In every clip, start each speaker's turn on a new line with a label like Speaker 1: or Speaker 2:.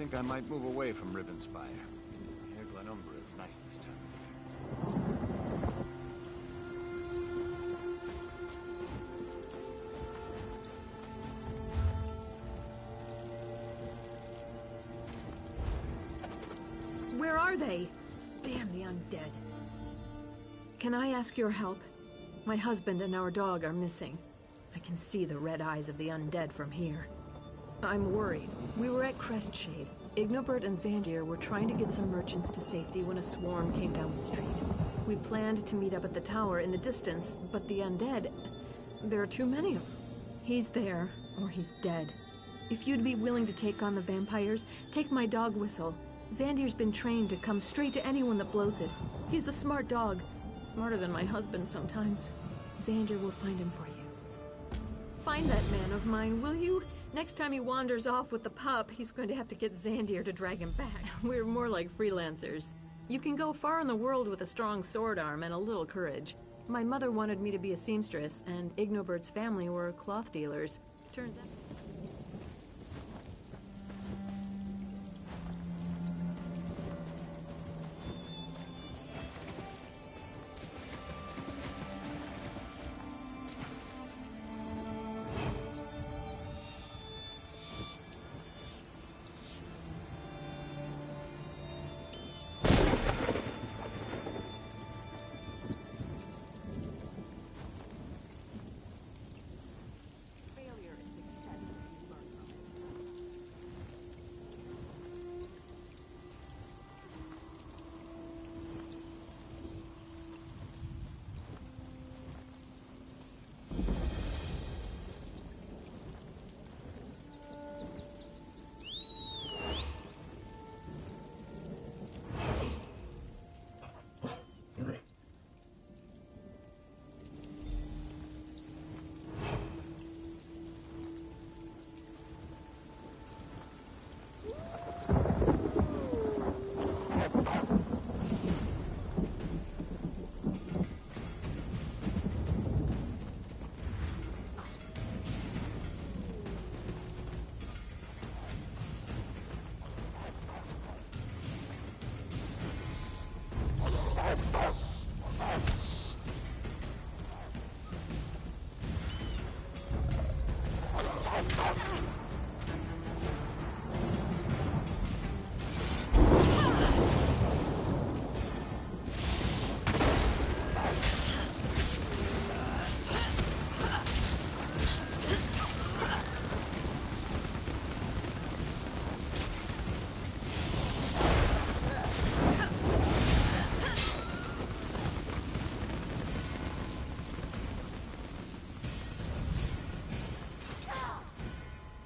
Speaker 1: think I might move away from Rivenspire. Here, Glenumbra is nice this time of year.
Speaker 2: Where are they? Damn the undead. Can I ask your help? My husband and our dog are missing. I can see the red eyes of the undead from here. I'm worried. We were at Crestshade. Ignobert and Xandir were trying to get some merchants to safety when a swarm came down the street. We planned to meet up at the tower in the distance, but the undead... there are too many of them. He's there, or he's dead. If you'd be willing to take on the vampires, take my dog Whistle. Xandir's been trained to come straight to anyone that blows it. He's a smart dog. Smarter than my husband sometimes. Xandir will find him for you. Find that man of mine, will you? Next time he wanders off with the pup, he's going to have to get Xandir to drag him back. We're more like freelancers. You can go far in the world with a strong sword arm and a little courage. My mother wanted me to be a seamstress, and Ignobert's family were cloth dealers. Turns out...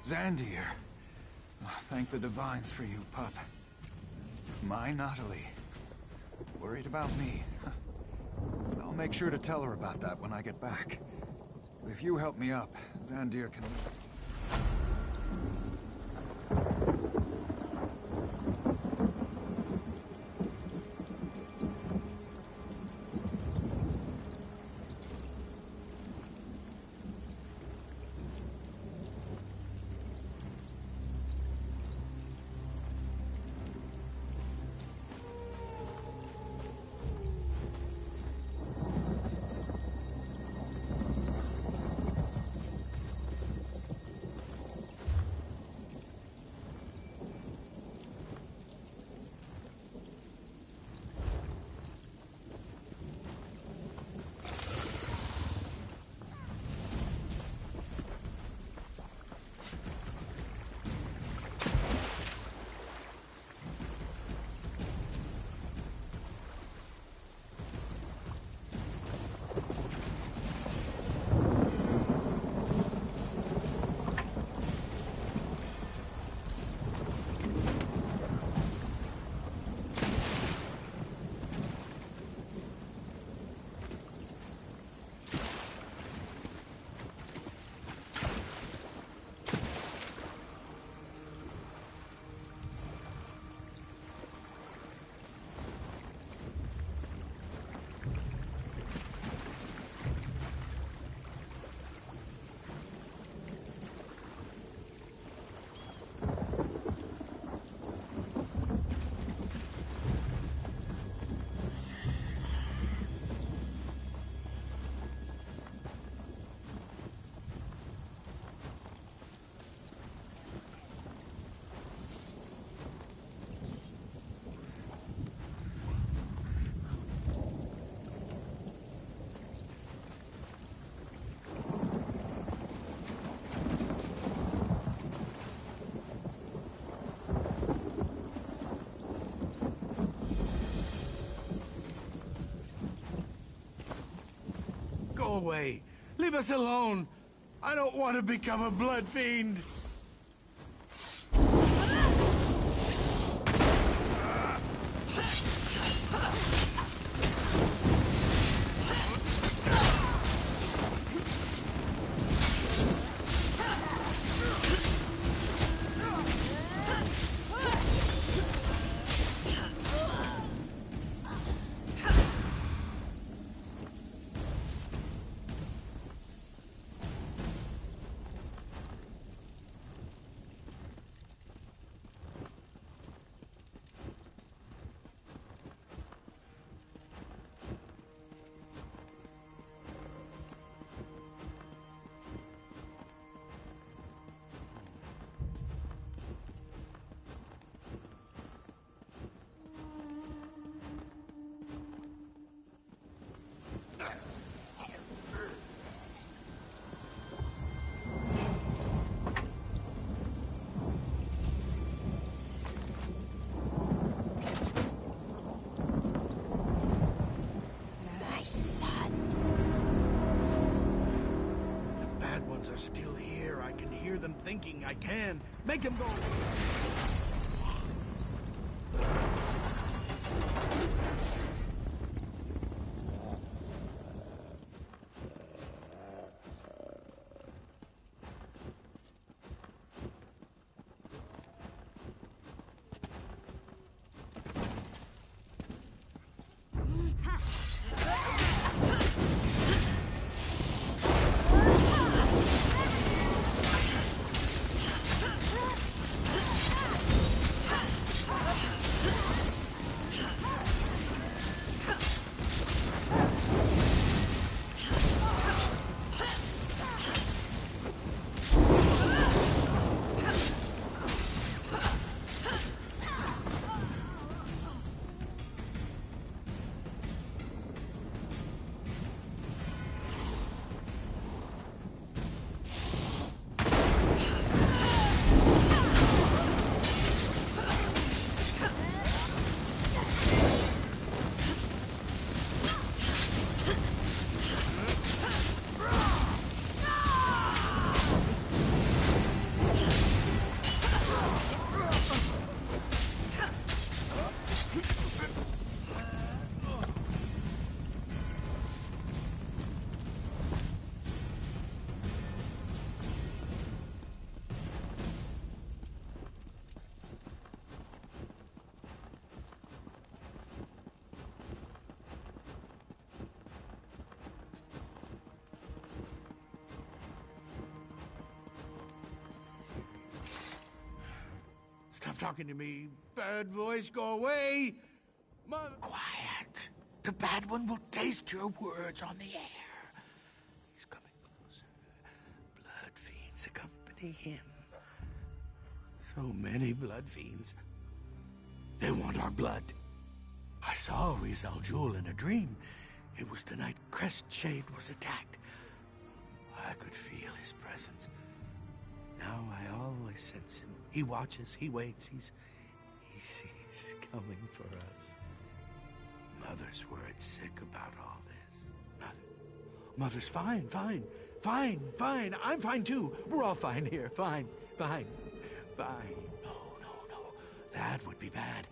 Speaker 1: Xandir. Oh, thank the divines for you, pup. My Natalie. Worried about me. I'll make sure to tell her about that when I get back. If you help me up, Xandir can...
Speaker 3: Go away. Leave us alone. I don't want to become a blood fiend. Are still here. I can hear them thinking. I can. Make them go. Stop talking to me. Bad voice, go away. Quiet. The bad one will taste your words on the air. He's coming closer. Blood fiends accompany him. So many blood fiends. They want our blood. I saw Rizal Jul in a dream. It was the night Crestshade was attacked. I could feel his presence. Now I always sense him. He watches, he waits, he's coming for us. Mother's worried sick about all this. Mother's fine. I'm fine too. We're all fine here. Fine. No. That would be bad.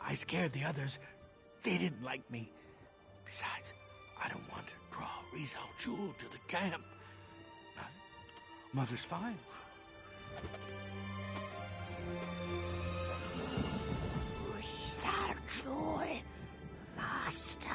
Speaker 3: I scared the others. They didn't like me. Besides, I don't want to draw Rizal Jul to the camp. Mother's fine.
Speaker 4: Rizal Jul, Master.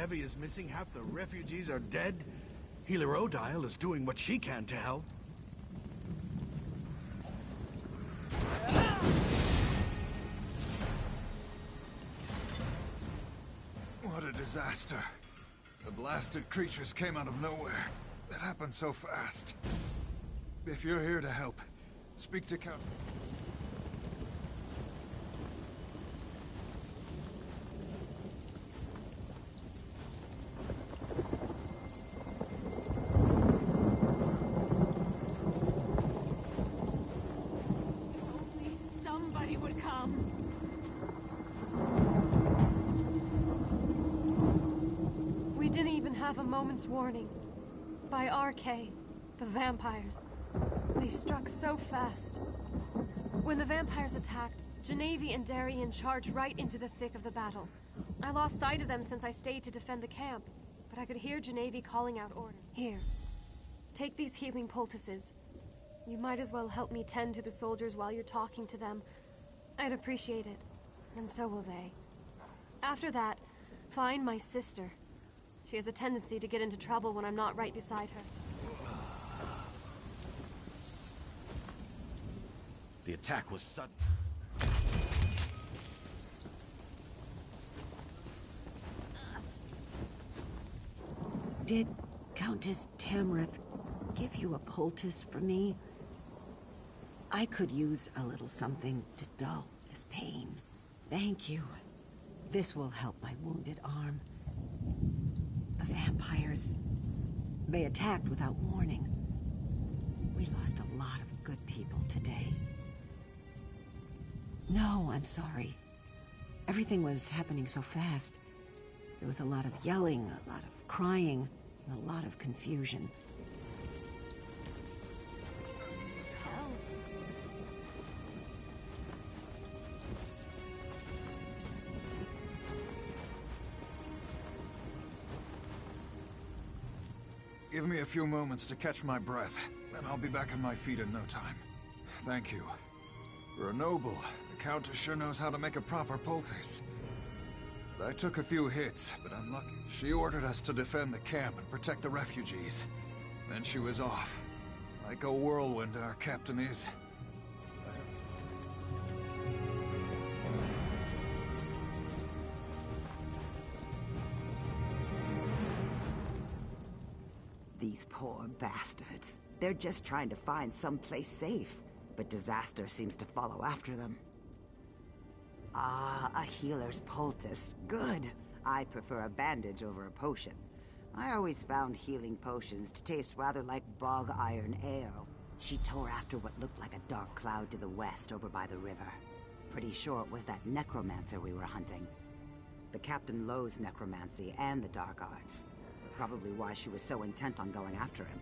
Speaker 3: Genevieve is missing, half the refugees are dead. Healer Odile is doing what she can to help.
Speaker 1: What a disaster. The blasted creatures came out of nowhere. It happened so fast. If you're here to help, speak to Count...
Speaker 2: Only somebody would come. We didn't even have a moment's warning. By RK, the vampires. They struck so fast. When the vampires attacked, Genevieve and Darian charged right into the thick of the battle. I lost sight of them since I stayed to defend the camp, but I could hear Genevieve calling out orders. Here, take these healing poultices. You might as well help me tend to the soldiers while you're talking to them. I'd appreciate it, and so will they. After that, find my sister. She has a tendency to get into trouble when I'm not right beside her.
Speaker 3: The attack was sudden.
Speaker 5: Did Countess Tamrith give you a poultice for me? I could use a little something to dull this pain. Thank you. This will help my wounded arm. The vampires, they attacked without warning. We lost a lot of good people today. No, I'm sorry. Everything was happening so fast. There was a lot of yelling, a lot of crying, and a lot of confusion.
Speaker 2: Help.
Speaker 1: Give me a few moments to catch my breath, and I'll be back on my feet in no time. Thank you. For a noble, the Countess sure knows how to make a proper poultice. I took a few hits, but I'm lucky. She ordered us to defend the camp and protect the refugees. Then she was off. Like a whirlwind, our captain is.
Speaker 5: These poor bastards. They're just trying to find someplace safe, but disaster seems to follow after them. Ah, a healer's poultice. Good. I prefer a bandage over a potion. I always found healing potions to taste rather like bog iron ale. She tore after what looked like a dark cloud to the west over by the river. Pretty sure it was that necromancer we were hunting. The captain loathes necromancy and the dark arts. Probably why she was so intent on going after him.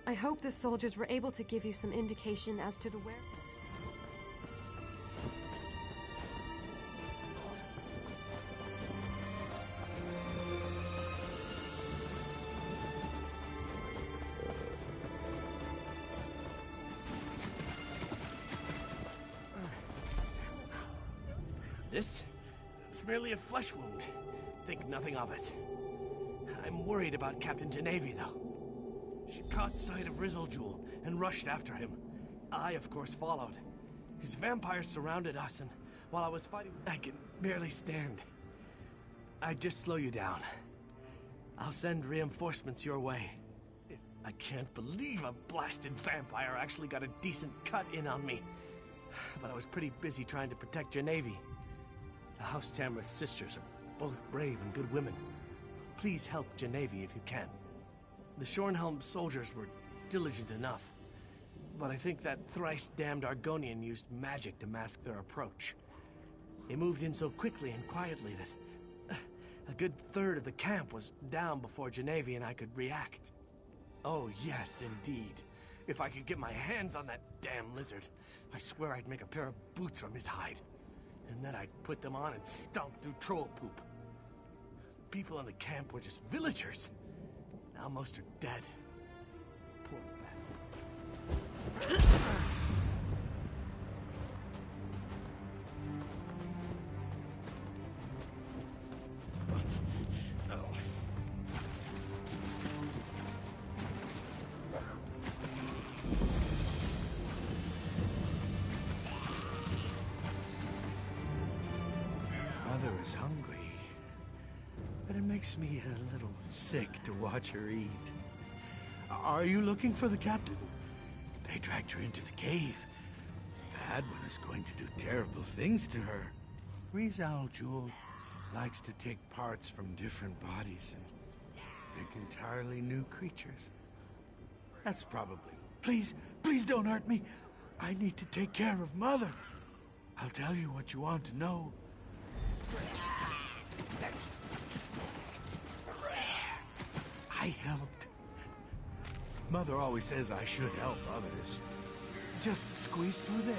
Speaker 2: I hope the soldiers were able to give you some indication as to the where...
Speaker 6: It's merely a flesh wound. Think nothing of it. I'm worried about Captain Genevieve, though. She caught sight of Rizzlejewel and rushed after him. I, of course, followed. His vampires surrounded us, and while I was fighting, I can barely stand. I'd just slow you down. I'll send reinforcements your way. I can't believe a blasted vampire actually got a decent cut in on me. But I was pretty busy trying to protect Genevieve. The House Tamrith sisters are both brave and good women. Please help Genevieve if you can. The Shornhelm soldiers were diligent enough, but I think that thrice-damned Argonian used magic to mask their approach. They moved in so quickly and quietly that a good third of the camp was down before Genevieve and I could react. Oh yes, indeed. If I could get my hands on that damn lizard, I swear I'd make a pair of boots from his hide. And then I'd put them on and stomp through troll poop. people in the camp were just villagers. Now most are dead. Poor Beth. Mother is hungry, but it makes me a little sick to watch her eat. Are you looking for the captain? They dragged her into the cave. Bad one is going to do terrible things to her. Rizal Jewel likes to take parts from different bodies and make entirely new creatures. That's probably... Please, please don't hurt me. I need to take care of Mother. I'll tell you what you want to know. I helped. Mother always says I should help others. Just squeeze through there.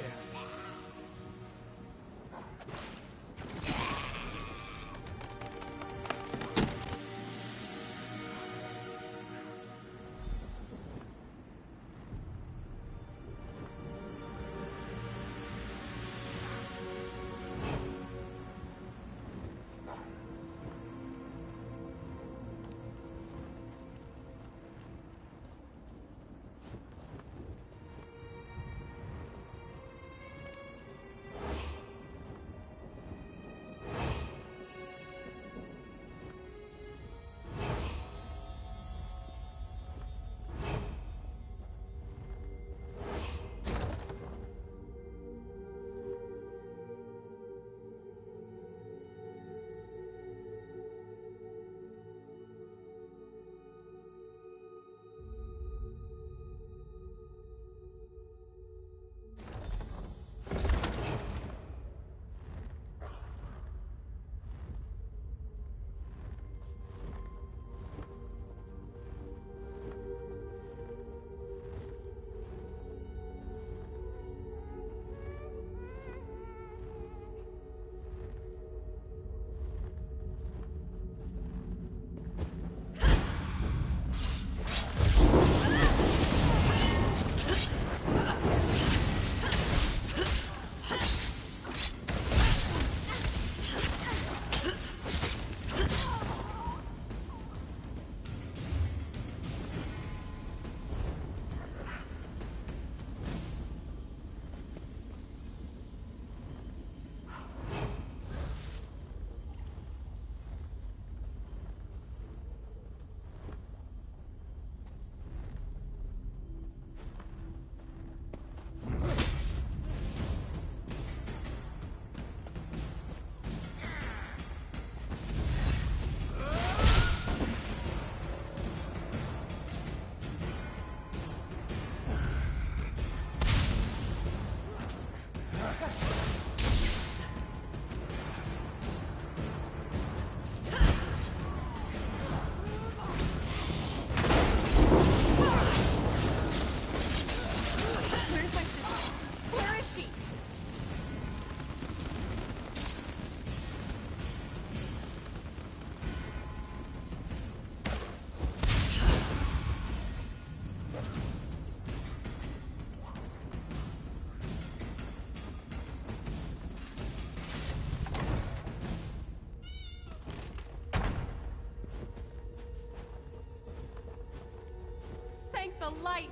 Speaker 2: The light!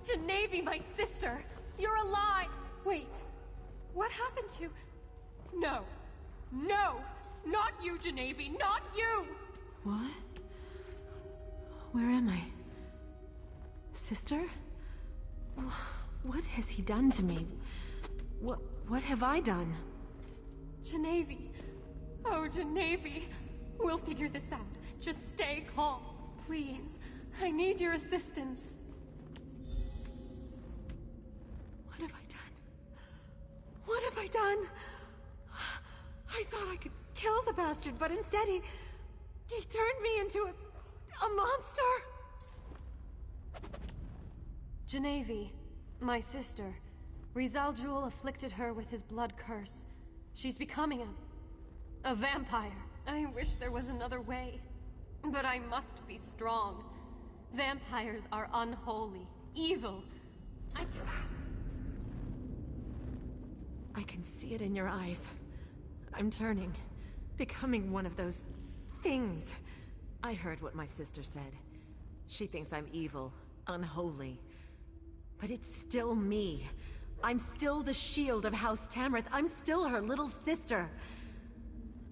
Speaker 2: Genevieve, my sister! You're alive! Wait, what happened to... No! No! Not you, Genevieve! Not you! What? Where am I? Sister? What has he done to me? What have I done? Genevieve! Oh, Genevieve! We'll figure this out. Just stay calm, please. I need your assistance. What have I done? What have I done? I thought I could kill the bastard, but instead he turned me into a monster. Genevieve, my sister. Rizal Jewel afflicted her with his blood curse. She's becoming a vampire.
Speaker 7: I wish there was another way. But I must be strong. Vampires are unholy, evil.
Speaker 2: I can see it in your eyes. I'm turning, becoming one of those things. I heard what my sister said. She thinks I'm evil, unholy. But it's still me. I'm still the shield of House Tamrith. I'm still her little sister.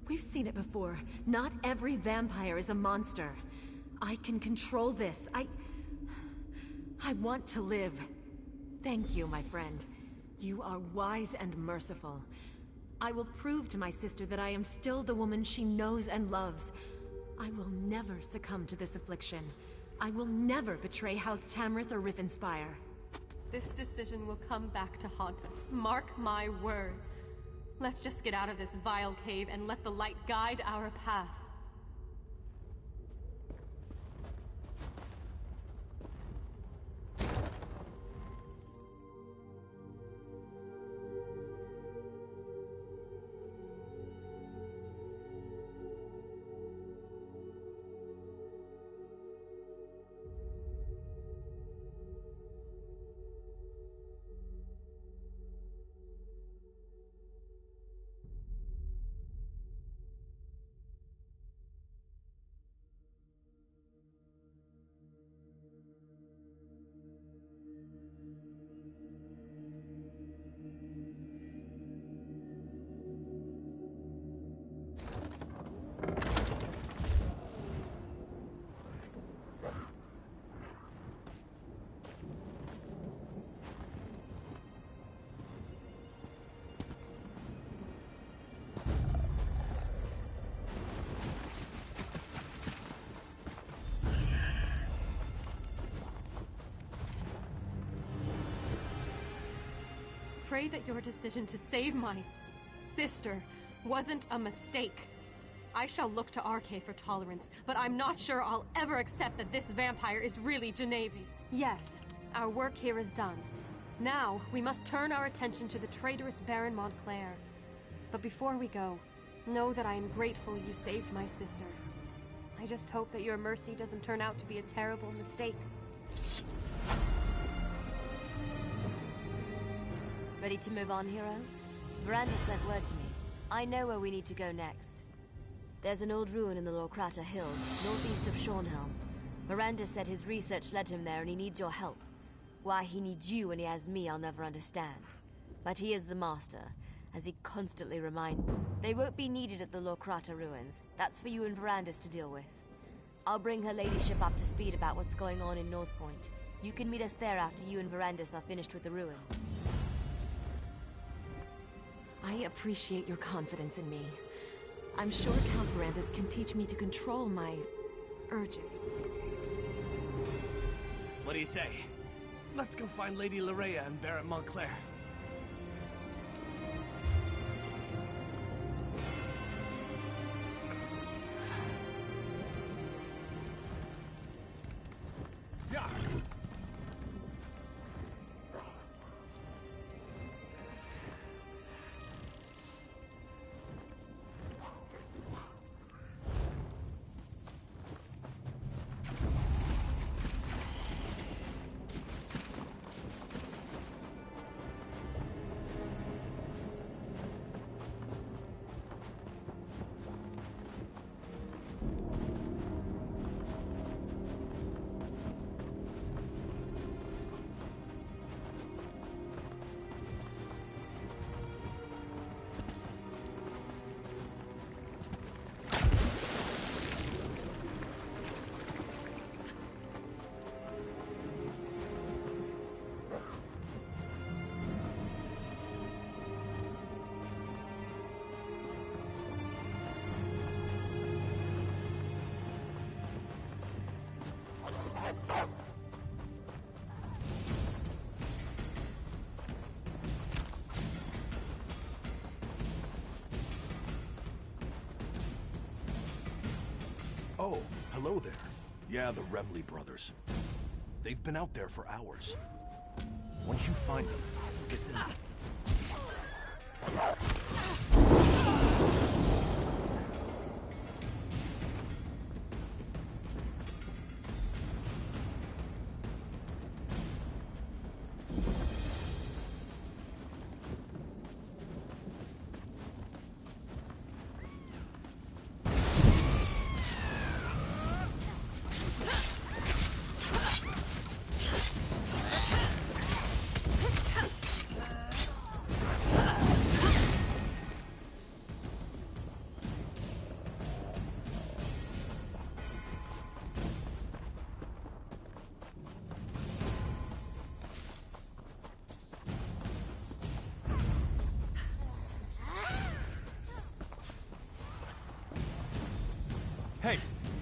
Speaker 2: We've seen it before. Not every vampire is a monster. I can control this. I want to live. Thank you, my friend. You are wise and merciful. I will prove to my sister that I am still the woman she knows and loves. I will never succumb to this affliction. I will never betray House Tamrith or Rivenspire.
Speaker 7: This decision will come back to haunt us. Mark my words. Let's just get out of this vile cave and let the light guide our path. Pray that your decision to save my sister wasn't a mistake. I shall look to RK for tolerance, but I'm not sure I'll ever accept that this vampire is really Genevieve. Yes, our work here is done. Now, we must turn our attention to the traitorous Baron Montclair. But before we go, know that I am grateful you saved my sister. I just hope that your mercy doesn't turn out to be a terrible mistake.
Speaker 8: Ready to move on, hero? Veranda sent word to me. I know where we need to go next. There's an old ruin in the Lorkrata Hills, northeast of Shornhelm. Veranda said his research led him there and he needs your help. Why he needs you when he has me, I'll never understand. But he is the master, as he constantly reminds me. They won't be needed at the Lorkrata ruins. That's for you and Verandis to deal with. I'll bring her ladyship up to speed about what's going on in North Point. You can meet us there after you and Verandis are finished with the ruin.
Speaker 2: I appreciate your confidence in me. I'm sure Count Verandis can teach me to control my urges.
Speaker 6: What do you say? Let's go find Lady Larea and Baron Montclair.
Speaker 9: Oh, hello there. Yeah, the Remley brothers. They've been out there for hours. Once you find them, get them.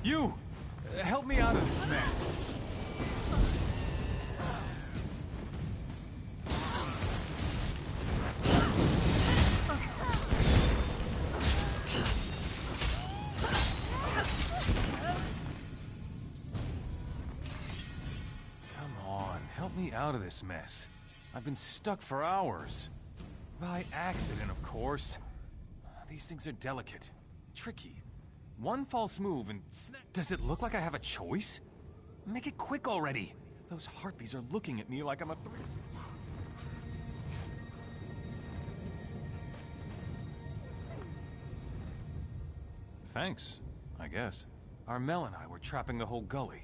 Speaker 1: You! Help me out of this mess. Come on, help me out of this mess. I've been stuck for hours. By accident, of course. These things are delicate, tricky. One false move and snap. Does it look like I have a choice? Make it quick already. Those harpies are looking at me like I'm a threat. Thanks, I guess. Armel and I were trapping the whole gully.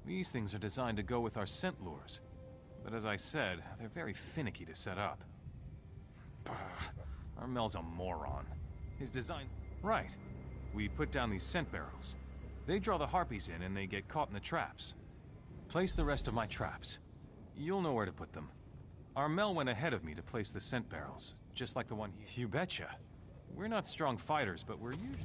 Speaker 1: These things are designed to go with our scent lures. But as I said, they're very finicky to set up. Bah, Armel's a moron. His design... Right. We put down these scent barrels. They draw the harpies in and they get caught in the traps. Place the rest of my traps. You'll know where to put them. Armel went ahead of me to place the scent barrels, just like the one he... You betcha. We're not strong fighters, but we're usually...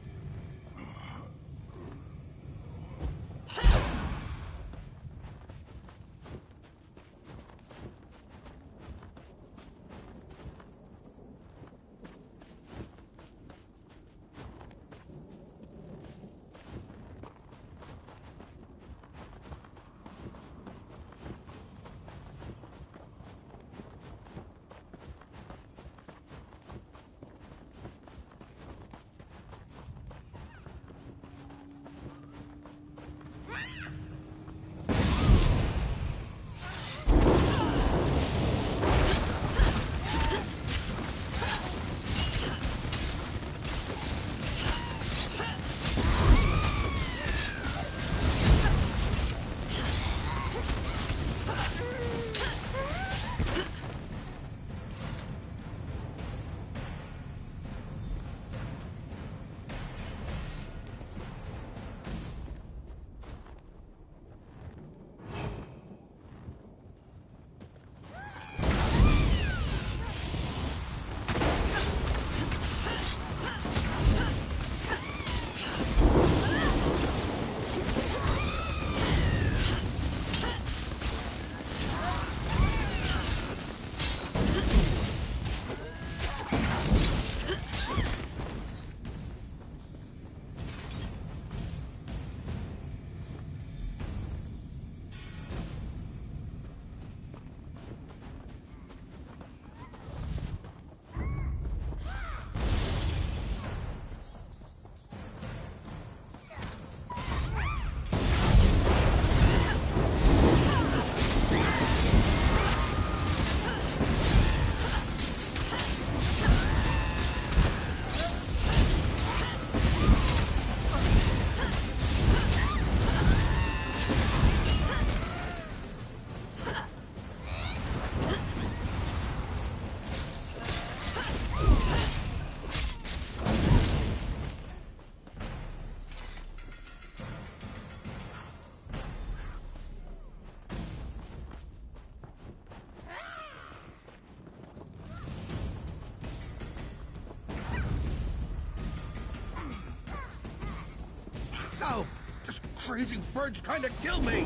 Speaker 3: No! This crazy bird's trying to kill me!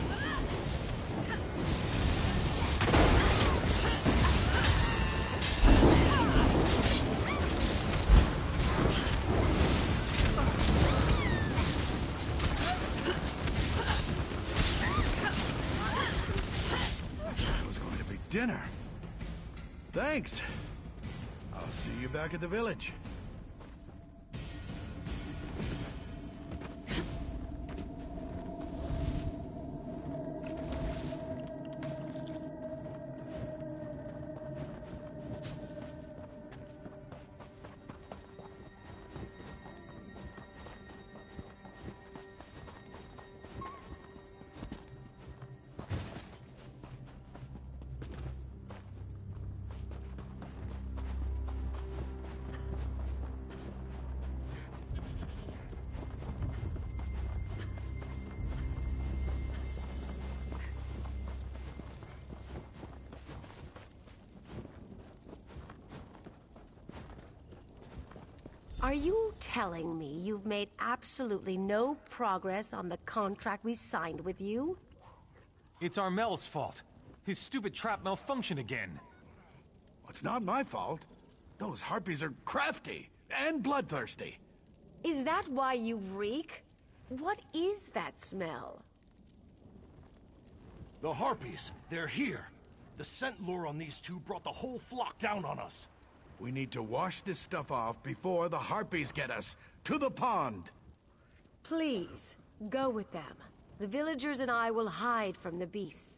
Speaker 3: That was going to be dinner. Thanks. I'll see you back at the village.
Speaker 4: Are you telling me you've made absolutely no progress on the contract we signed with you?
Speaker 1: It's Armel's fault. His stupid trap malfunctioned again.
Speaker 3: It's not my fault. Those harpies are crafty and bloodthirsty.
Speaker 4: Is that why you reek? What is that smell?
Speaker 9: The harpies, they're here. The scent lure on these two brought the whole flock down on us.
Speaker 3: We need to wash this stuff off before the harpies get us. To the pond!
Speaker 4: Please, go with them. The villagers and I will hide from the beasts.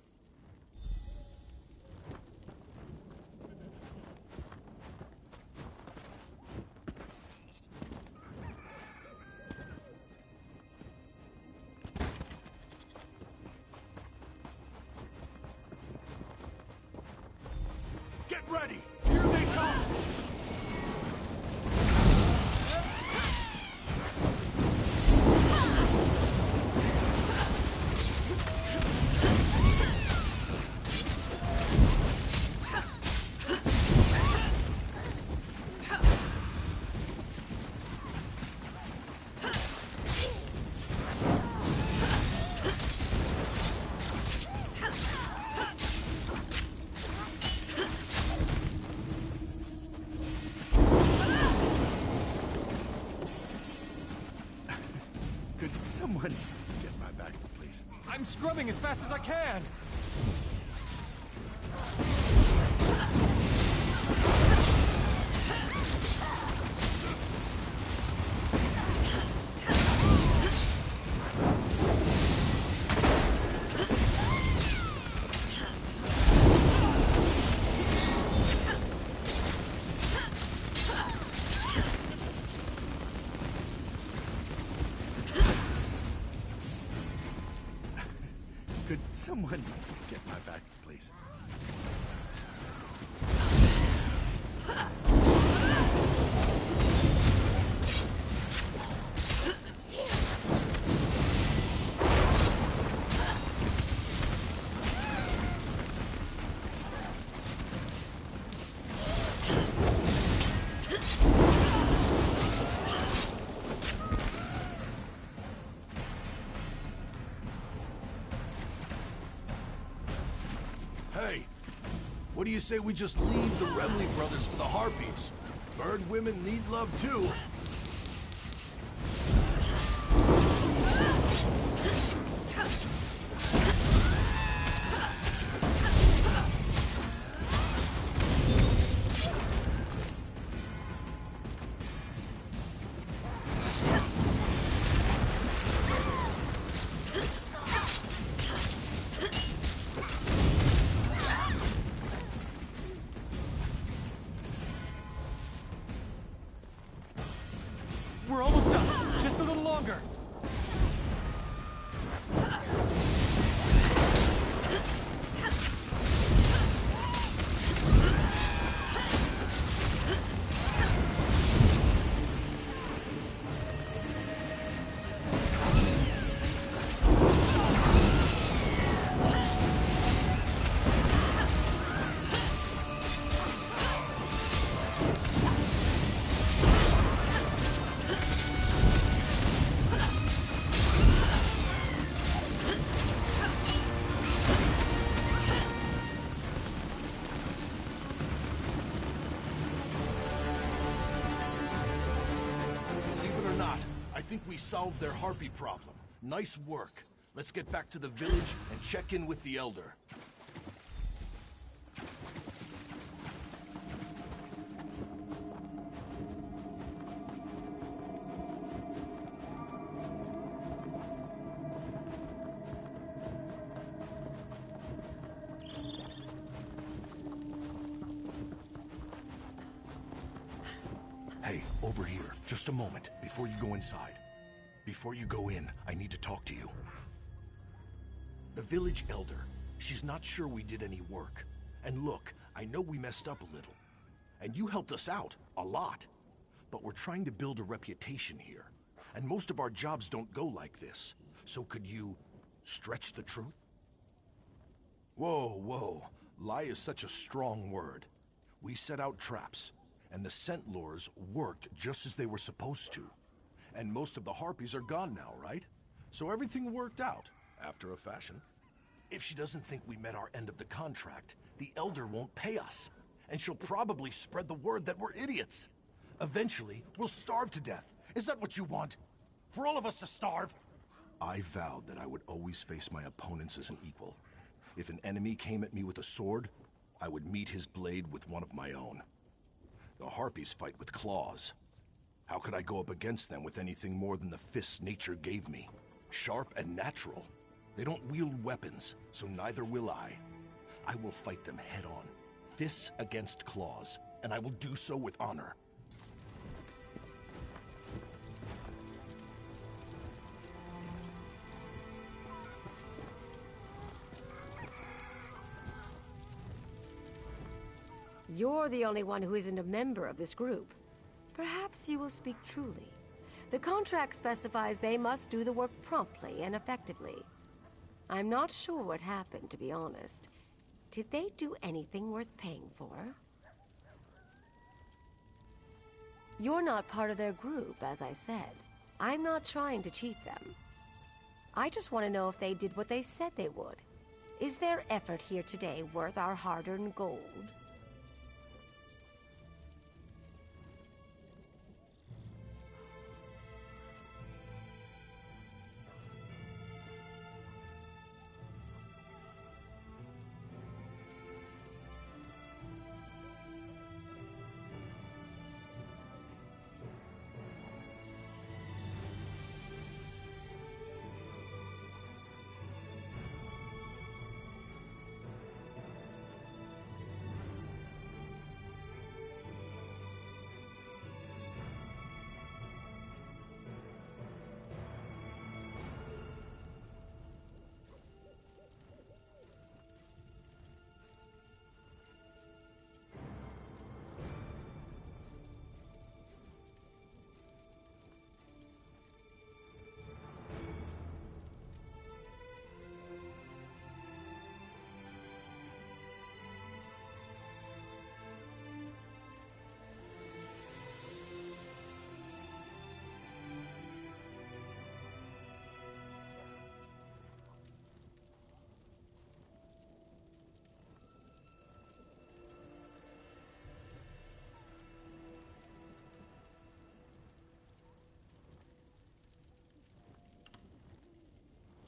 Speaker 3: Get ready! Here they come! Could someone get my back, please?
Speaker 1: I'm scrubbing as fast as I can!
Speaker 3: Could someone get my back, please?
Speaker 9: Hey, what do you say we just leave the Remley brothers for the harpies? Bird women need love too.
Speaker 1: We're almost done. Just a little longer.
Speaker 9: Believe it or not, I think we solved their harpy problem. Nice work. Let's get back to the village and check in with the Elder. Hey, over here. Just a moment, before you go inside. Before you go in, I need to talk to you. The village elder, she's not sure we did any work. And look, I know we messed up a little. And you helped us out, a lot. But we're trying to build a reputation here. And most of our jobs don't go like this. So could you stretch the truth? Whoa, whoa. Lie is such a strong word. We set out traps. And the scent lures worked just as they were supposed to. And most of the harpies are gone now, right? So everything worked out, after a fashion. If she doesn't think we met our end of the contract, the Elder won't pay us. And she'll probably spread the word that we're idiots. Eventually, we'll starve to death. Is that what you want? For all of us to starve? I vowed that I would always face my opponents as an equal. If an enemy came at me with a sword, I would meet his blade with one of my own. The harpies fight with claws. How could I go up against them with anything more than the fists nature gave me? Sharp and natural. They don't wield weapons, so neither will I. I will fight them head on, fists against claws, and I will do so with honor.
Speaker 4: You're the only one who isn't a member of this group. Perhaps you will speak truly. The contract specifies they must do the work promptly and effectively. I'm not sure what happened, to be honest. Did they do anything worth paying for? You're not part of their group, as I said. I'm not trying to cheat them. I just want to know if they did what they said they would. Is their effort here today worth our hard-earned gold?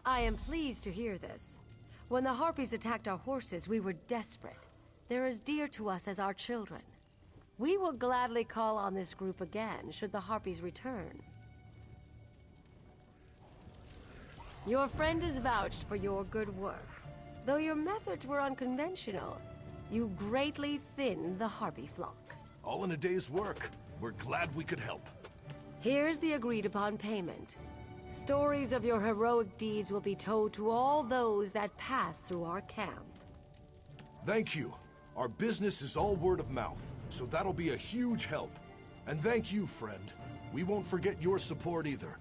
Speaker 4: I am pleased to hear this. When the Harpies attacked our horses, we were desperate. They're as dear to us as our children. We will gladly call on this group again, should the Harpies return. Your friend has vouched for your good work. Though your methods were unconventional, you greatly thinned the Harpy flock.
Speaker 9: All in a day's work. We're glad we could help.
Speaker 4: Here's the agreed-upon payment. Stories of your heroic deeds will be told to all those that pass through our camp.
Speaker 9: Thank you. Our business is all word of mouth, so that'll be a huge help. And thank you, friend. We won't forget your support either.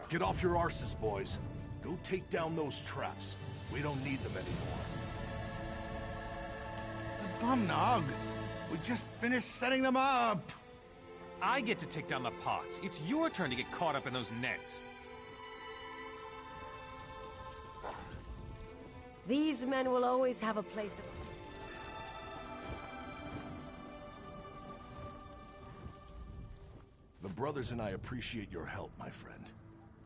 Speaker 9: Get off your arses, boys. Go take down those traps. We don't need them anymore.
Speaker 3: The Bumnog! We just finished setting them up!
Speaker 10: I get to take down the pots. It's your turn to get caught up in those nets.
Speaker 4: These men will always have a place of...
Speaker 9: The brothers and I appreciate your help, my friend.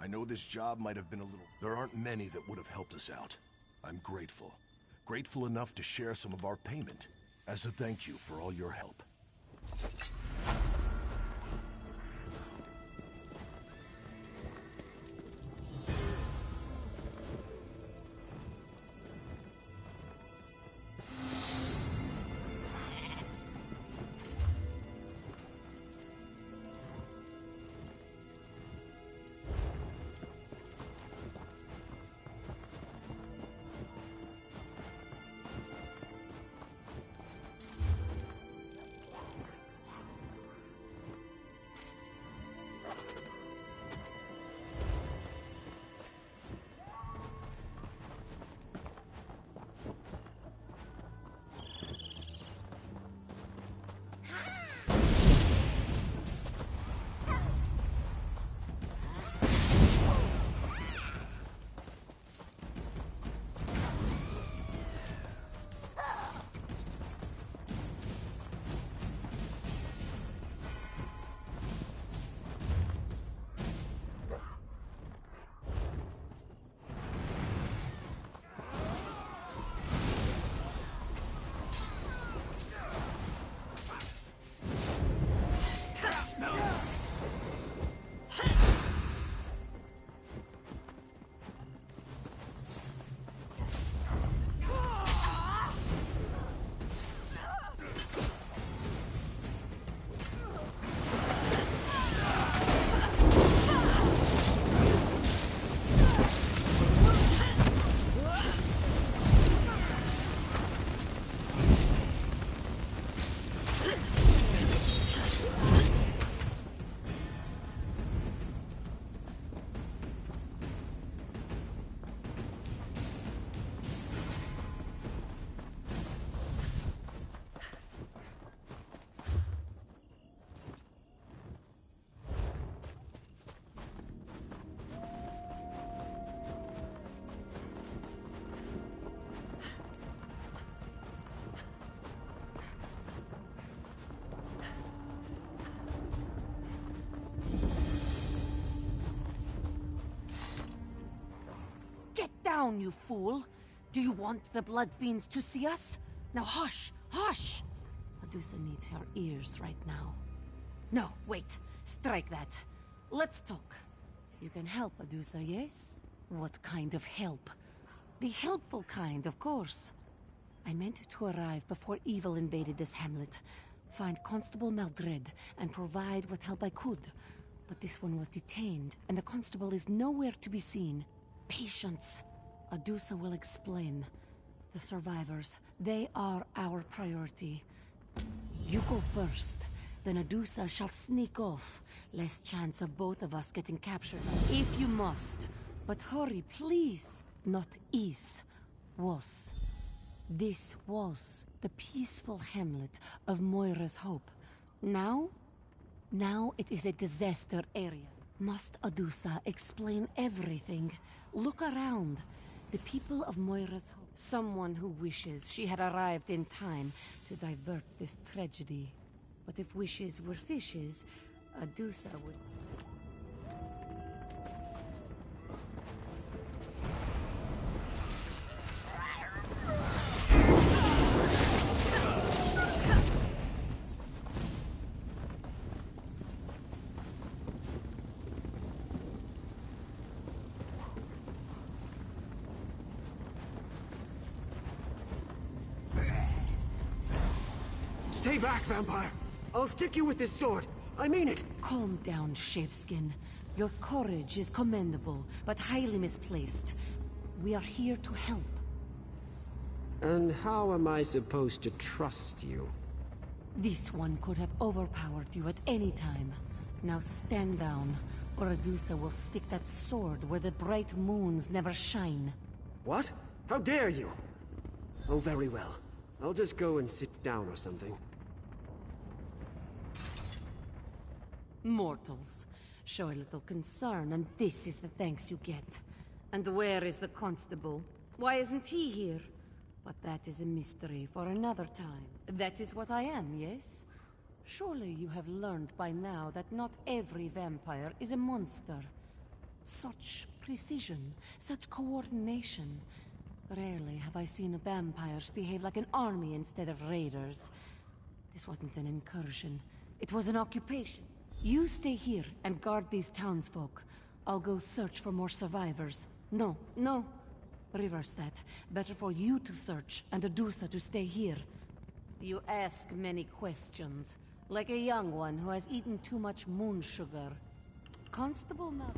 Speaker 9: I know this job might have been a little... There aren't many that would have helped us out. I'm grateful. Grateful enough to share some of our payment. As a thank you for all your help.
Speaker 11: down, you fool! Do you want the Blood Fiends to see us? Now hush! Hush! Medusa needs her ears right now. No, wait. Strike that. Let's talk. You can help, Medusa, yes? What kind of help? The helpful kind, of course. I meant to arrive before evil invaded this hamlet, find Constable Maldred, and provide what help I could. But this one was detained, and the constable is nowhere to be seen. Patience. Medusa will explain. The survivors, they are our priority. You go first, then Medusa shall sneak off. Less chance of both of us getting captured, if you must. But hurry, please. Not is. Was. This was the peaceful hamlet of Moira's Hope. Now it is a disaster area. Must Medusa explain everything? Look around. The people of Moira's Hope. Someone who wishes she had arrived in time to divert this tragedy. But if wishes were fishes, Medusa would...
Speaker 12: Stay back, vampire! I'll stick you with this sword. I mean it!
Speaker 11: Calm down, Shaveskin. Your courage is commendable, but highly misplaced. We are here to help.
Speaker 12: And how am I supposed to trust you?
Speaker 11: This one could have overpowered you at any time. Now stand down, or Medusa will stick that sword where the bright moons never shine.
Speaker 12: What? How dare you? Oh, very well. I'll just go and sit down or something.
Speaker 11: Mortals. Show a little concern, and this is the thanks you get. And where is the constable? Why isn't he here? But that is a mystery for another time. That is what I am, yes? Surely you have learned by now that not every vampire is a monster. Such precision, such coordination. Rarely have I seen vampires behave like an army instead of raiders. This wasn't an incursion. It was an occupation. You stay here and guard these townsfolk. I'll go search for more survivors. No. Reverse that. Better for you to search and Medusa to stay here. You ask many questions, like a young one who has eaten too much moon sugar. Constable Mal...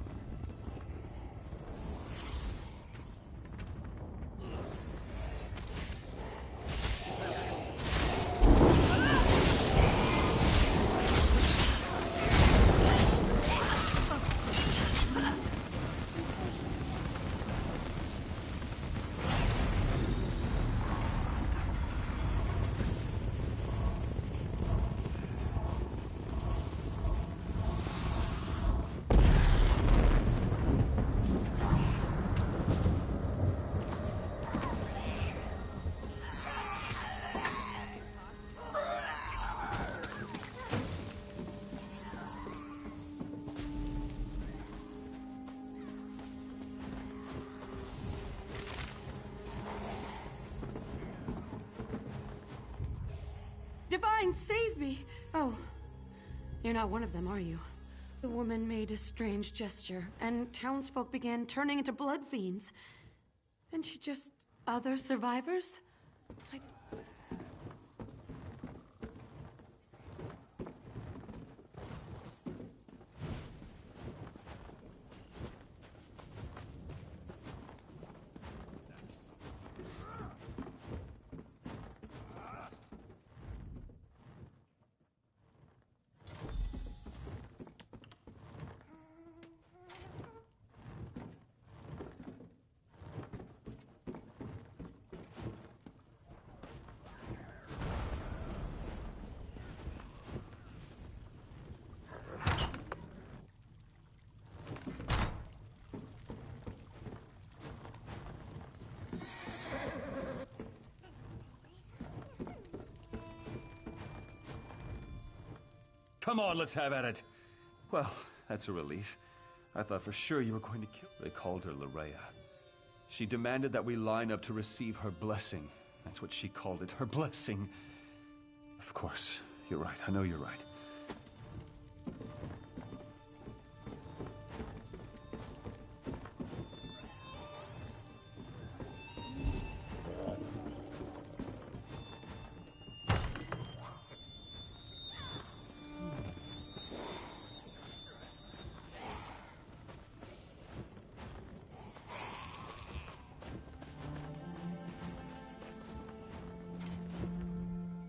Speaker 7: Divine, save me! Oh, you're not one of them, are you? The woman made a strange gesture, and townsfolk began turning into blood fiends. And she just... Other survivors?
Speaker 10: Come on, let's have at it. Well, that's a relief. I thought for sure you were going to kill... They called her Larea.
Speaker 13: She demanded that we line up to receive her blessing. That's what she called it, her blessing. Of course, you're right. I know you're right.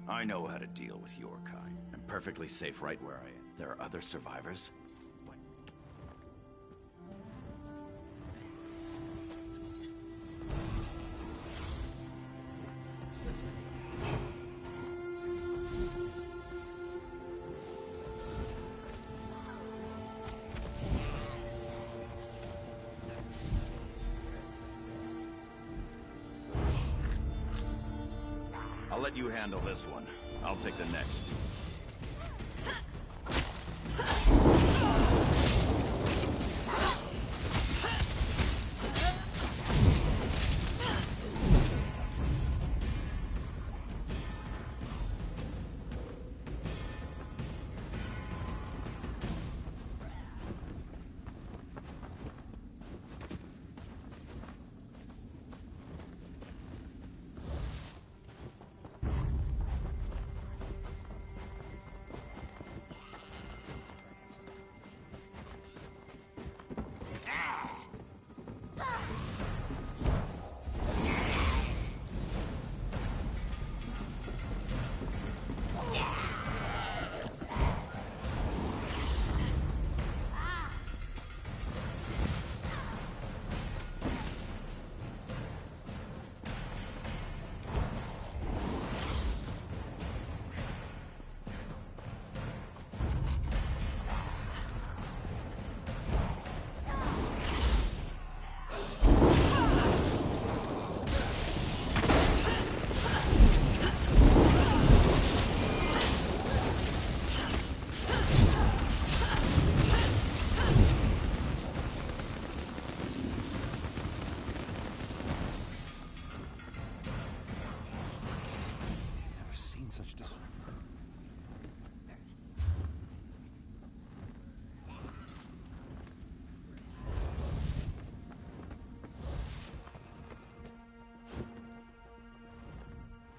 Speaker 14: I know how to deal with your kind. I'm perfectly safe right where I am. There are other survivors. What? I'll let you handle this one. I'll take the next.
Speaker 13: Such destruction.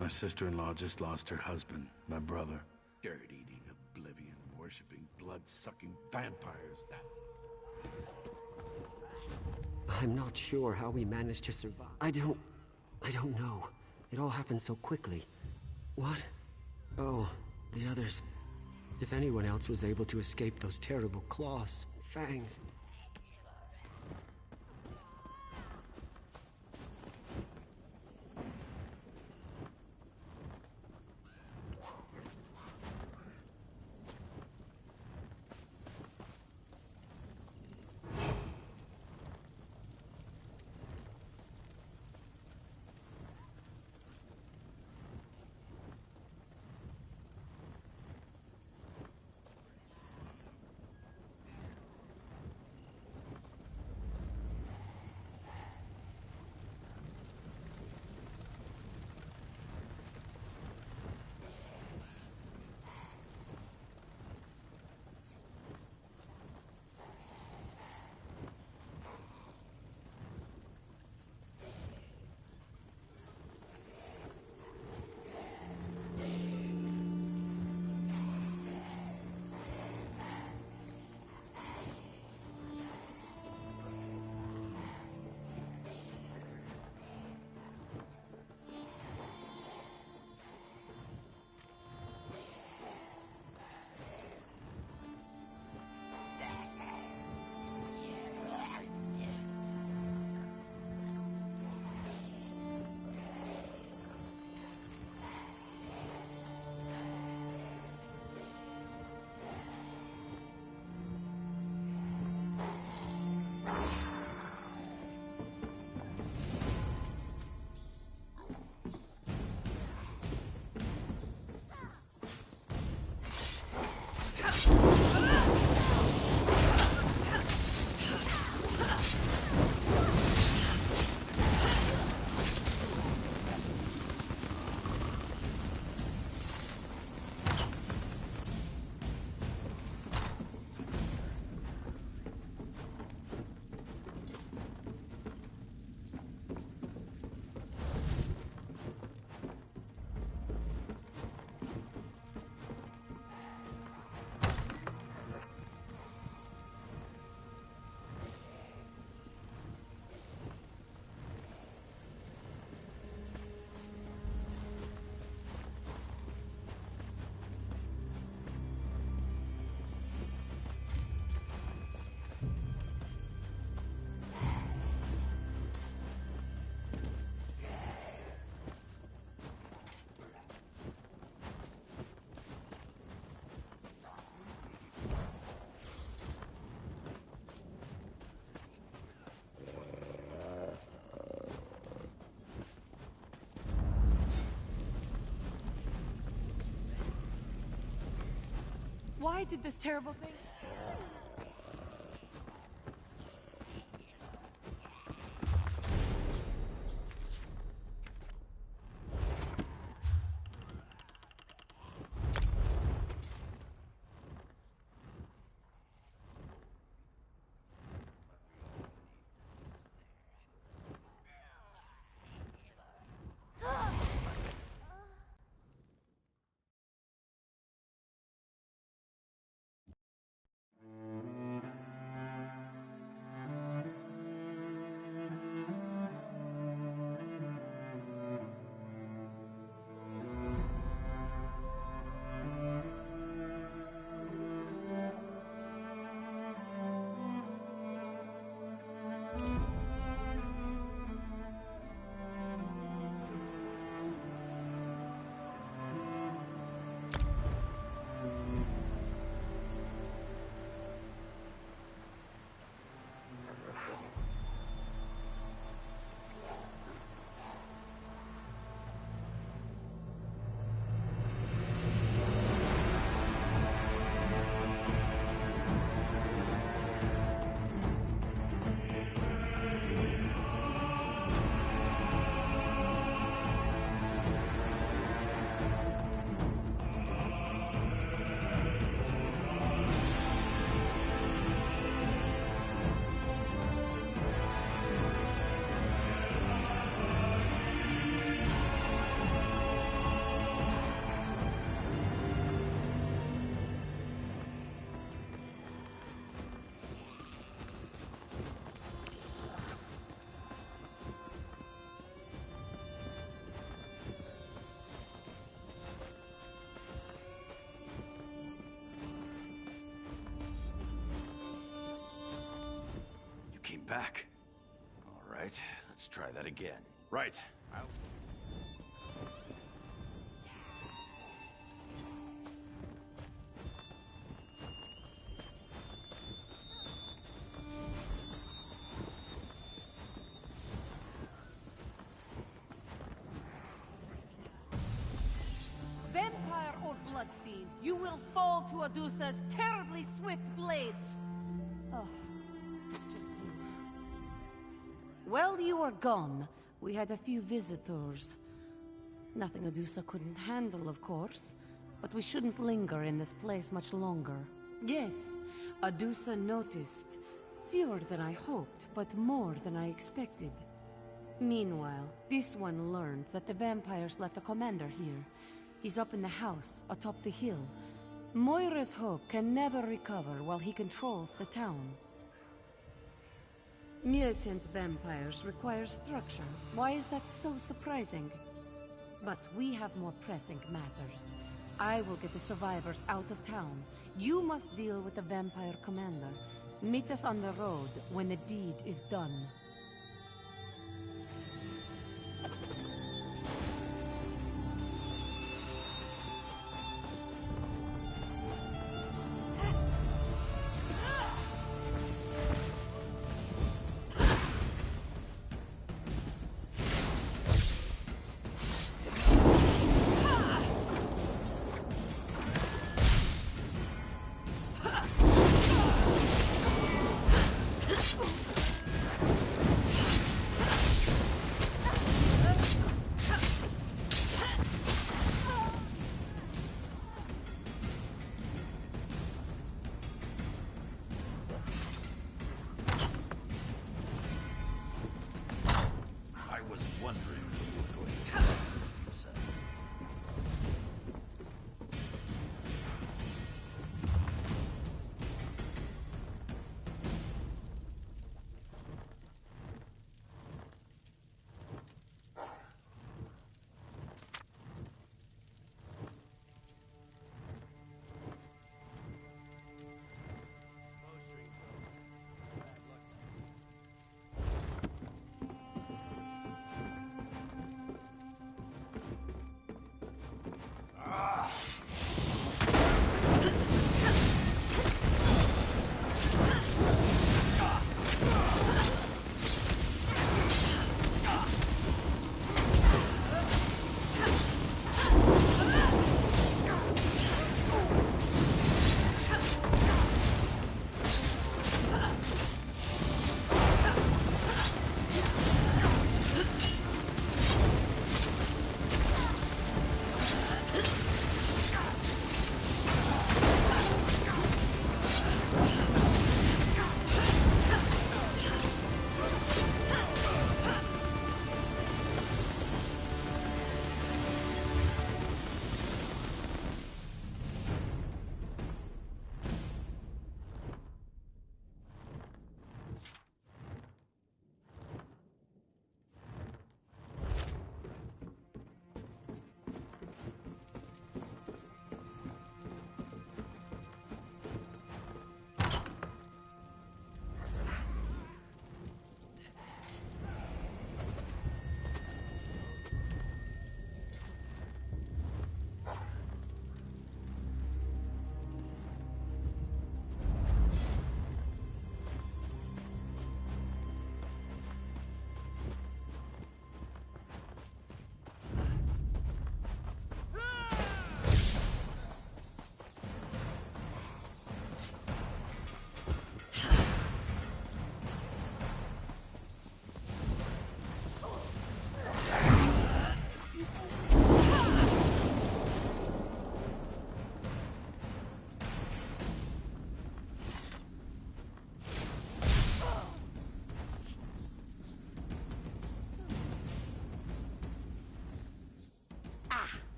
Speaker 3: My sister-in-law just lost her husband, my brother. Dirt-eating, oblivion-worshipping, blood-sucking vampires, that...
Speaker 12: I'm not sure how we managed to survive. I don't know. It all happened so quickly. What? Oh, the others. If anyone else was able to escape those terrible claws, fangs...
Speaker 11: Why did this terrible thing...
Speaker 14: Came back. All right, let's try that again. Right.
Speaker 11: Vampire or blood fiend, you will fall to Adusa's terribly swift blades. Oh, it's just you. While you were gone, we had a few visitors. Nothing Adusa couldn't handle, of course, but we shouldn't linger in this place much longer. Yes, Adusa noticed. Fewer than I hoped, but more than I expected. Meanwhile, this one learned that the vampires left a commander here. He's up in the house, atop the hill. Moira's hope can never recover while he controls the town. Militant vampires require structure. Why is that so surprising? But we have more pressing matters. I will get the survivors out of town. You must deal with the vampire commander. Meet us on the road when the deed is done.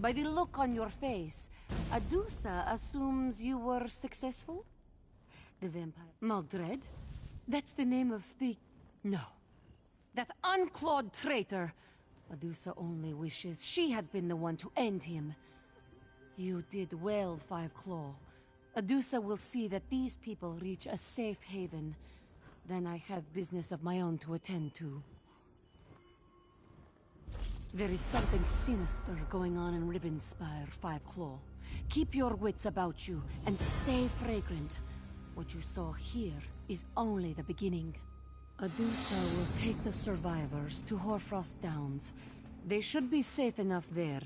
Speaker 11: by the look on your face, Adusa assumes you were successful? The vampire... Maldred? That's the name of the... No. That unclawed traitor! Adusa only wishes she had been the one to end him. You did well, Five Claw. Adusa will see that these people reach a safe haven. Then I have business of my own to attend to. There is something sinister going on in Ribbonspire, Five Claw. Keep your wits about you, and stay fragrant. What you saw here is only the beginning. Adusa will take the survivors to Hoarfrost Downs. They should be safe enough there.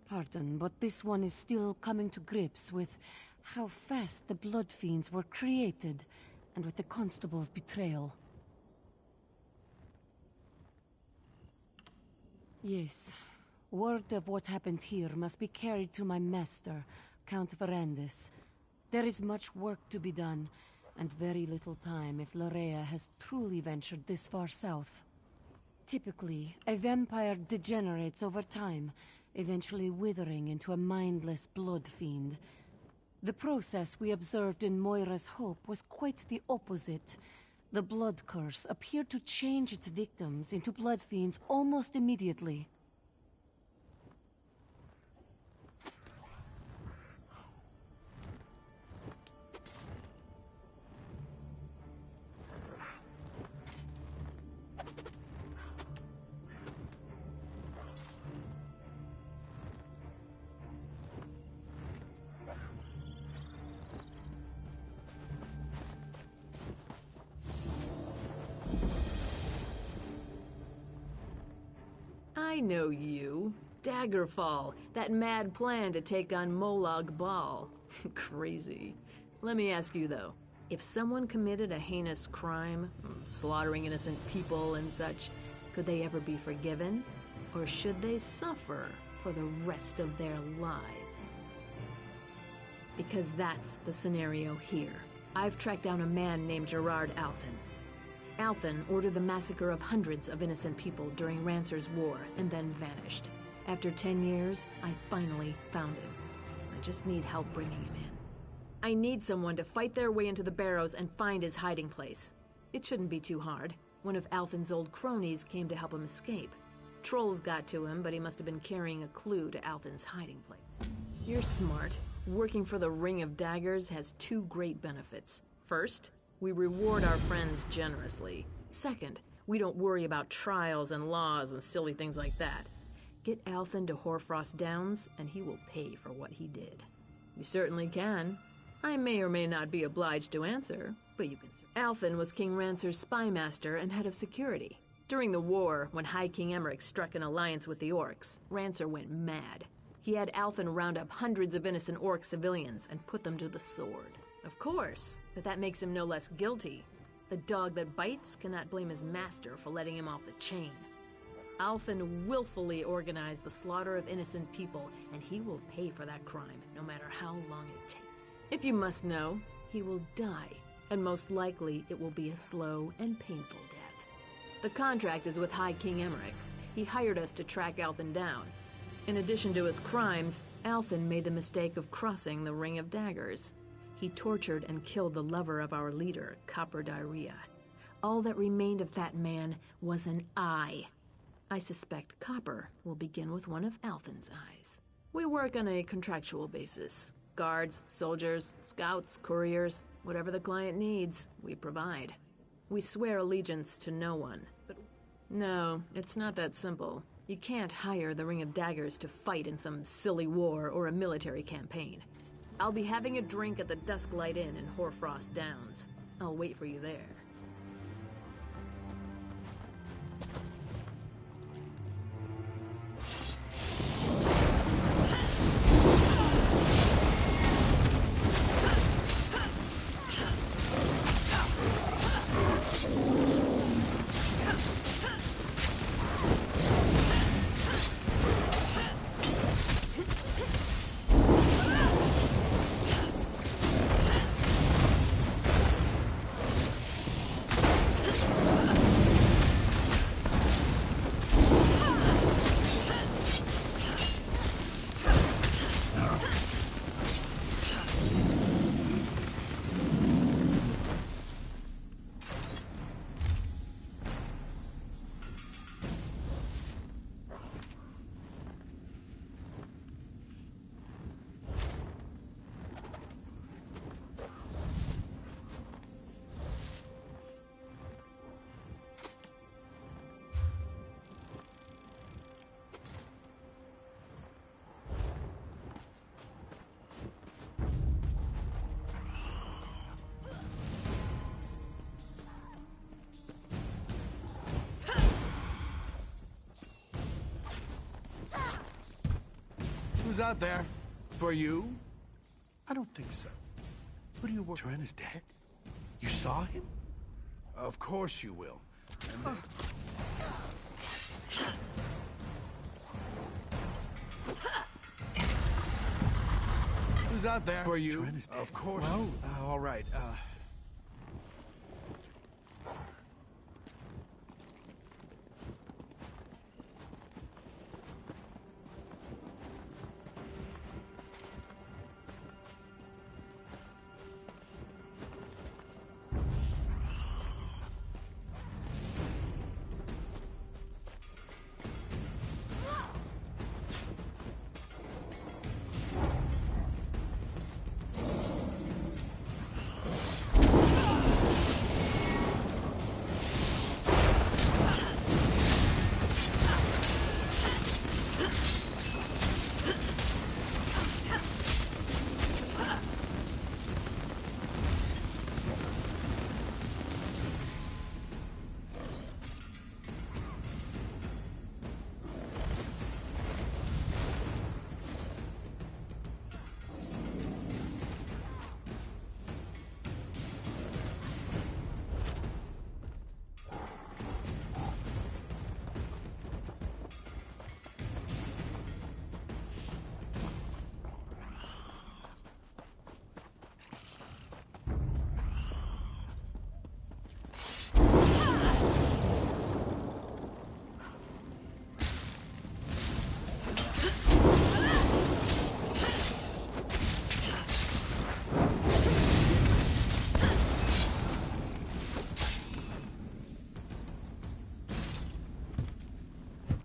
Speaker 11: Pardon, but this one is still coming to grips with how fast the Blood Fiends were created, and with the Constable's betrayal. Yes. Word of what happened here must be carried to my master, Count Verandis. There is much work to be done, and very little time if Larea has truly ventured this far south. Typically, a vampire degenerates over time, eventually withering into a mindless blood fiend. The process we observed in Moira's Hope was quite the opposite. The blood curse appeared to change its victims into blood fiends almost immediately.
Speaker 2: I know you. Daggerfall, that mad plan to take on Molag Bal. Crazy. Let me ask you though, if someone committed a heinous crime, slaughtering innocent people and such, could they ever be forgiven? Or should they suffer for the rest of their lives? Because that's the scenario here. I've tracked down a man named Gerard Althen. Althen ordered the massacre of hundreds of innocent people during Rancer's War and then vanished. After 10 years, I finally found him. I just need help bringing him in. I need someone to fight their way into the Barrows and find his hiding place. It shouldn't be too hard. One of Althen's old cronies came to help him escape. Trolls got to him, but he must have been carrying a clue to Althen's hiding place. You're smart. Working for the Ring of Daggers has two great benefits. First, we reward our friends generously. Second, we don't worry about trials and laws and silly things like that. Get Althen to Hoarfrost Downs, and he will pay for what he did. You certainly can. I may or may not be obliged to answer, but you can. Althen was King Rancer's spymaster and head of security. During the war, when High King Emmerich struck an alliance with the Orcs, Rancer went mad. He had Althen round up hundreds of innocent Orc civilians and put them to the sword. Of course, but that makes him no less guilty. The dog that bites cannot blame his master for letting him off the chain. Althen willfully organized the slaughter of innocent people, and he will pay for that crime, no matter how long it takes. If you must know, he will die, and most likely it will be a slow and painful death. The contract is with High King Emmerich. He hired us to track Althen down. In addition to his crimes, Althen made the mistake of crossing the Ring of Daggers. He tortured and killed the lover of our leader, Copper Diarrhea. All that remained of that man was an eye. I suspect Copper will begin with one of Althen's eyes. We work on a contractual basis. Guards, soldiers, scouts, couriers, whatever the client needs, we provide. We swear allegiance to no one. But no, it's not that simple. You can't hire the Ring of Daggers to fight in some silly war or a military campaign. I'll be having a drink at the Dusklight Inn in Hoarfrost Downs. I'll wait for you there.
Speaker 3: Who's out there? For you? I don't think so. Who do you work? Turin is dead? You saw him? Of course you will. And who's out there? For you? Turin is dead. Of course. Well, all right.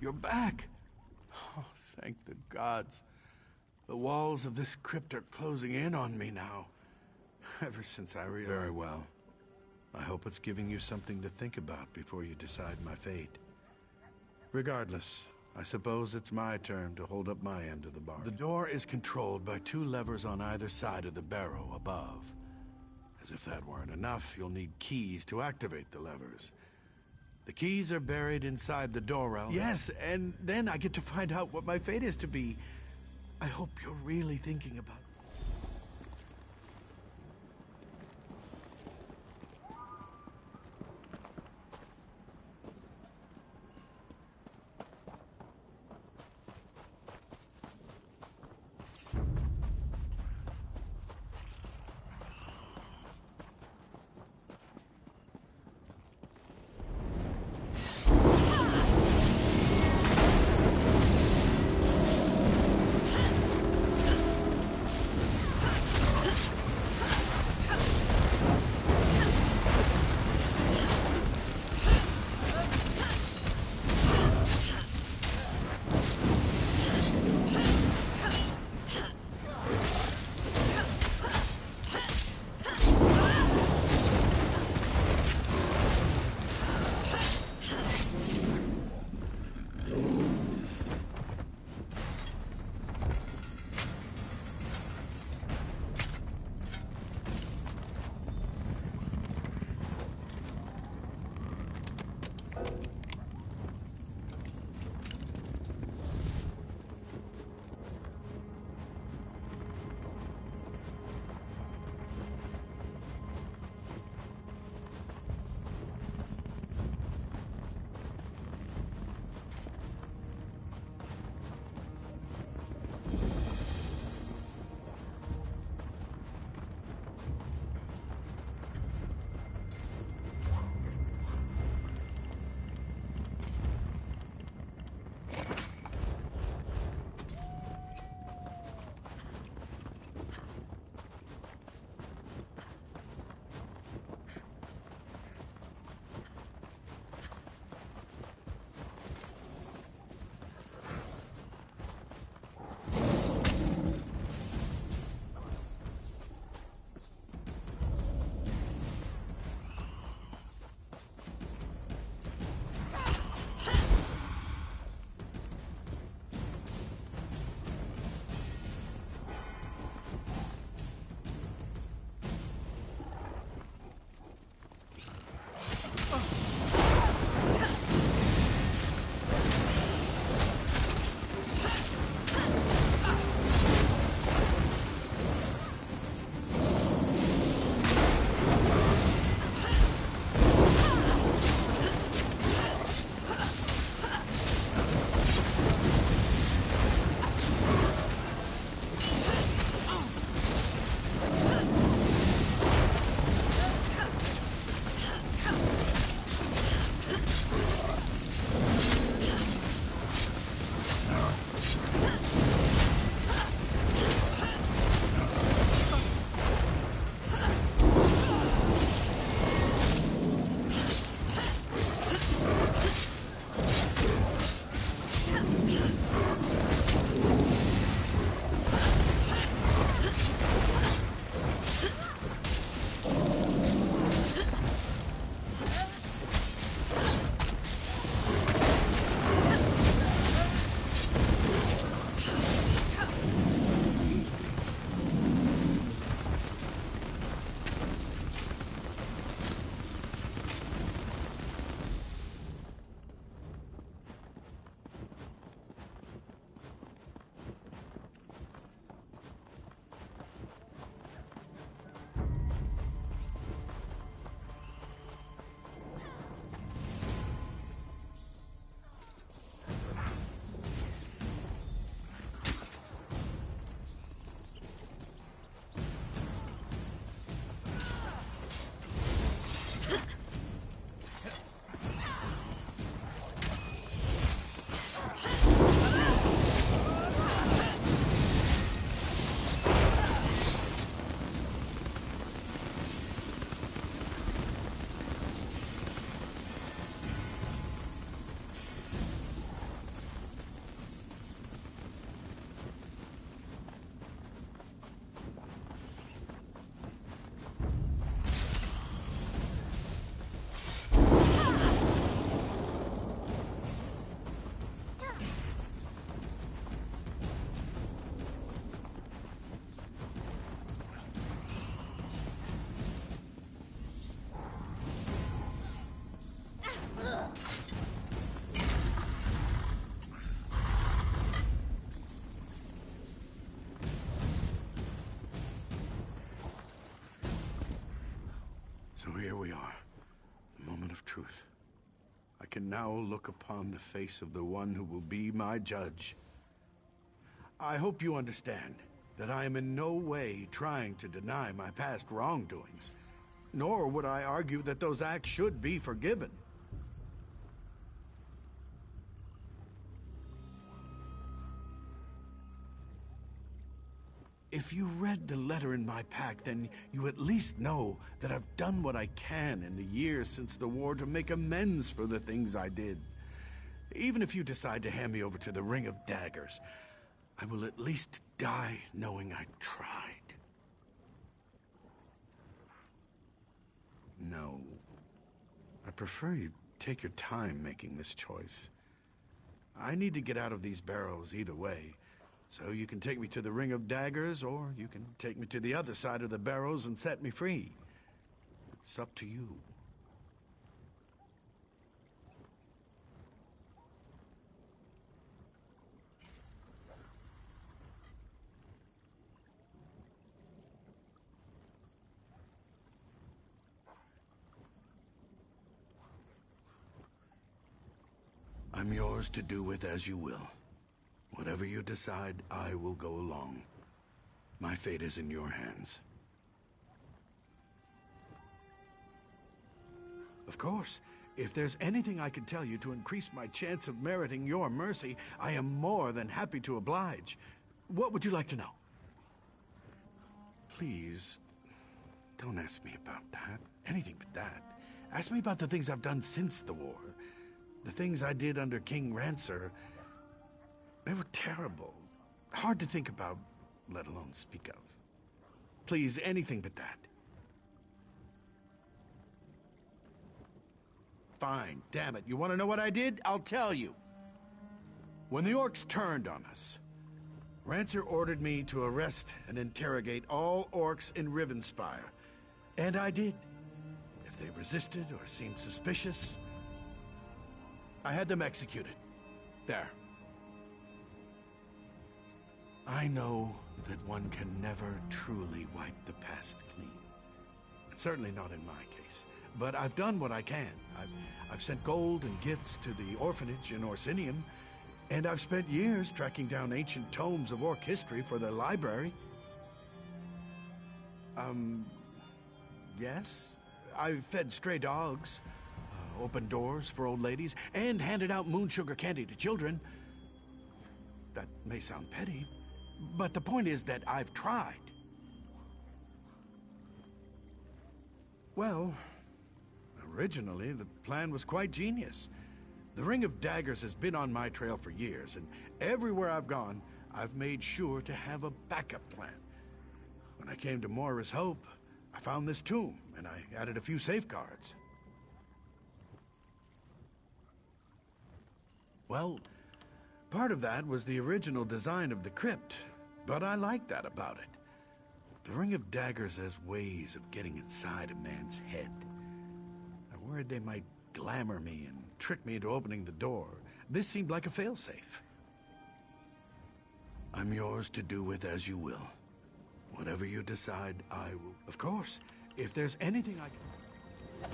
Speaker 3: You're back. Oh, thank the gods. The walls of this crypt are closing in on me now. Ever since I realized... Very well. I hope it's giving you something to think about before you decide my fate. Regardless, I suppose it's my turn to hold up my end of the bargain. The door is controlled by 2 levers on either side of the barrow above. As if that weren't enough, you'll need keys to activate the levers. The keys are buried inside the door element. Yes, and then I get to find out what my fate is to be. I hope you're really thinking about it. So here we are, the moment of truth. I can now look upon the face of the one who will be my judge. I hope you understand that I am in no way trying to deny my past wrongdoings, nor would I argue that those acts should be forgiven. If you read the letter in my pack, then you at least know that I've done what I can in the years since the war to make amends for the things I did. Even if you decide to hand me over to the Ring of Daggers, I will at least die knowing I tried. No. I prefer you take your time making this choice. I need to get out of these barrows either way. So you can take me to the Ring of Daggers, or you can take me to the other side of the barrows and set me free. It's up to you. I'm yours to do with as you will. Whatever you decide, I will go along. My fate is in your hands. Of course, if there's anything I can tell you to increase my chance of meriting your mercy, I am more than happy to oblige. What would you like to know? Please, don't ask me about that. Anything but that. Ask me about the things I've done since the war. The things I did under King Rancer. They were terrible. Hard to think about, let alone speak of. Please, anything but that. Fine, damn it. You want to know what I did? I'll tell you. When the orcs turned on us, Rancer ordered me to arrest and interrogate all orcs in Rivenspire. And I did. If they resisted or seemed suspicious, I had them executed. There. I know that one can never truly wipe the past clean. Certainly not in my case. But I've done what I can. I've sent gold and gifts to the orphanage in Orsinium, and I've spent years tracking down ancient tomes of orc history for their library. Yes? I've fed stray dogs, opened doors for old ladies, and handed out moon sugar candy to children. That may sound petty, but the point is that I've tried. Well, originally the plan was quite genius. The Ring of Daggers has been on my trail for years, and everywhere I've gone, I've made sure to have a backup plan. When I came to Moira's Hope, I found this tomb, and I added a few safeguards. Well, part of that was the original design of the crypt, but I like that about it. The Ring of Daggers has ways of getting inside a man's head. I worried they might glamour me and trick me into opening the door. This seemed like a failsafe. I'm yours to do with as you will. Whatever you decide, I will. Of course, if there's anything I can...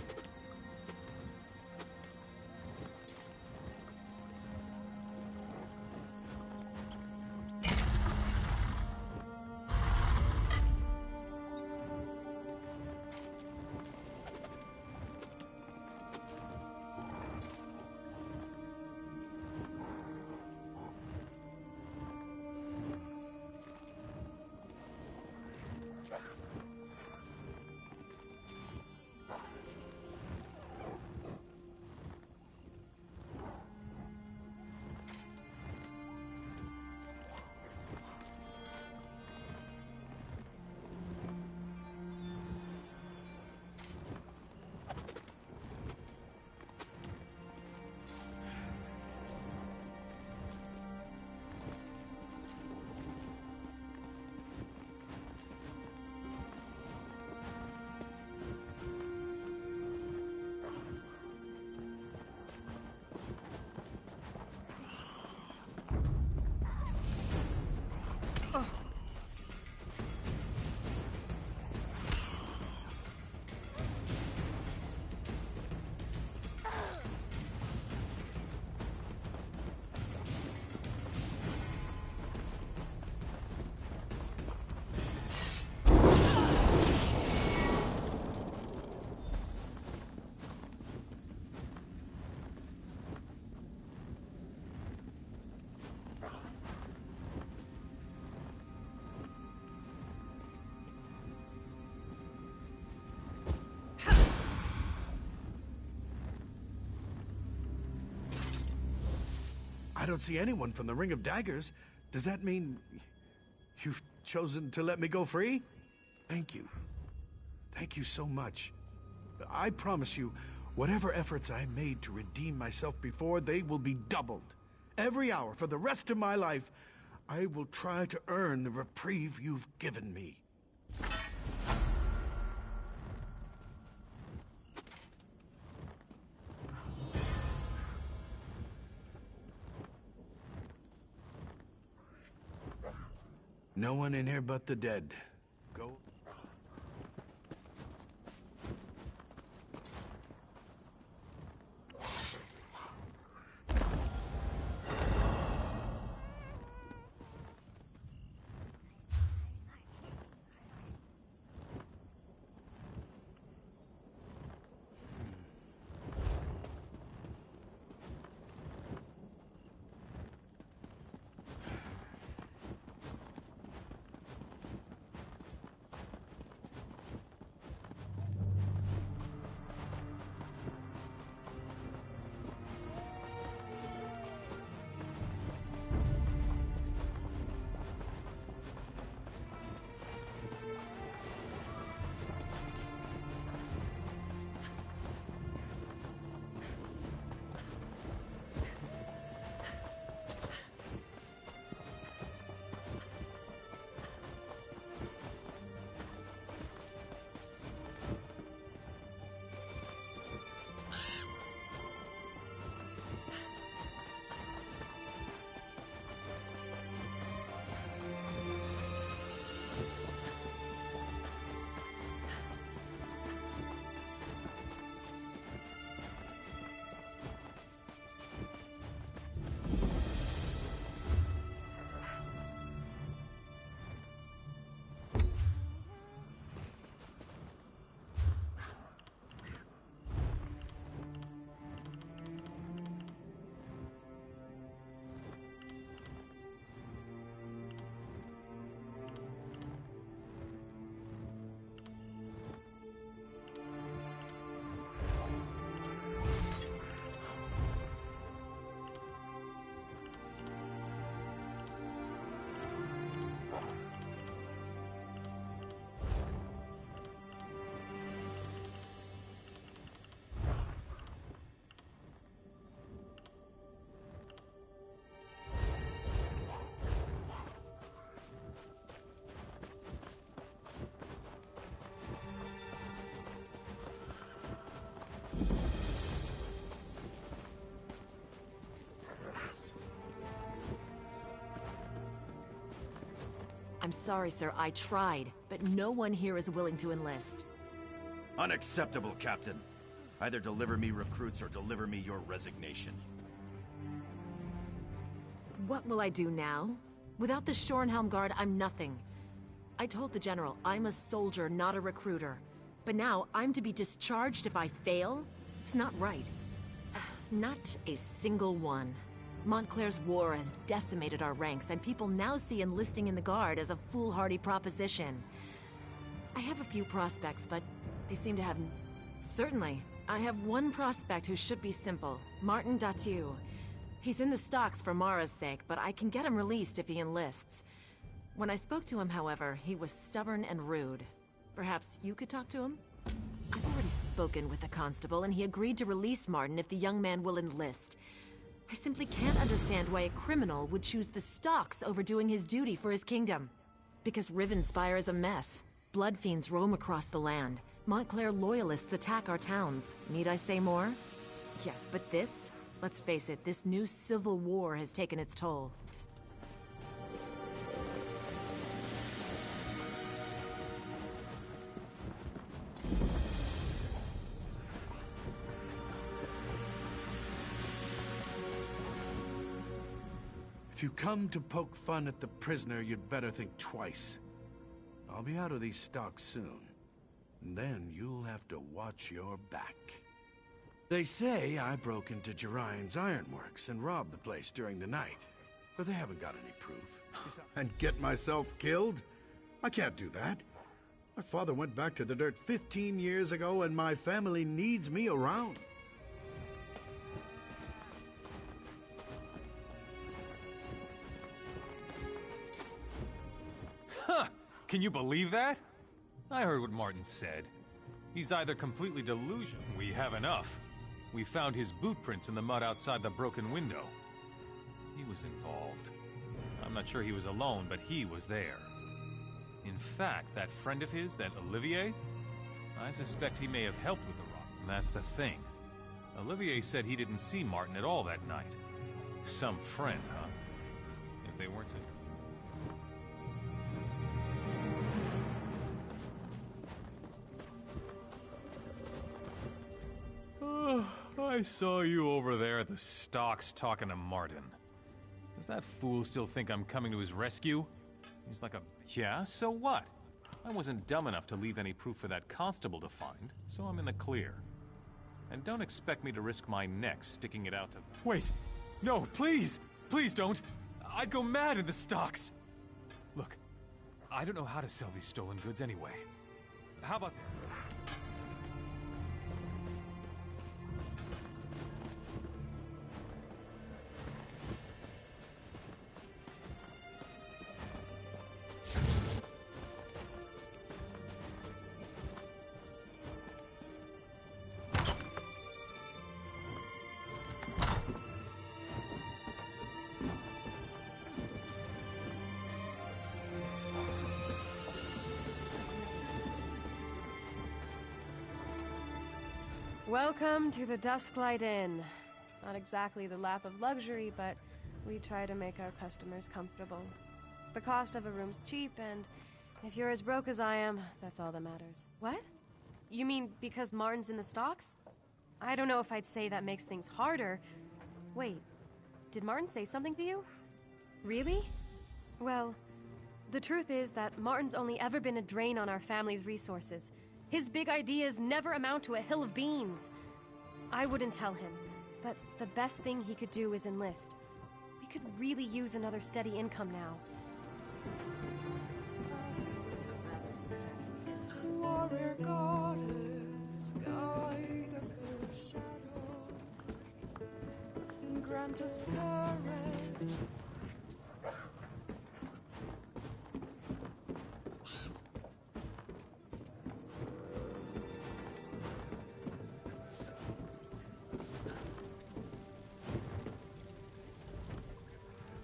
Speaker 3: I don't see anyone from the Ring of Daggers. Does that mean you've chosen to let me go free? Thank you. Thank you so much. I promise you, whatever efforts I made to redeem myself before, they will be doubled. Every hour for the rest of my life, I will try to earn the reprieve you've given me. No one in here but the dead. Go.
Speaker 15: I'm sorry, sir. I tried, but no one here is willing to enlist.
Speaker 14: Unacceptable, Captain. Either deliver me recruits or deliver me your resignation.
Speaker 15: What will I do now? Without the Shornhelm Guard, I'm nothing. I told the General I'm a soldier, not a recruiter. But now I'm to be discharged if I fail? It's not right. Not a single one. Montclair's war has decimated our ranks, and people now see enlisting in the Guard as a foolhardy proposition. I have a few prospects, but they seem to have... Certainly. I have one prospect who should be simple. Martin Datu. He's in the stocks for Mara's sake, but I can get him released if he enlists. When I spoke to him, however, he was stubborn and rude. Perhaps you could talk to him? I've already spoken with the constable, and he agreed to release Martin if the young man will enlist. I simply can't understand why a criminal would choose the stocks over doing his duty for his kingdom. Because Rivenspire is a mess. Blood fiends roam across the land. Montclair loyalists attack our towns. Need I say more? Yes, but this? Let's face it, this new civil war has taken its toll.
Speaker 3: If you come to poke fun at the prisoner, you'd better think twice. I'll be out of these stocks soon. And then you'll have to watch your back. They say I broke into Jerian's ironworks and robbed the place during the night. But they haven't got any proof. And get myself killed? I can't do that. My father went back to the dirt 15 years ago, and my family needs me around.
Speaker 10: Huh! Can you believe that? I heard what Martin said. He's either completely delusional. We have enough. We found his boot prints in the mud outside the broken window. He was involved. I'm not sure he was alone, but he was there. In fact, that friend of his, that Olivier, I suspect he may have helped with the rob. And that's the thing. Olivier said he didn't see Martin at all that night. Some friend, huh? If they weren't so... I saw you over there at the stocks talking to Martin. Does that fool still think I'm coming to his rescue? He's like a... Yeah, so what? I wasn't dumb enough to leave any proof for that constable to find, so I'm in the clear. And don't expect me to risk my neck sticking it out to... Wait! No, please! Please don't! I'd go mad in the stocks! Look, I don't know how to sell these stolen goods anyway. How about that?
Speaker 7: Welcome to the Dusklight Inn. Not exactly the lap of luxury, but we try to make our customers comfortable. The cost of a room's cheap, and if you're as broke as I am, that's all that matters. What? You mean because Martin's in the stocks? I don't know if I'd say that makes things harder. Wait, did Martin say something to you? Really? Well, the truth is that Martin's only ever been a drain on our family's resources. His big ideas never amount to a hill of beans. I wouldn't tell him, but the best thing he could do is enlist. We could really use another steady income now.
Speaker 16: Warrior goddess, guide us through shadow, and grant us courage.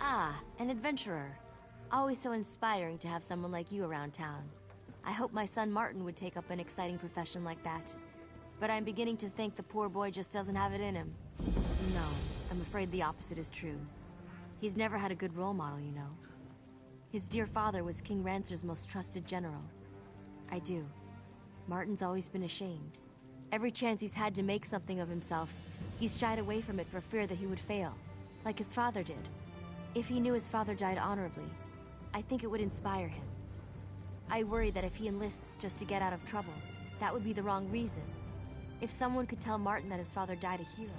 Speaker 8: Ah, an adventurer. Always so inspiring to have someone like you around town. I hope my son Martin would take up an exciting profession like that. But I'm beginning to think the poor boy just doesn't have it in him. No, I'm afraid the opposite is true. He's never had a good role model, you know. His dear father was King Rancer's most trusted general. I do. Martin's always been ashamed. Every chance he's had to make something of himself, he's shied away from it for fear that he would fail, like his father did. If he knew his father died honorably, I think it would inspire him. I worry that if he enlists just to get out of trouble, that would be the wrong reason. If someone could tell Martin that his father died a hero...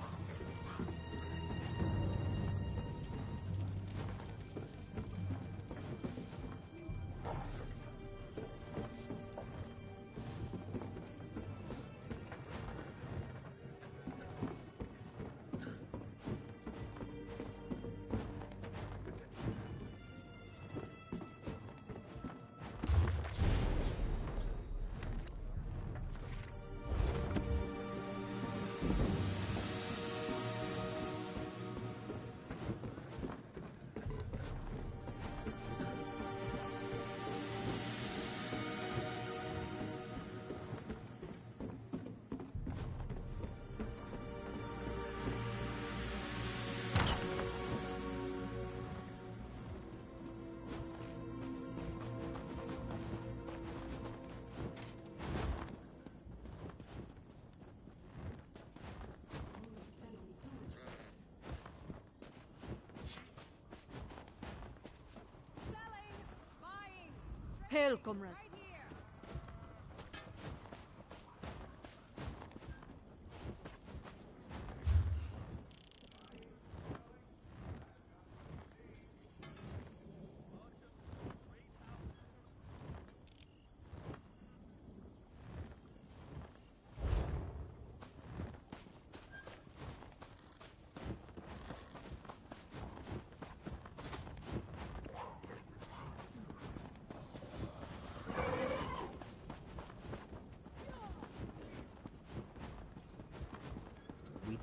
Speaker 11: Hail, comrade.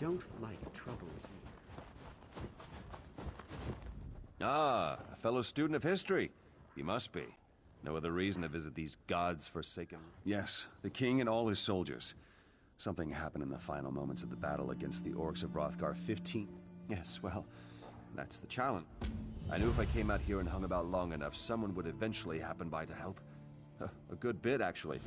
Speaker 12: don't like trouble here.
Speaker 17: Ah, a fellow student of history. He must be. No other reason to visit these gods-forsaken...
Speaker 13: Yes, the king and all his soldiers. Something happened in the final moments of the battle against the orcs of Hrothgar 15. Yes, well, that's the challenge. I knew if I came out here and hung about long enough, someone would eventually happen by to help. A good bit, actually.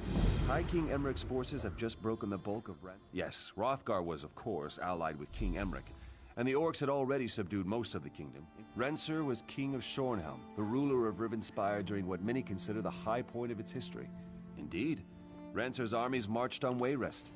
Speaker 13: High King Emmerich's forces have just broken the bulk of Ren. Yes, Hrothgar was, of course, allied with King Emmerich, and the orcs had already subdued most of the kingdom. Rensselaer was king of Shornhelm, the ruler of Rivenspire during what many consider the high point of its history. Indeed, Rensselaer's armies marched on Wayrest.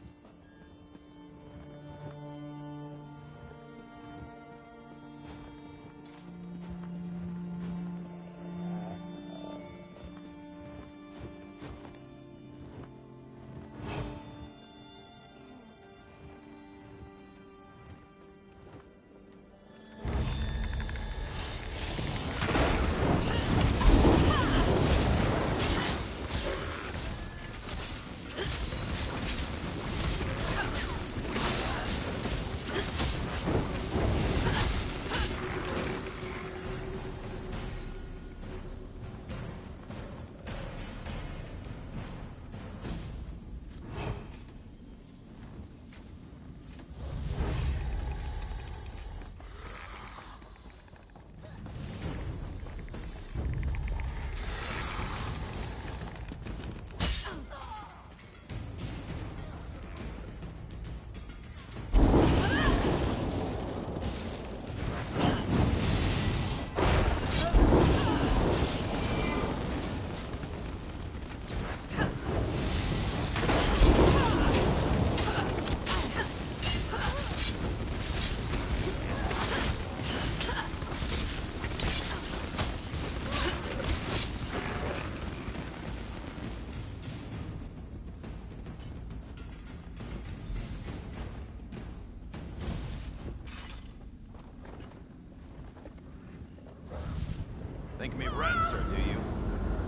Speaker 14: Think me Rensselaer, do you?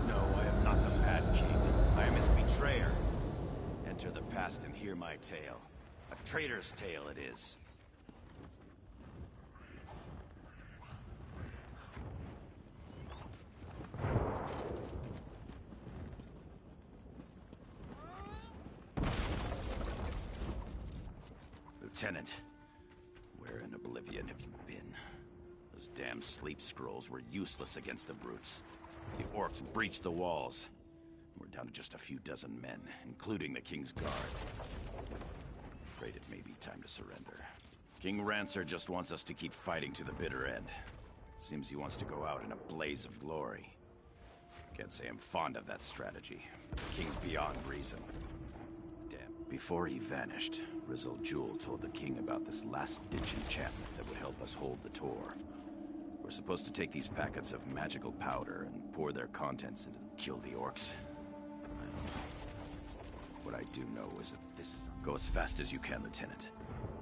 Speaker 14: No, I am not the Mad King. I am his betrayer. Enter the past and hear my tale. A traitor's tale it is. Lieutenant, where in oblivion have you been? Those damn sleep scrolls were useless against the brutes. The orcs breached the walls. We're down to just a few dozen men, including the King's Guard. I'm afraid it may be time to surrender. King Rensselaer just wants us to keep fighting to the bitter end. Seems he wants to go out in a blaze of glory. Can't say I'm fond of that strategy. The King's beyond reason. Damn. Before he vanished, Rizzle Jewel told the King about this last-ditch enchantment that would help us hold the Tor. We're supposed to take these packets of magical powder and pour their contents into... Kill the orcs? I don't know. What I do know is that this is... Go as fast as you can, Lieutenant.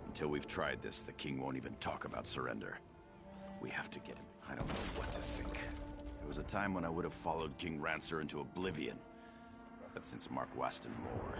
Speaker 14: Until we've tried this, the King won't even talk about surrender. We have to get him. I don't know what to think. There was a time when I would have followed King Rensselaer into oblivion. But since Mark Waston Moore...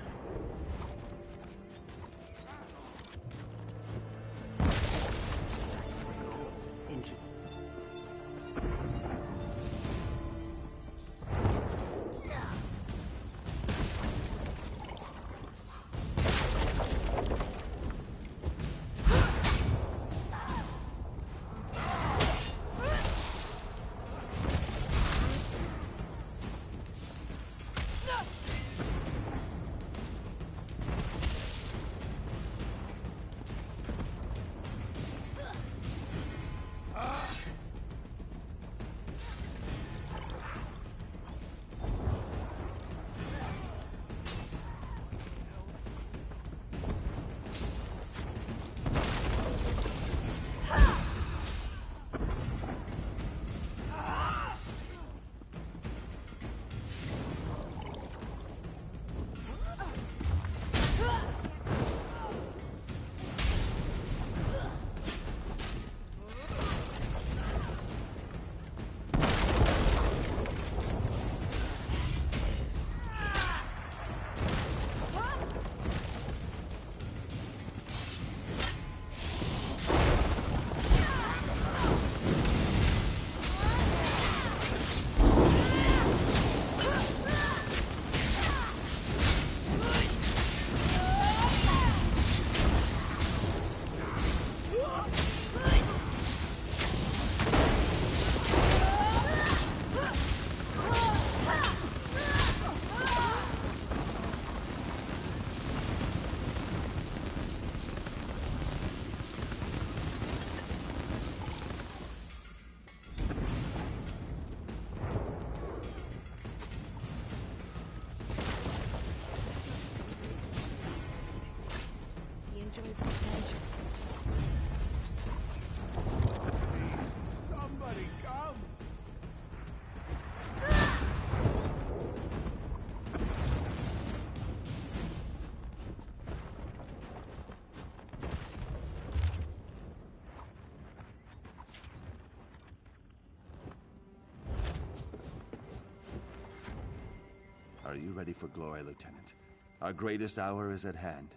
Speaker 13: Are you ready for glory, Lieutenant? Our greatest hour is at hand.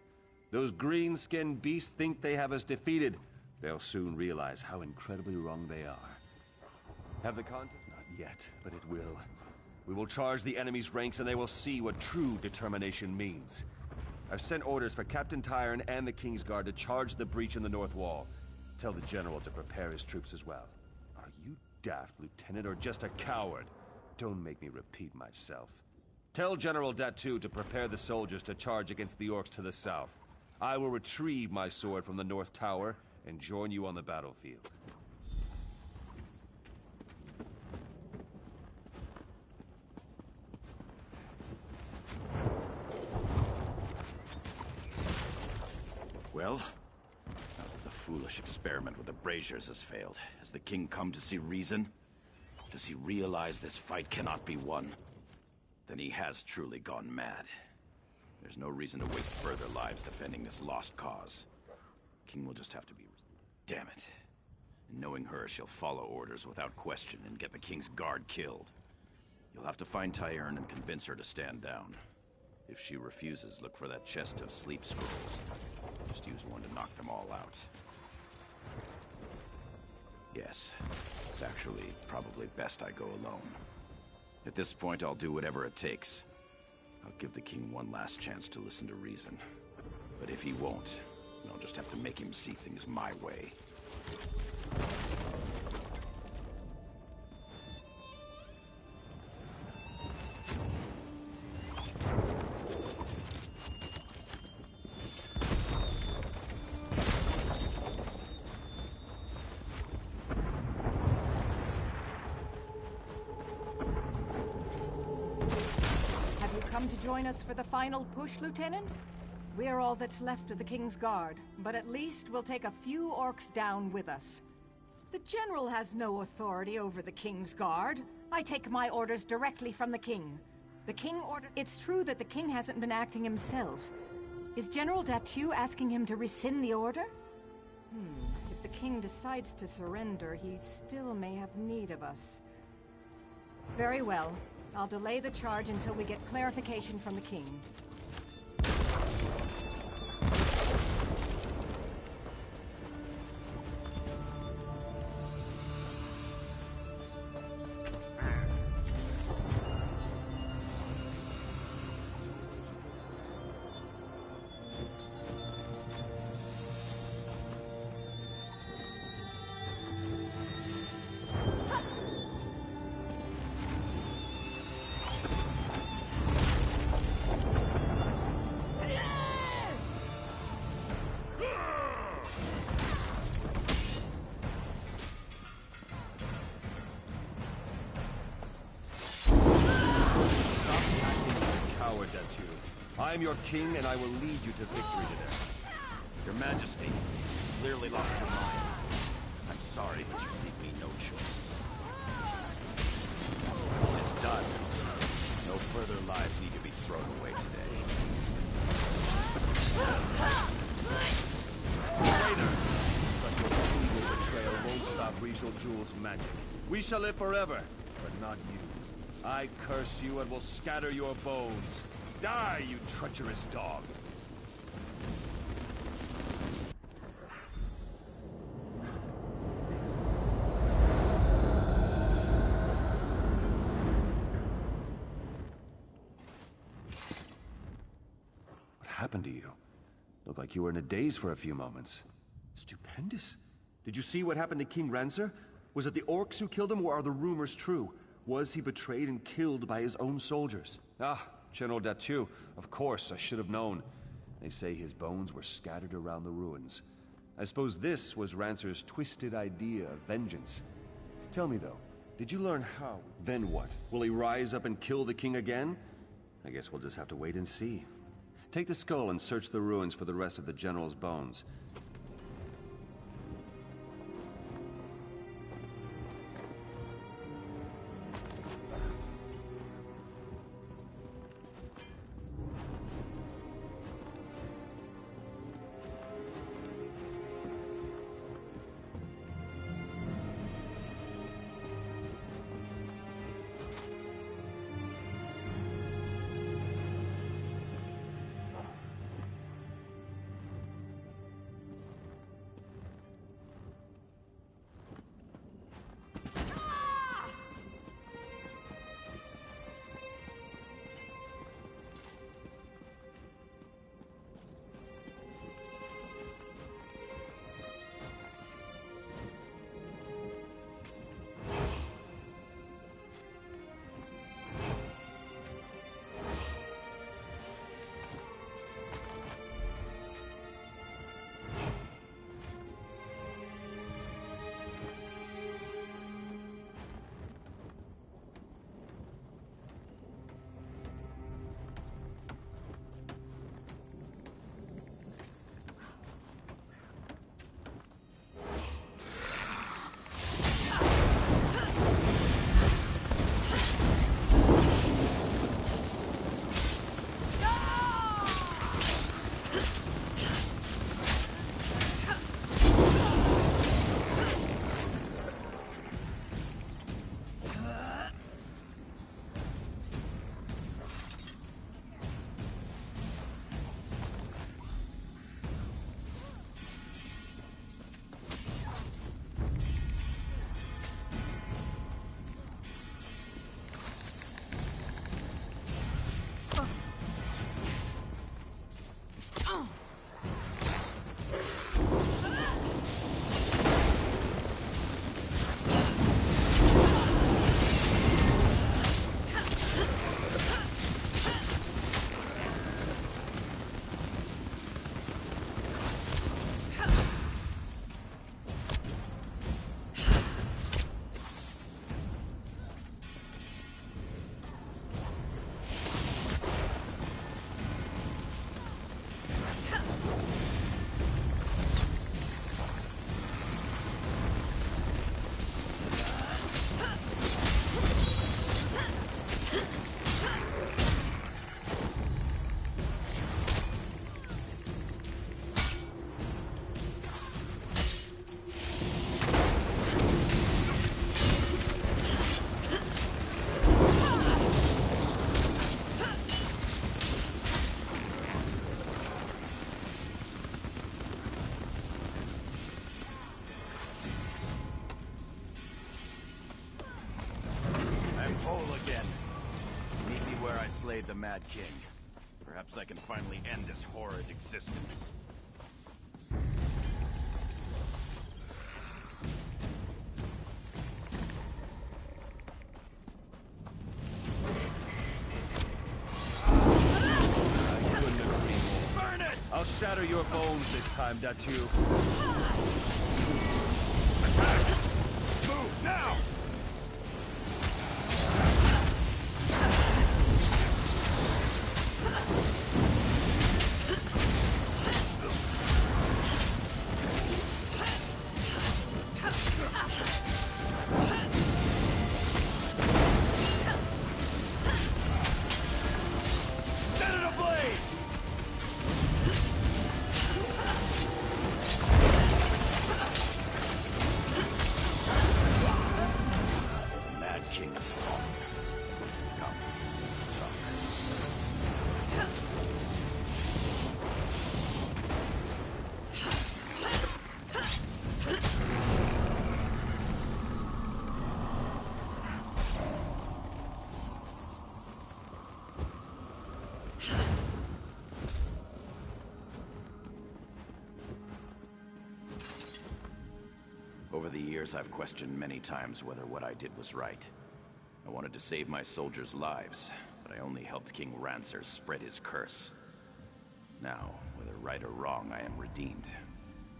Speaker 13: Those green-skinned beasts think they have us defeated. They'll soon realize how incredibly wrong they are. Have the content? Not yet, but it will. We will charge the enemy's ranks and they will see what true determination means. I've sent orders for Captain Tyrone and the Kingsguard to charge the breach in the North Wall. Tell the General to prepare his troops as well. Are you daft, Lieutenant, or just a coward? Don't make me repeat myself. Tell General Datu to prepare the soldiers to charge against the orcs to the south. I will retrieve my sword from the North Tower and join you on the battlefield.
Speaker 14: Well, now that the foolish experiment with the braziers has failed, has the king come to see reason? Does he realize this fight cannot be won? Then he has truly gone mad. There's no reason to waste further lives defending this lost cause. King will just have to be... Damn it. And knowing her, she'll follow orders without question and get the king's guard killed. You'll have to find Tyrone and convince her to stand down. If she refuses, look for that chest of sleep scrolls. Just use one to knock them all out. Yes, it's actually probably best I go alone. At this point, I'll do whatever it takes. I'll give the king one last chance to listen to reason. But if he won't, I'll just have to make him see things my way.
Speaker 18: Join us for the final push, Lieutenant? We're all that's left of the King's Guard, but at least we'll take a few orcs down with us. The General has no authority over the King's Guard. I take my orders directly from the King. The King ordered... It's true that the King hasn't been acting himself. Is General Datu asking him to rescind the order? If the King decides to surrender, he still may have need of us. Very well. I'll delay the charge until we get clarification from the king.
Speaker 13: I am your king, and I will lead you to victory today.
Speaker 14: Your Majesty, you clearly lost your mind. I'm sorry, but you leave me no choice. It's done. No further lives need to be thrown away today.
Speaker 13: Traitor! But your evil betrayal won't stop Regional Jewel's magic. We shall live forever, but not you. I curse you and will scatter your bones. Die, you treacherous dog! What happened to you? Looked like you were in a daze for a few moments. Stupendous. Did you see what happened to King Rancer? Was it the orcs who killed him, or are the rumors true? Was he betrayed and killed by his own soldiers? Ah, General Datu. Of course, I should have known. They say his bones were scattered around the ruins. I suppose this was Rancer's twisted idea of vengeance. Tell me, though, did you learn how? Then what? Will he rise up and kill the king again? I guess we'll just have to wait and see. Take the skull and search the ruins for the rest of the General's bones.
Speaker 14: I slayed the Mad King. Perhaps I can finally end this horrid existence.
Speaker 17: Burn it! I'll shatter your bones this time, Datu.
Speaker 14: Attack! Move now! Set it ablaze! Mad King is gone. Come, talk. Over the years, I've questioned many times whether what I did was right. I wanted to save my soldiers' lives, but I only helped King Rancer spread his curse. Now, whether right or wrong, I am redeemed.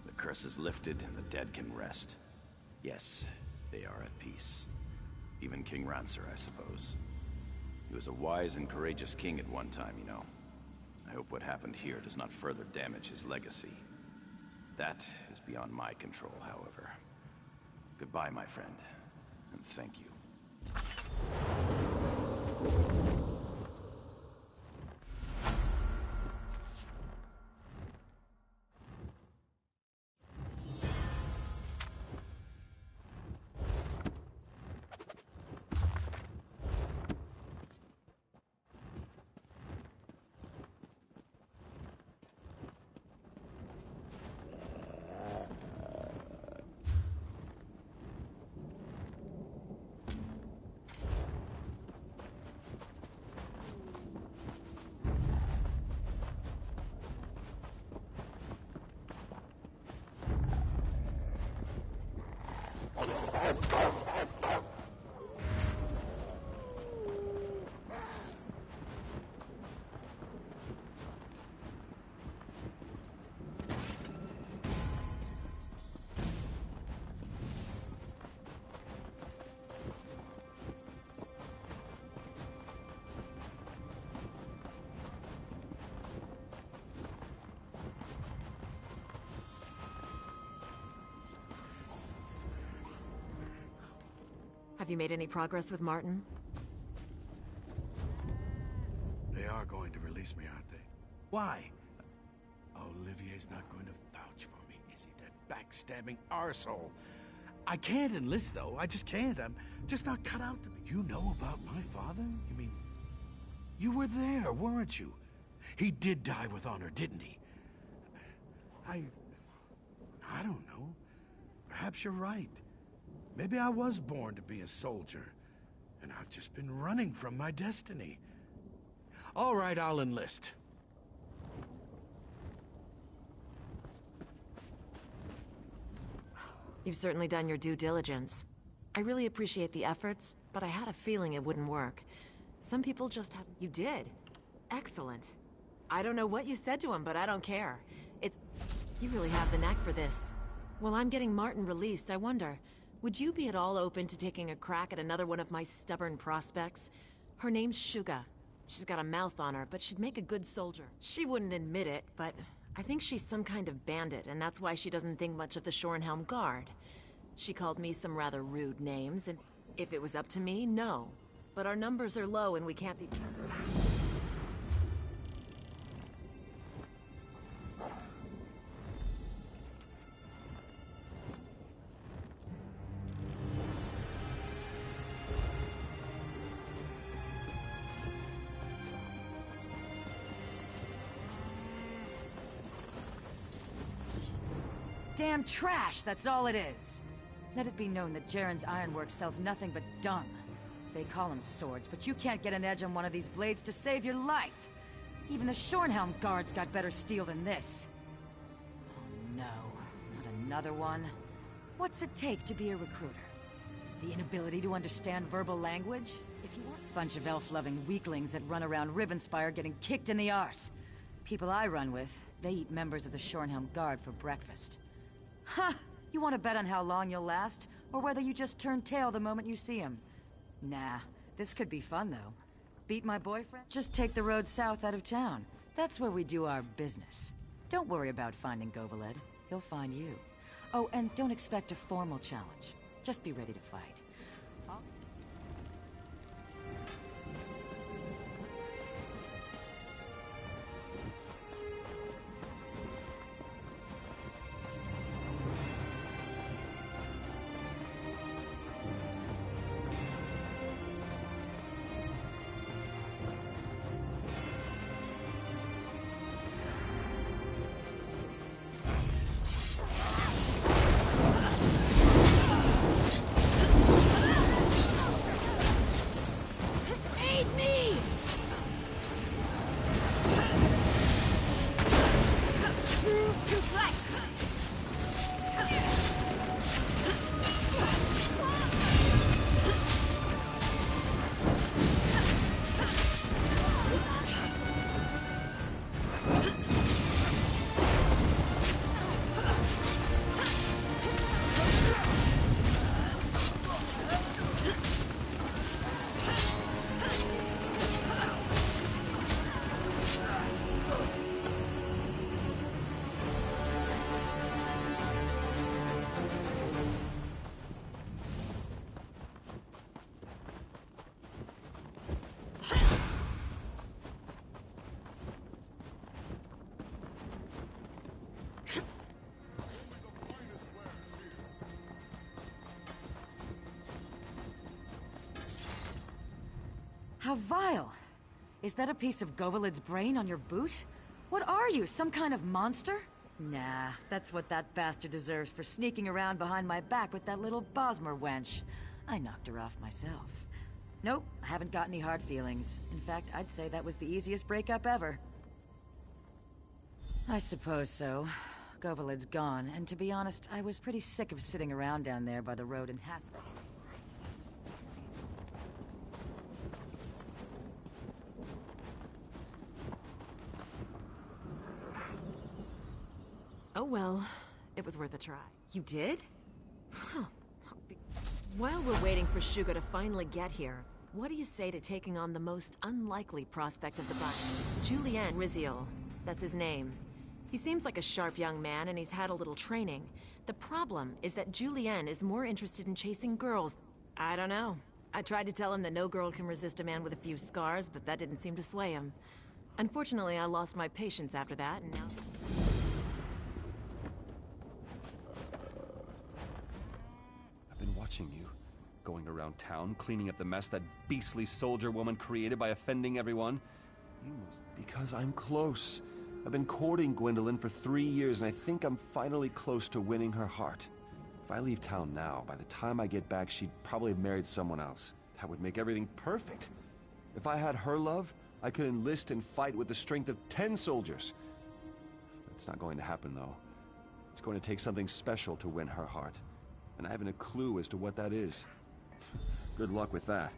Speaker 14: The curse is lifted, and the dead can rest. Yes, they are at peace. Even King Rancer, I suppose. He was a wise and courageous king at one time, you know. I hope what happened here does not further damage his legacy. That is beyond my control, however. Goodbye, my friend, and thank you.
Speaker 15: Have you made any progress with Martin?
Speaker 3: They are going to release me, aren't they? Why? Olivier's not going to vouch for me, is he? That backstabbing arsehole. I can't enlist, though. I just can't. I'm just not cut out to be. You know about my father? You mean, you were there, weren't you? He did die with honor, didn't he? I don't know. Perhaps you're right. Maybe I was born to be a soldier, and I've just been running from my destiny. All right, I'll enlist.
Speaker 15: You've certainly done your due diligence. I really appreciate the efforts, but I had a feeling it wouldn't work. Some people just have... You did. Excellent. I don't know what you said to him, but I don't care. You really have the knack for this. While I'm getting Martin released, I wonder, would you be at all open to taking a crack at another one of my stubborn prospects? Her name's Suga. She's got a mouth on her, but she'd make a good soldier. She wouldn't admit it, but I think she's some kind of bandit, and that's why she doesn't think much of the Shornhelm Guard. She called me some rather rude names, and if it was up to me, no. But our numbers are low, and we can't be...
Speaker 19: Damn trash, that's all it is. Let it be known that Jaren's ironworks sells nothing but dung. They call them swords, but you can't get an edge on one of these blades to save your life. Even the Shornhelm guards got better steel than this. Oh no, not another one. What's it take to be a recruiter? The inability to understand verbal language? If you want... Bunch of elf-loving weaklings that run around Rivenspire getting kicked in the arse. People I run with, they eat members of the Shornhelm Guard for breakfast. Huh! You want to bet on how long you'll last? Or whether you just turn tail the moment you see him? Nah, this could be fun though. Beat my boyfriend? Just take the road south out of town. That's where we do our business. Don't worry about finding Govaled. He'll find you. Oh, and don't expect a formal challenge. Just be ready to fight. How vile! Is that a piece of Govaled's brain on your boot? What are you, some kind of monster? Nah, that's what that bastard deserves for sneaking around behind my back with that little Bosmer wench. I knocked her off myself. Nope, I haven't got any hard feelings. In fact, I'd say that was the easiest breakup ever. I suppose so. Govaled's gone, and to be honest, I was pretty sick of sitting around down there by the road and hassling.
Speaker 15: Oh well, it was worth a try.
Speaker 19: You did?
Speaker 15: Huh. While we're waiting for Shugo to finally get here, what do you say to taking on the most unlikely prospect of the bunch? Julien Riziol. That's his name. He seems like a sharp young man and he's had a little training. The problem is that Julien is more interested in chasing girls. I don't know. I tried to tell him that no girl can resist a man with a few scars, but that didn't seem to sway him. Unfortunately, I lost my patience after that, and now...
Speaker 13: Watching you, going around town, cleaning up the mess that beastly soldier woman created by offending everyone. You must... Because I'm close. I've been courting Gwendolyn for 3 years, and I think I'm finally close to winning her heart. If I leave town now, by the time I get back, she'd probably have married someone else. That would make everything perfect. If I had her love, I could enlist and fight with the strength of 10 soldiers. That's not going to happen, though. It's going to take something special to win her heart. And I haven't a clue as to what that is. Good luck with that.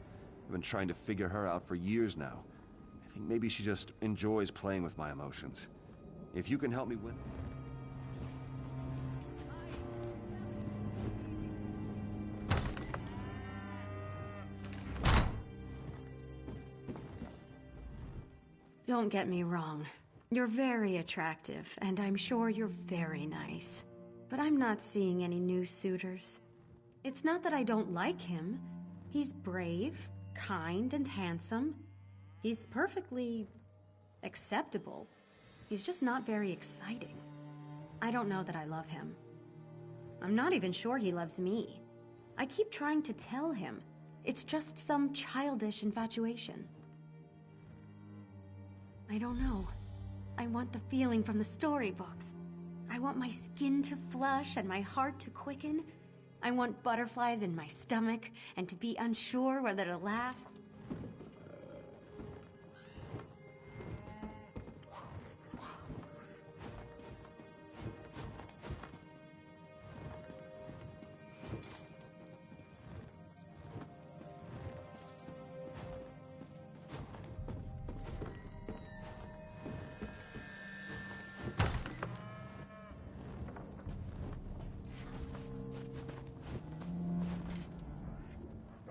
Speaker 13: I've been trying to figure her out for years now. I think maybe she just enjoys playing with my emotions. If you can help me win...
Speaker 2: Don't get me wrong. You're very attractive, and I'm sure you're very nice. But I'm not seeing any new suitors. It's not that I don't like him. He's brave, kind, and handsome. He's perfectly acceptable. He's just not very exciting. I don't know that I love him. I'm not even sure he loves me. I keep trying to tell him. It's just some childish infatuation. I don't know. I want the feeling from the storybooks. I want my skin to flush and my heart to quicken.
Speaker 20: I want butterflies in my stomach and to be unsure whether to laugh.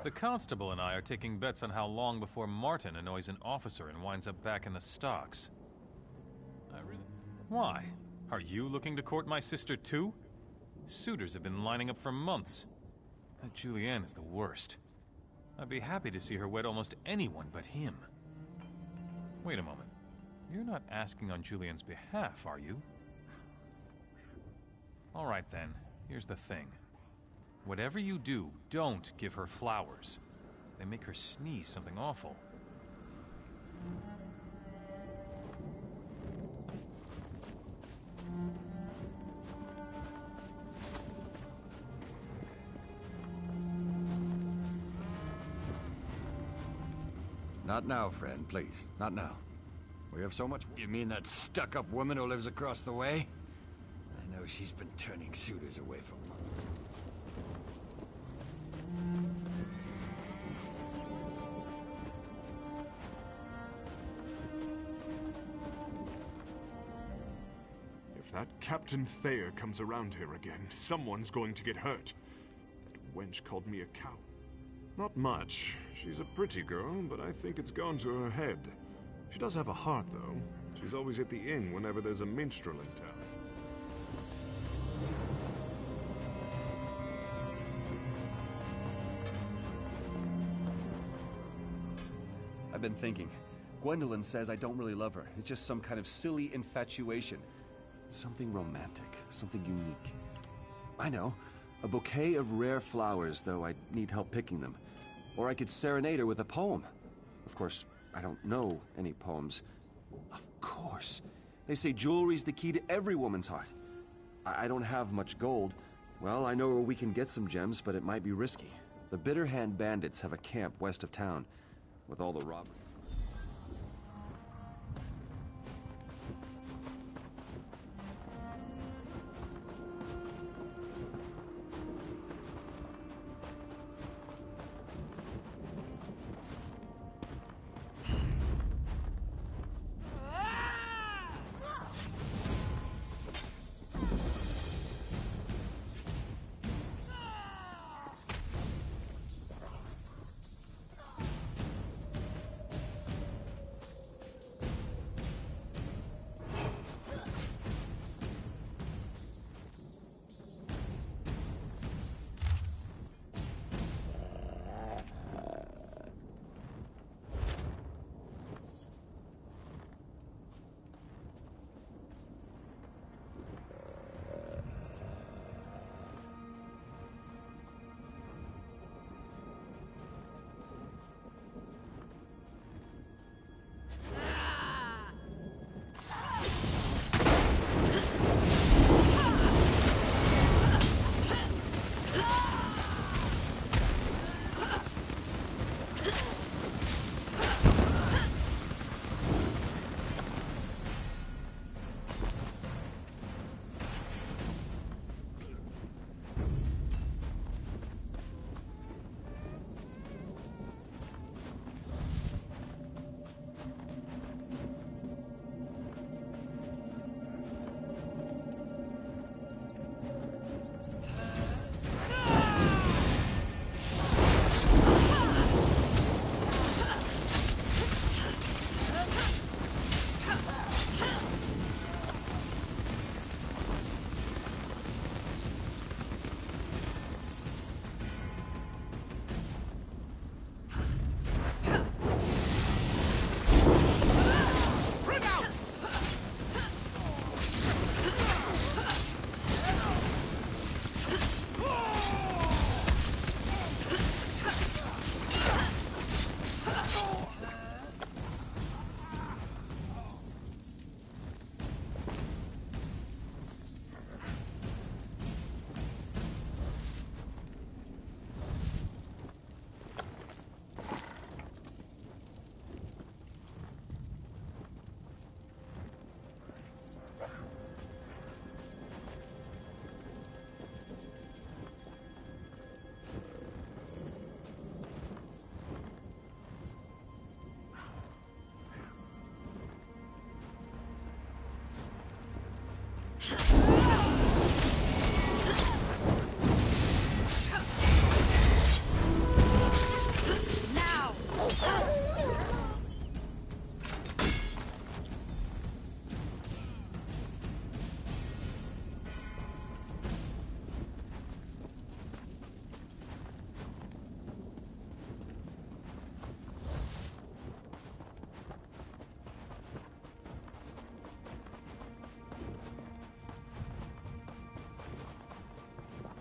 Speaker 10: The constable and I are taking bets on how long before Martin annoys an officer and winds up back in the stocks. Why? Are you looking to court my sister too? Suitors have been lining up for months. That Julianne is the worst. I'd be happy to see her wed almost anyone but him. Wait a moment. You're not asking on Julianne's behalf, are you? All right then, here's the thing. Whatever you do, don't give her flowers. They make her sneeze something awful.
Speaker 21: Not now, friend, please. Not now. We have so much... You mean that stuck-up woman who lives across the way? I know she's been turning suitors away from months.
Speaker 22: If that Captain Thayer comes around here again, someone's going to get hurt. That wench called me a cow. Not much. She's a pretty girl, but I think it's gone to her head. She does have a heart, though. She's always at the inn whenever there's a minstrel in town.
Speaker 13: I've been thinking. Gwendolyn says I don't really love her. It's just some kind of silly infatuation. Something romantic, something unique. I know. A bouquet of rare flowers, though I'd need help picking them. Or I could serenade her with a poem. Of course, I don't know any poems. Of course. They say jewelry's the key to every woman's heart. I don't have much gold. Well, I know where we can get some gems, but it might be risky. The Bitter Hand Bandits have a camp west of town, with all the robbers.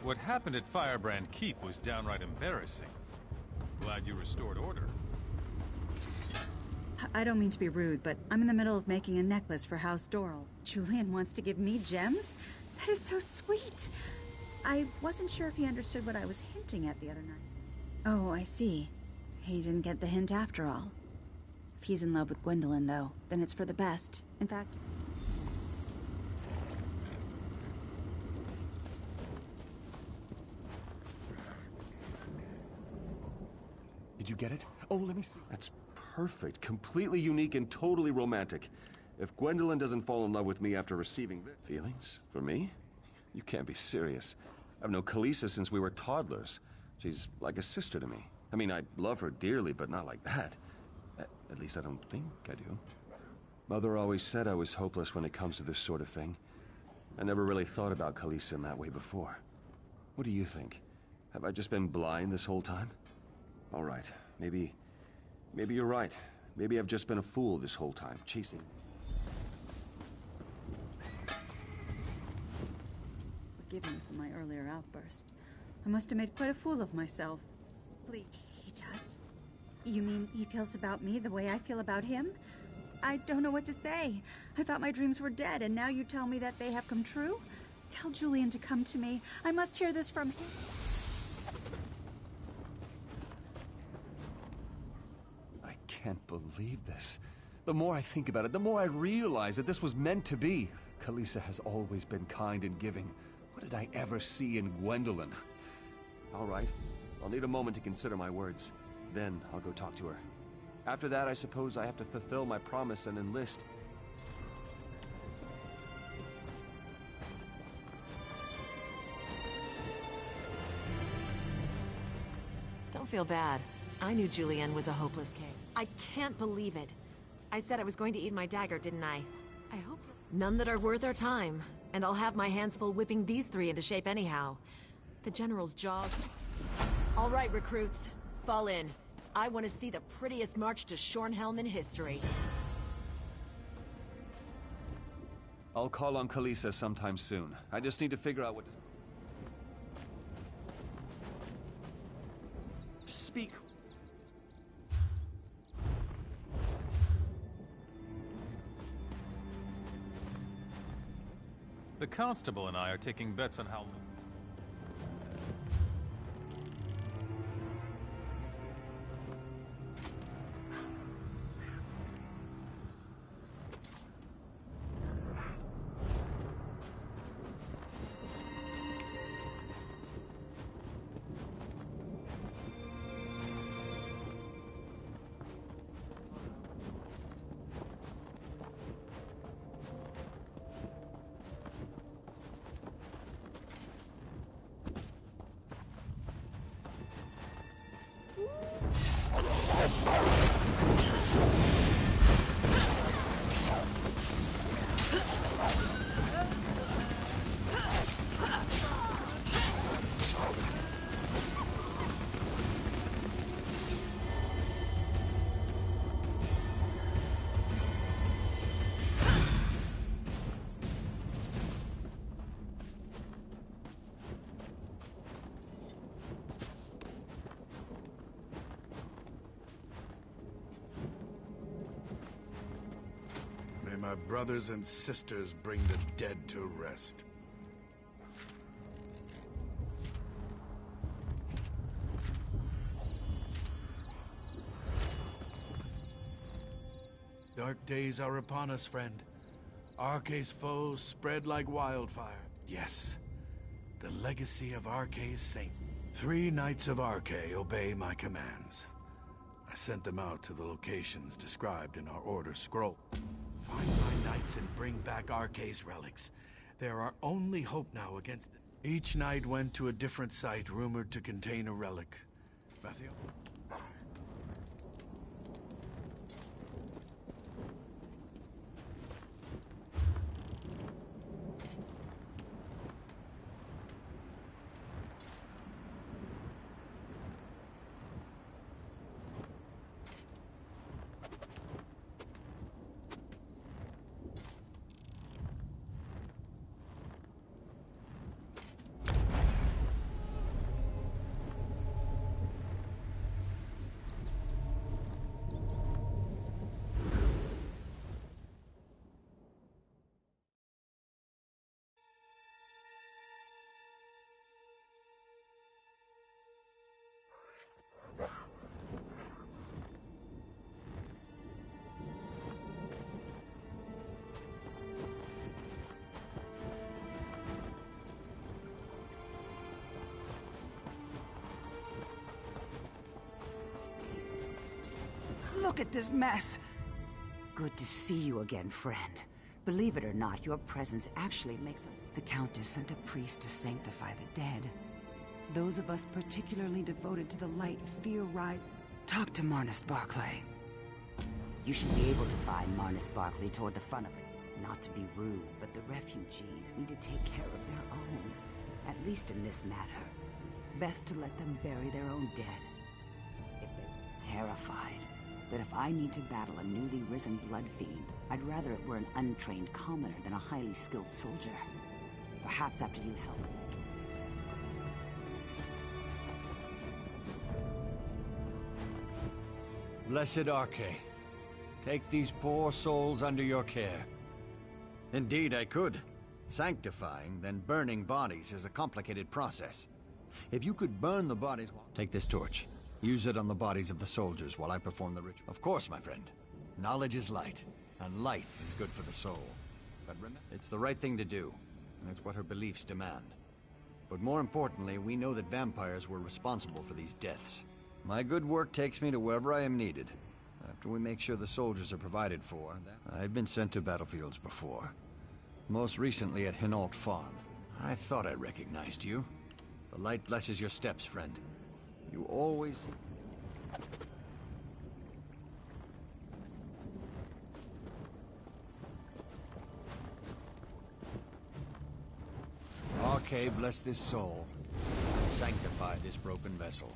Speaker 10: What happened at Firebrand Keep was downright embarrassing. Glad you restored order.
Speaker 5: I don't mean to be rude, but I'm in the middle of making a necklace for House Doral. Julian wants to give me gems? That is so sweet. I wasn't sure if he understood what I was hinting at the other night. Oh, I see. He didn't get the hint after all. If he's in love with Gwendolyn, though, then it's for the best. In fact...
Speaker 13: Did you get it? Oh, let me see. That's perfect. Completely unique and totally romantic. If Gwendolyn doesn't fall in love with me after receiving this... Feelings? For me? You can't be serious. I've known Kalisa since we were toddlers. She's like a sister to me. I mean, I love her dearly, but not like that. At least I don't think I do. Mother always said I was hopeless when it comes to this sort of thing. I never really thought about Kalisa in that way before. What do you think? Have I just been blind this whole time? All right, maybe you're right. Maybe I've just been a fool this whole time, chasing...
Speaker 5: Forgive me for my earlier outburst. I must have made quite a fool of myself. Please. He does? You mean he feels about me the way I feel about him? I don't know what to say. I thought my dreams were dead, and now you tell me that they have come true? Tell Julian to come to me. I must hear this from him.
Speaker 13: I can't believe this. The more I think about it, the more I realize that this was meant to be. Kalisa has always been kind and giving. What did I ever see in Gwendolyn? All right, I'll need a moment to consider my words. Then I'll go talk to her. After that, I suppose I have to fulfill my promise and enlist.
Speaker 15: Don't feel bad. I knew Julian was a hopeless case. I can't believe it. I said I was going to eat my dagger, didn't I? I hope... None that are worth our time. And I'll have my hands full whipping these three into shape anyhow. The General's jaws... All right, recruits. Fall in. I want to see the prettiest march to Shornhelm in history.
Speaker 13: I'll call on Kalisa sometime soon. I just need to figure out what to... Speak.
Speaker 10: The constable and I are taking bets on how...
Speaker 3: My brothers and sisters bring the dead to rest. Dark days are upon us, friend. Arkay's foes spread like wildfire. Yes, the legacy of Arkay's saint. 3 Knights of Arkay obey my commands. I sent them out to the locations described in our order scroll. Find my knights and bring back Arkay's relics. They're our only hope now against it. Each knight went to a different site rumored to contain a relic. Matthew?
Speaker 1: look at this mess. Good to see you again, friend. Believe it or not, your presence actually makes us... The Countess sent a priest to sanctify the dead. Those of us particularly devoted to the light fear rise... Talk to Marnus Barclay. You should be able to find Marnus Barclay toward the front of it. Not to be rude, but the refugees need to take care of their own. At least in this matter. Best to let them bury their own dead. If they're terrified. But if I need to battle a newly risen blood fiend, I'd rather it were an untrained commoner than a highly skilled soldier. Perhaps after you help.
Speaker 21: Blessed Arche, take these poor souls under your care. Indeed, I could. Sanctifying, then burning bodies is a complicated process. If you could burn the bodies... Take this torch. Use it on the bodies of the soldiers while I perform the ritual. Of course, my friend. Knowledge is light, and light is good for the soul. But remember, it's the right thing to do, and it's what her beliefs demand. But more importantly, we know that vampires were responsible for these deaths. My good work takes me to wherever I am needed. After we make sure the soldiers are provided for, I've been sent to battlefields before. Most recently at Hinault Farm. I thought I recognized you. The light blesses your steps, friend. You always... Okay, bless this soul. Sanctify this broken vessel.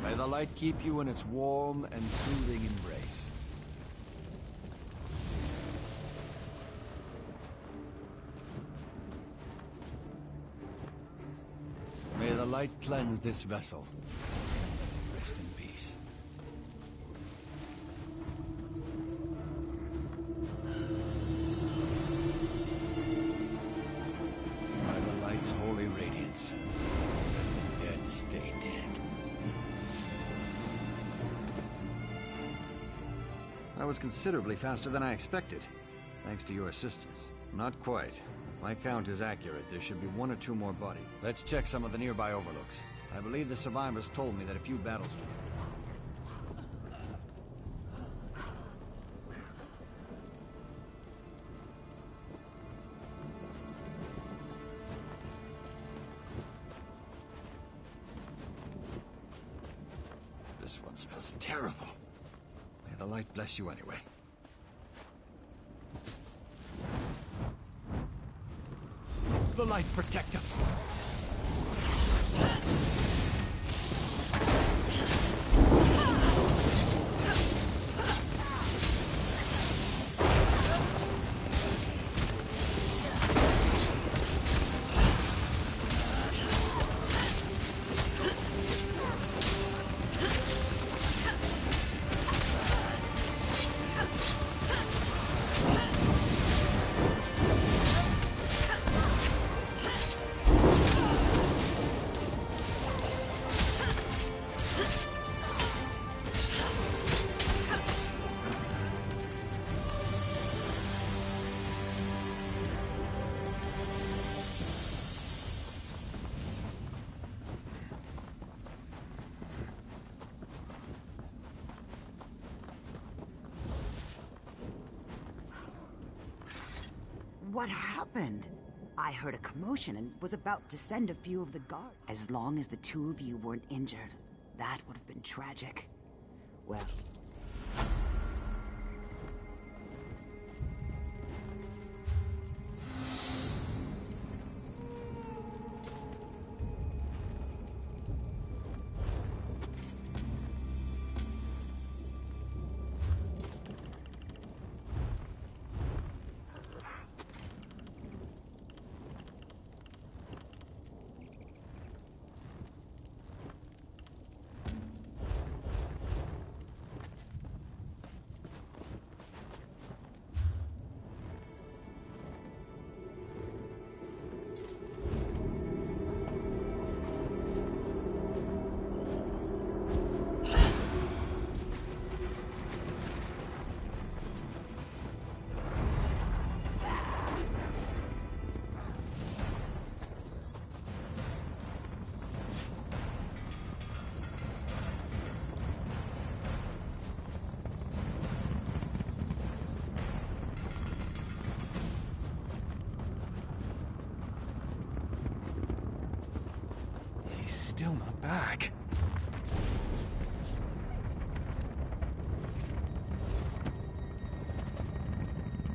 Speaker 21: May the light keep you in its warm and soothing embrace. May the light cleanse this vessel. Rest in peace. By the light's holy radiance, let the dead stay dead. I was considerably faster than I expected, thanks to your assistance. Not quite. If my count is accurate, there should be 1 or 2 more bodies. Let's check some of the nearby overlooks. I believe the survivors told me that a few battles... This one smells terrible. May the light bless you anyway. The light protect us.
Speaker 1: What happened? I heard a commotion and was about to send a few of the guard. As long as the 2 of you weren't injured, that would have been tragic. Well...
Speaker 3: back.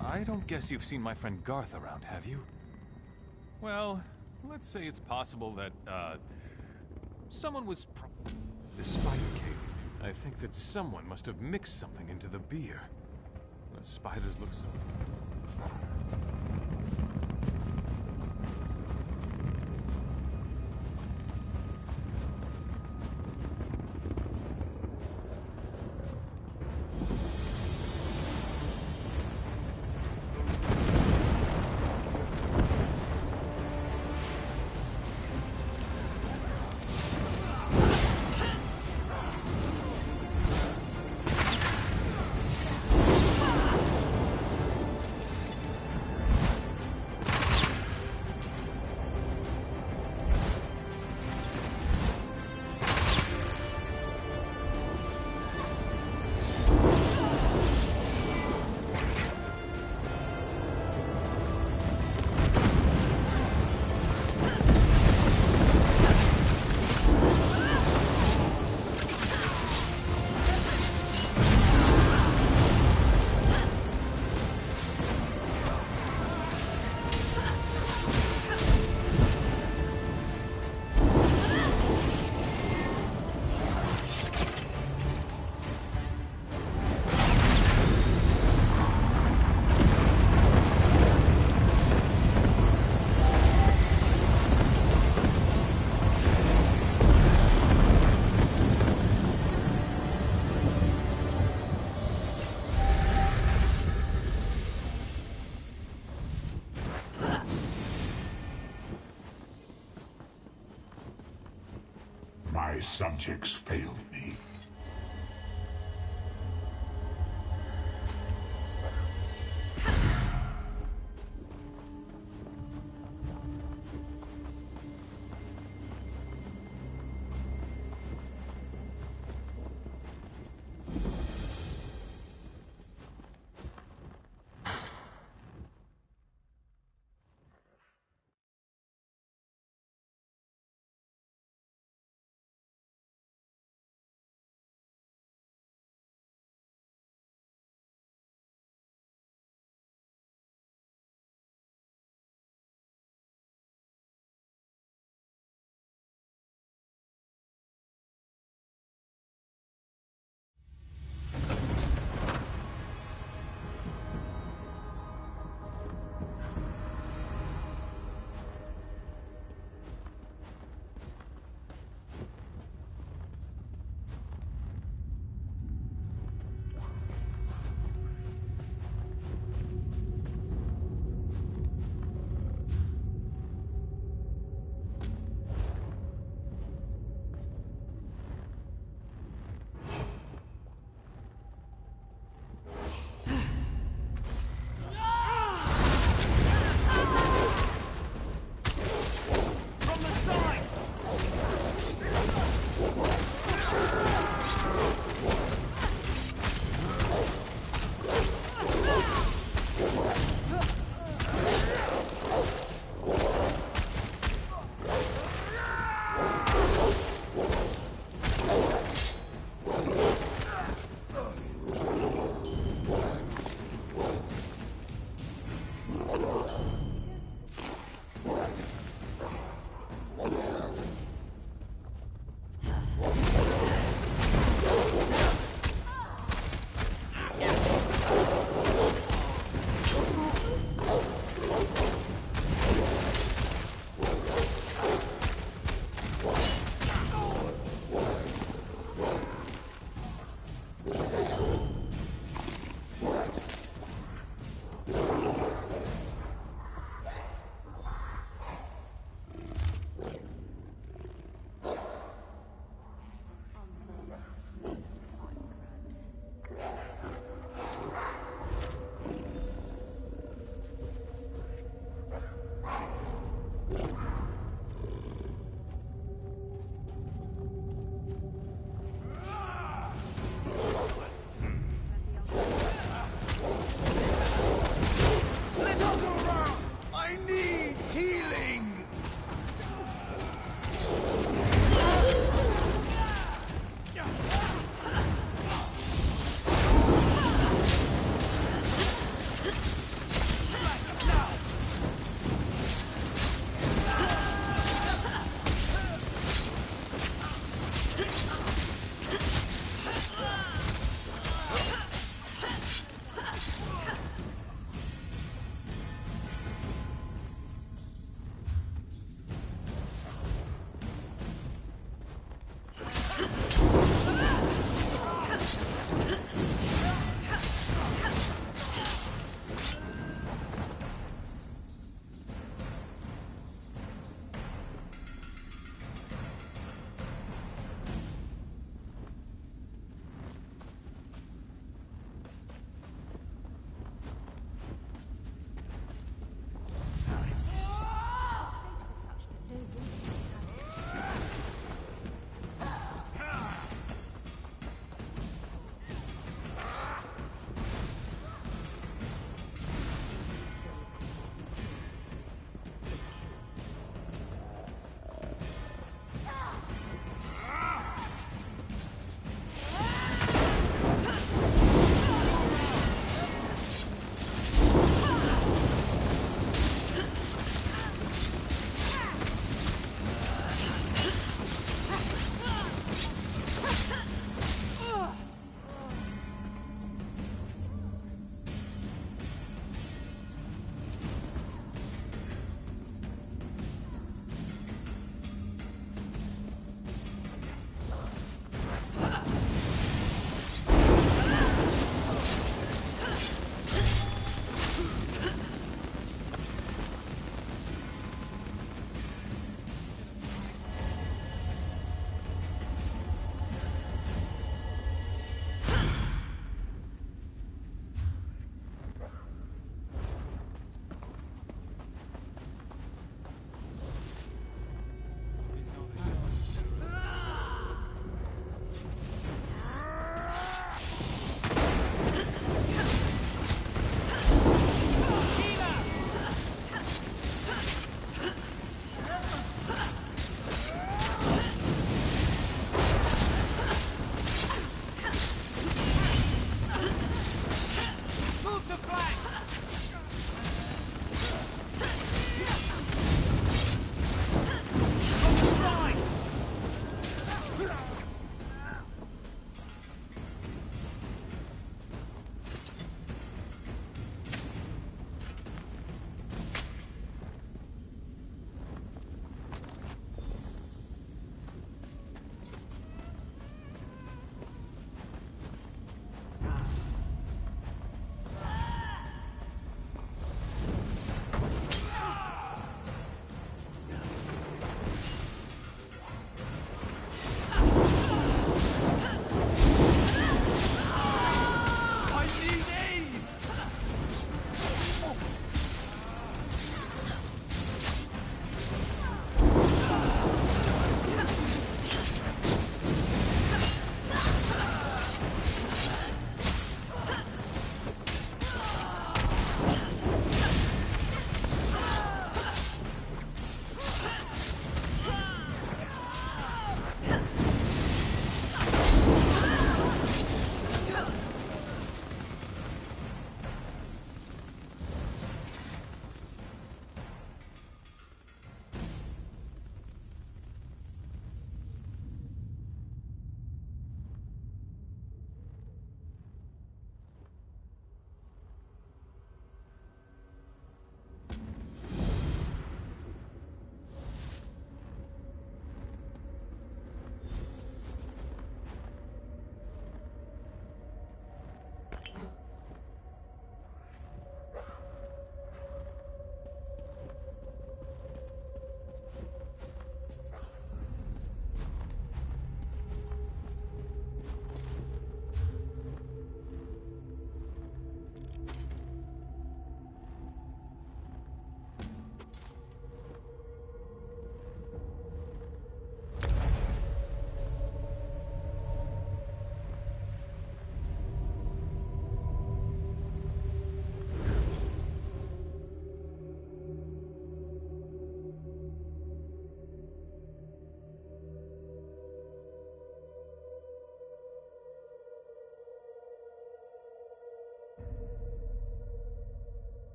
Speaker 10: I don't guess you've seen my friend Garth around, have you? Well, let's say it's possible that, someone was This spider cave is... I think that someone must have mixed something into the beer. The spiders look so...
Speaker 4: My subjects failed me.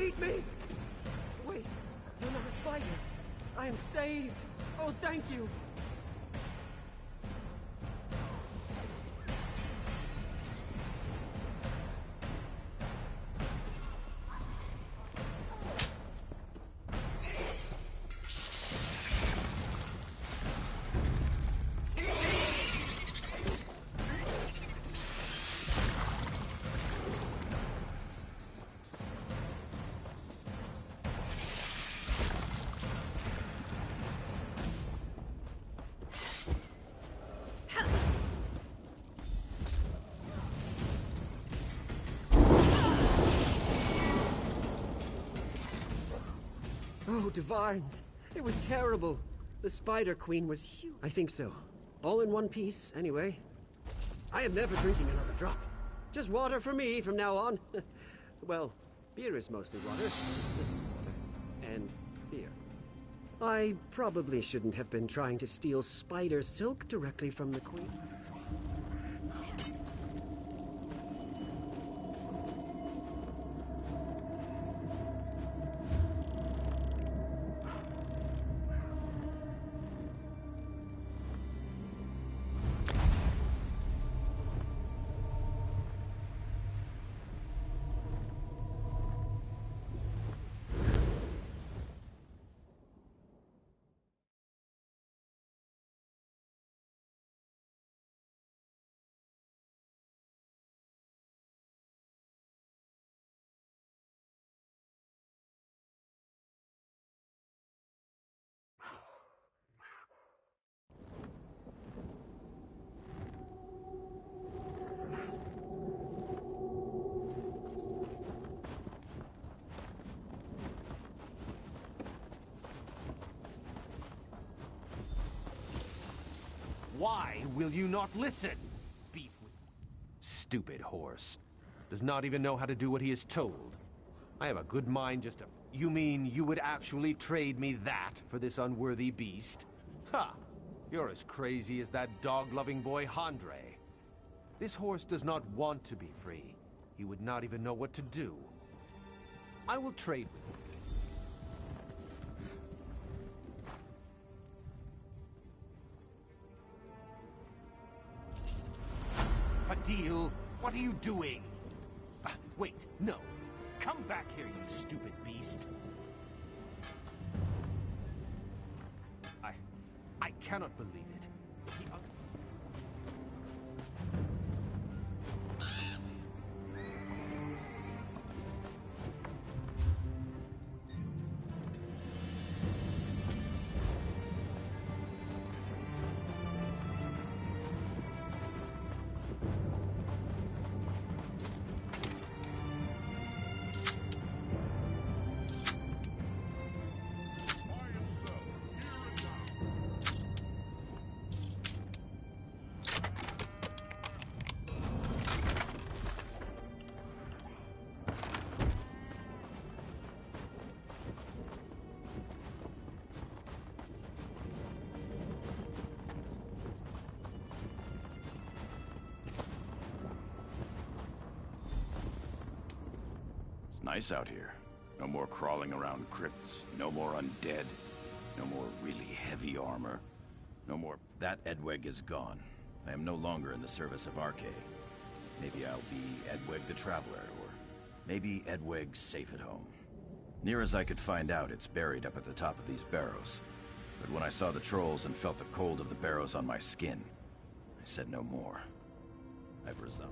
Speaker 12: beat me! Wait, you're not a spider. I am saved. Oh, thank you. Oh, Divines. It was terrible. The Spider Queen was huge. I think so. All in one piece, anyway. I am never drinking another drop. Just water for me from now on. Well, beer is mostly water. Just water. And beer. I probably shouldn't have been trying to steal spider silk directly from the Queen.
Speaker 6: Why will you not listen? Beef with... Stupid horse. Does not even know how to do what he is told. I have a good mind just to... You mean you would actually trade me that for this unworthy beast? Ha! You're as crazy as that dog-loving boy Handre. This horse does not want to be free. He would not even know what to do. I will trade with him. Fadil, what are you doing? Wait, no. Come back here, you stupid beast. I cannot believe it.
Speaker 14: It's nice out here. No more crawling around crypts. No more undead. No more really heavy armor. No more... That Edweg is gone. I am no longer in the service of Arche. Maybe I'll be Edweg the Traveler, or maybe Edweg's safe at home. Near as I could find out, it's buried up at the top of these barrows. But when I saw the trolls and felt the cold of the barrows on my skin, I said no more. I've resigned.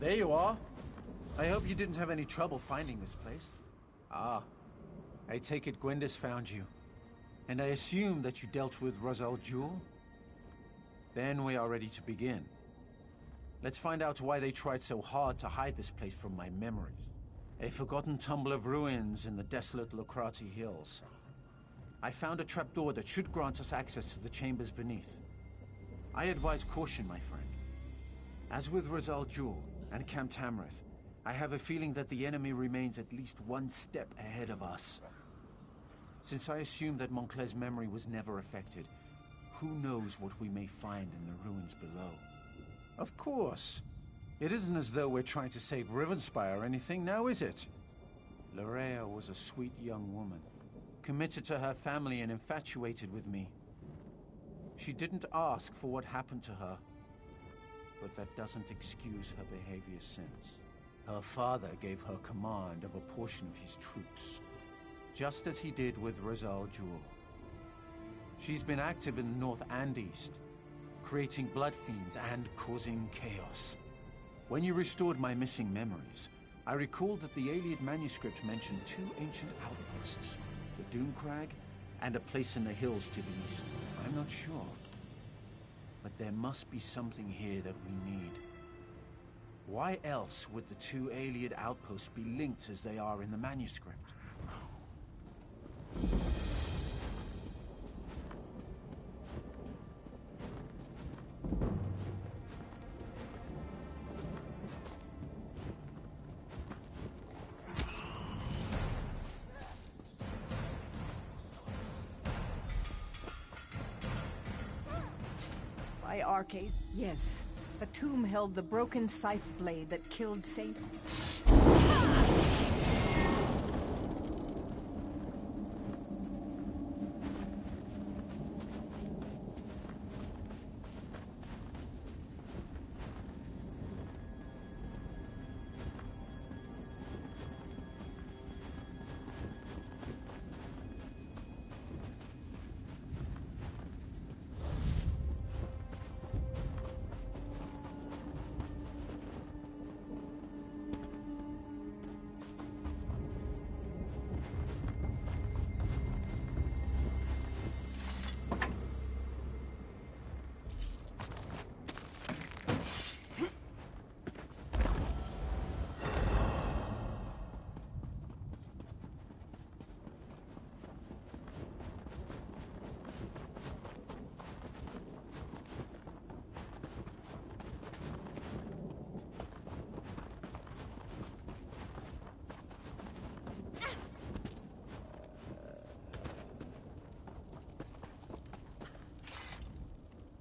Speaker 7: There you are. I hope you didn't have any trouble finding this place. Ah, I take it Gwendis found you. And I assume that you dealt with Rosal Jewel? Then we are ready to begin. Let's find out why they tried so hard to hide this place from my memories. A forgotten tumble of ruins in the desolate Lokrati Hills. I found a trapdoor that should grant us access to the chambers beneath. I advise caution, my friend. As with Rosal Jewel and Camp Tamrith, I have a feeling that the enemy remains at least one step ahead of us. Since I assume that Montclair's memory was never affected, who knows what we may find in the ruins below? Of course. It isn't as though we're trying to save Rivenspire or anything, now is it? Larea was a sweet young woman, committed to her family and infatuated with me. She didn't ask for what happened to her, but that doesn't excuse her behavior since. Her father gave her command of a portion of his troops, just as he did with Rosal Jewel. She's been active in the north and east, creating blood fiends and causing chaos. When you restored my missing memories, I recalled that the Iliad manuscript mentioned two ancient outposts, the Doomcrag and a place in the hills to the east. I'm not sure, but there must be something here that we need. Why else would the two Iliad outposts be linked as they are in the manuscript?
Speaker 18: By Arcade, yes. The tomb held the broken scythe blade that killed Saint.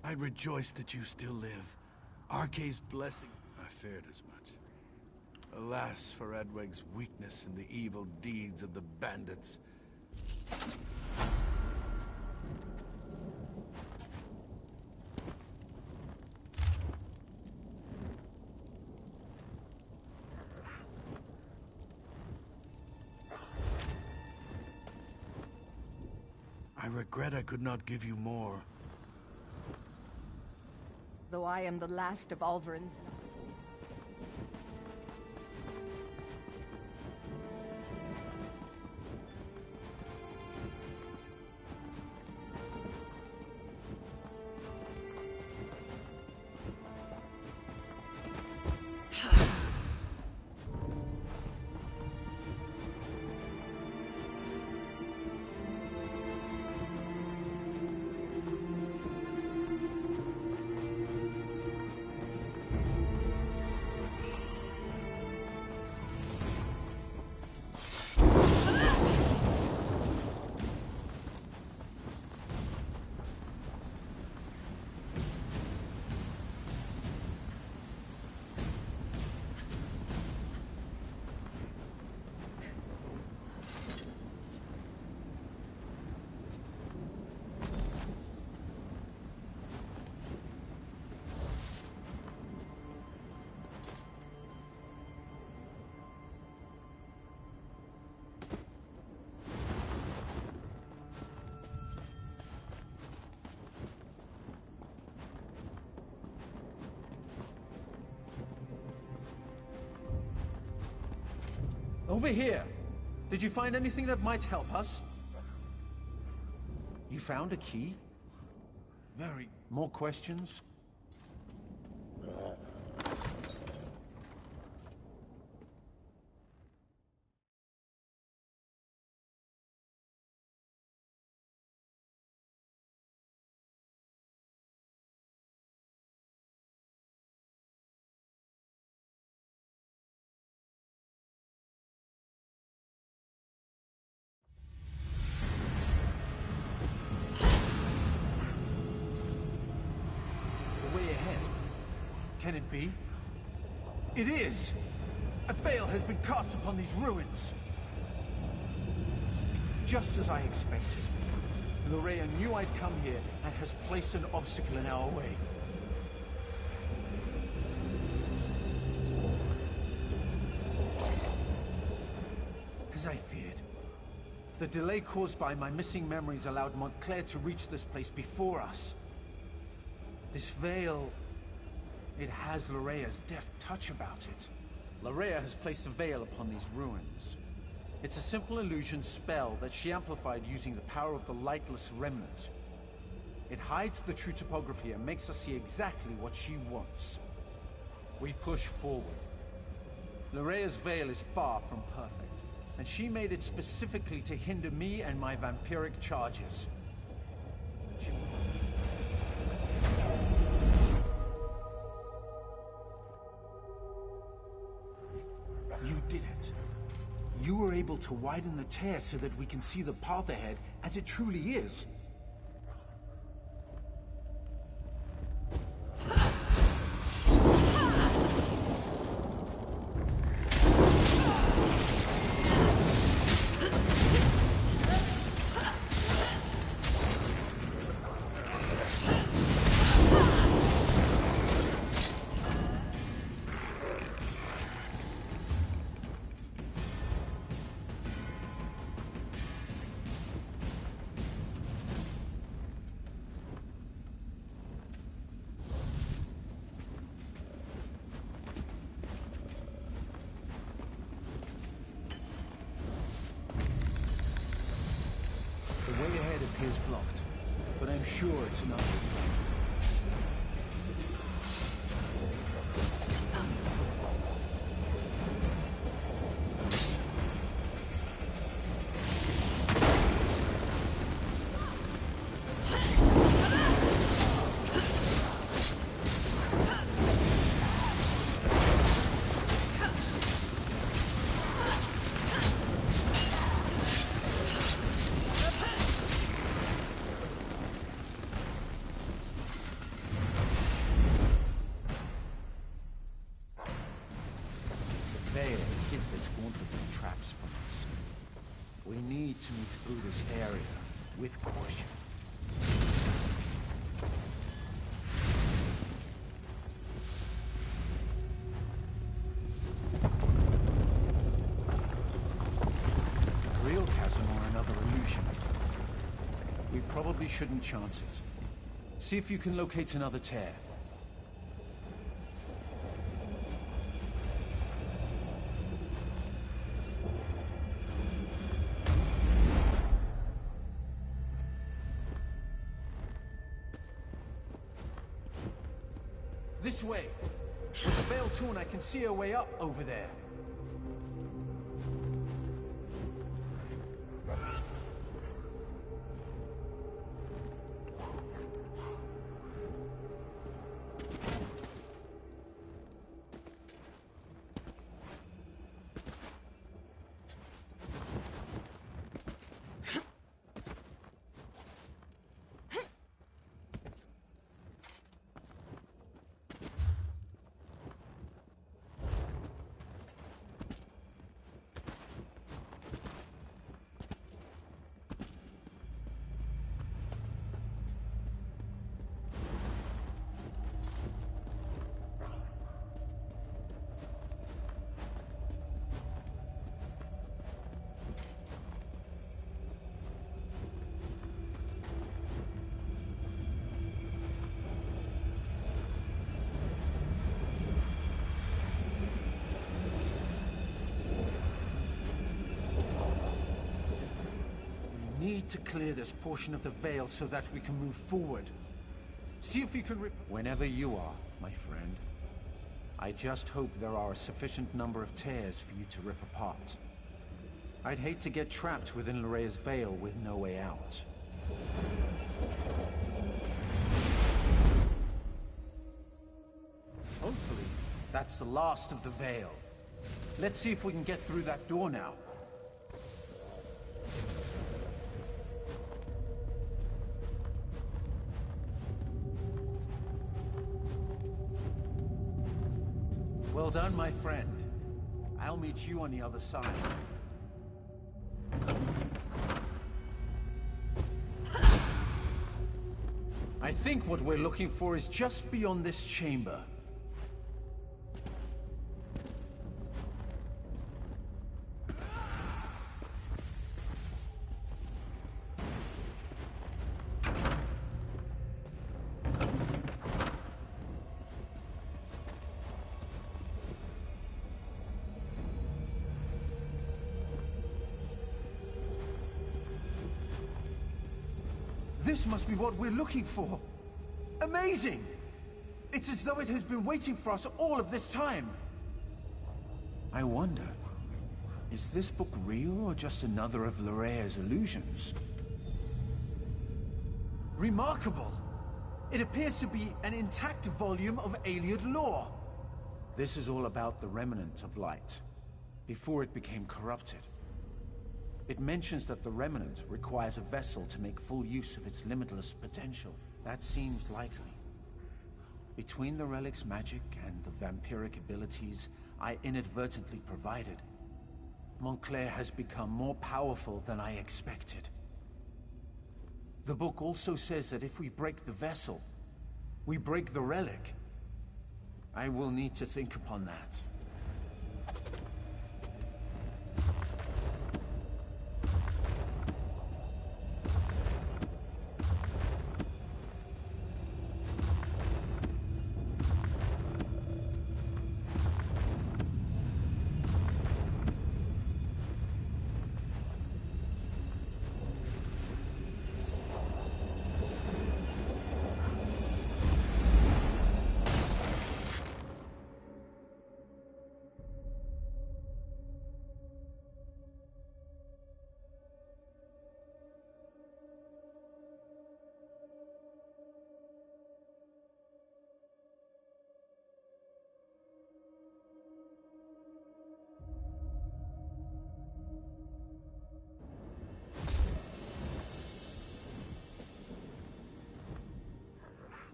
Speaker 3: I rejoice that you still live. Arcade's blessing. I feared as much. Alas for Edwig's weakness in the evil deeds of the bandits. I regret I could not give you more.
Speaker 18: Though I am the last of Alvarin's.
Speaker 7: Over here! Did you find anything that might help us? You found a key? Very... More questions? Can it be? It is! A veil has been cast upon these ruins! It's just as I expected. Lorrea knew I'd come here and has placed an obstacle in our way. As I feared, the delay caused by my missing memories allowed Montclair to reach this place before us. This veil... it has Lorea's deft touch about it. Lorrea has placed a veil upon these ruins. It's a simple illusion spell that she amplified using the power of the Lightless Remnant. It hides the true topography and makes us see exactly what she wants. We push forward. Lorea's veil is far from perfect, and she made it specifically to hinder me and my vampiric charges. You did it. You were able to widen the tear so that we can see the path ahead as it truly is. The way ahead appears blocked, but I'm sure it's not. We need to move through this area with caution. Real chasm or another illusion. We probably shouldn't chance it. See if you can locate another tear. This way. With the veil torn, I can see a way up over there. need to clear this portion of the veil so that we can move forward. See if you can whenever you are, my friend. I just hope there are a sufficient number of tears for you to rip apart. I'd hate to get trapped within Lhorea's veil with no way out. Hopefully, that's the last of the veil. Let's see if we can get through that door now. Well done, my friend. I'll meet you on the other side. I think what we're looking for is just beyond this chamber. This must be what we're looking for. Amazing! It's as though it has been waiting for us all of this time. I wonder, is this book real or just another of Lhorea's illusions? Remarkable! It appears to be an intact volume of Ayleid lore. This is all about the remnant of light, before it became corrupted. It mentions that the Remnant requires a vessel to make full use of its limitless potential. That seems likely. Between the relic's magic and the vampiric abilities I inadvertently provided, Montclair has become more powerful than I expected. The book also says that if we break the vessel, we break the relic. I will need to think upon that.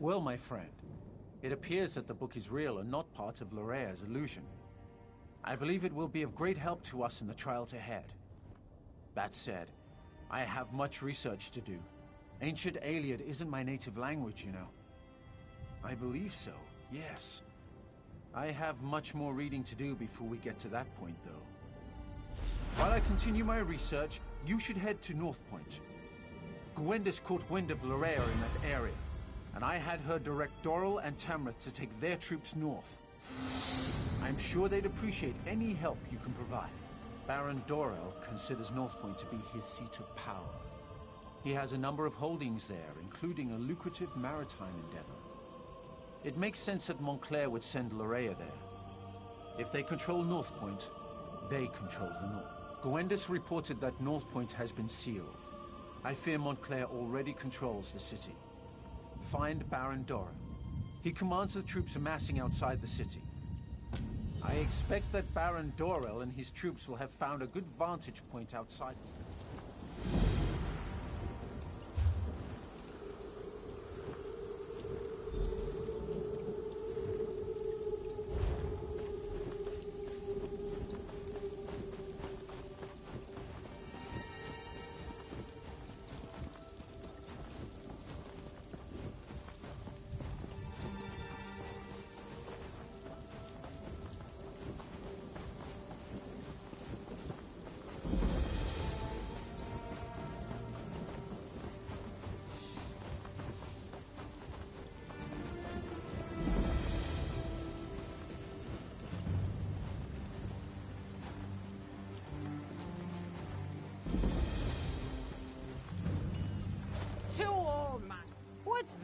Speaker 7: Well, my friend, it appears that the book is real and not part of Lhorea's illusion. I believe it will be of great help to us in the trials ahead. That said, I have much research to do. Ancient Ayleid isn't my native language, you know. I believe so, yes. I have much more reading to do before we get to that point, though. While I continue my research, you should head to North Point. Gwendis caught wind of Lhorea in that area, and I had her direct Doral and Tamrith to take their troops north. I'm sure they'd appreciate any help you can provide. Baron Doral considers North Point to be his seat of power. He has a number of holdings there, including a lucrative maritime endeavor. It makes sense that Montclair would send Lhorea there. If they control North Point, they control the North. Gwendis reported that North Point has been sealed. I fear Montclair already controls the city. Find Baron Doral. He commands the troops amassing outside the city. I expect that Baron Doral and his troops will have found a good vantage point outside.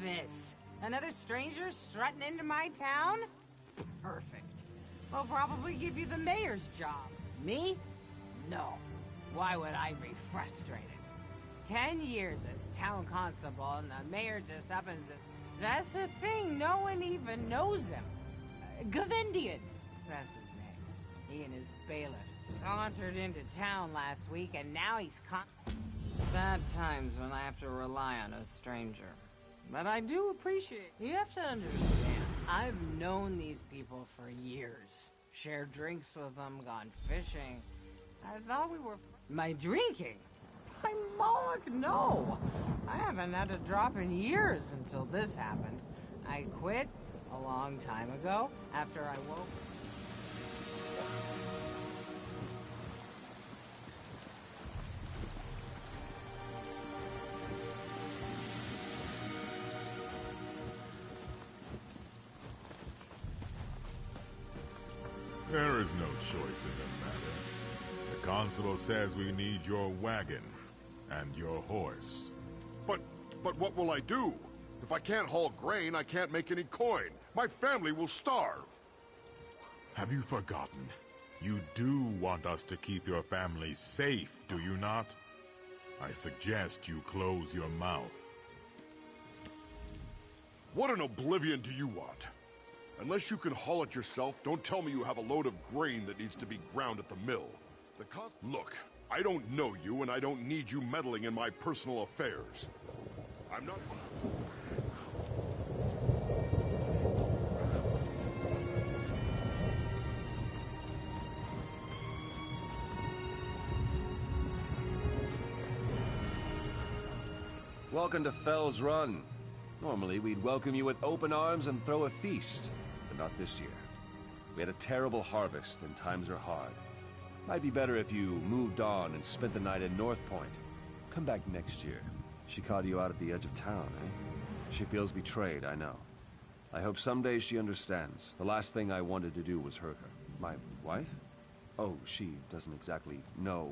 Speaker 9: this? Another stranger strutting into my town? Perfect. They'll probably give you the mayor's job. Me? No. Why would I be frustrated? 10 years as town constable and the mayor just happens to... That's the thing, no one even knows him. Gavendian, that's his name. He and his bailiff sauntered into town last week and now he's Sad times when I have to rely on a stranger. But I do appreciate... You have to understand, I've known these people for years. Shared drinks with them, gone fishing. I thought we were... My drinking? My Moloch, no! I haven't had a drop in years until this happened. I quit a long time ago, after I woke...
Speaker 16: There is no choice in the matter. The constable says we need your wagon and your horse.
Speaker 22: But what will I do? If I can't haul grain, I can't make any coin. My family will starve.
Speaker 16: Have you forgotten? You do want us to keep your family safe, do you not? I suggest you close your mouth.
Speaker 22: What in oblivion do you want? Unless you can haul it yourself, don't tell me you have a load of grain that needs to be ground at the mill. Look, I don't know you, and I don't need you meddling in my personal affairs. I'm not...
Speaker 17: Welcome to Fell's Run. Normally, we'd welcome you with open arms and throw a feast, but not this year. We had a terrible harvest, and times are hard. Might be better if you moved on and spent the night in North Point. Come back next year. She caught you out at the edge of town, eh? She feels betrayed, I know. I hope someday she understands. The last thing I wanted to do was hurt her. My wife? Oh, she doesn't exactly know.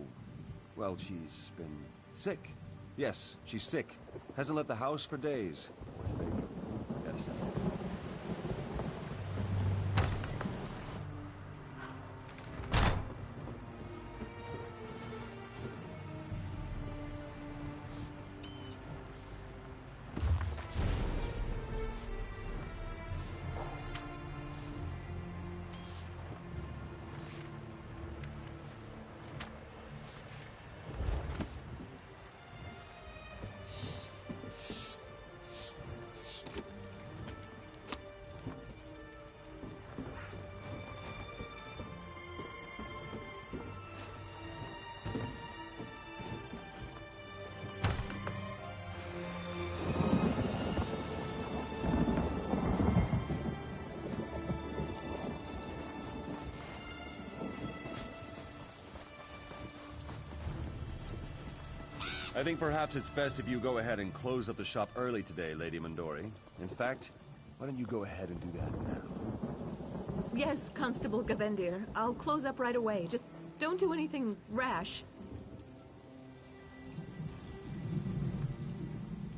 Speaker 17: Well, she's been sick. Yes, she's sick. Hasn't left the house for days. Poor thing. Yes. I think perhaps it's best if you go ahead and close up the shop early today, Lady Mindori. In fact, why don't you go ahead and do that now?
Speaker 2: Yes, Constable Gavendir. I'll close up right away. Just don't do anything rash.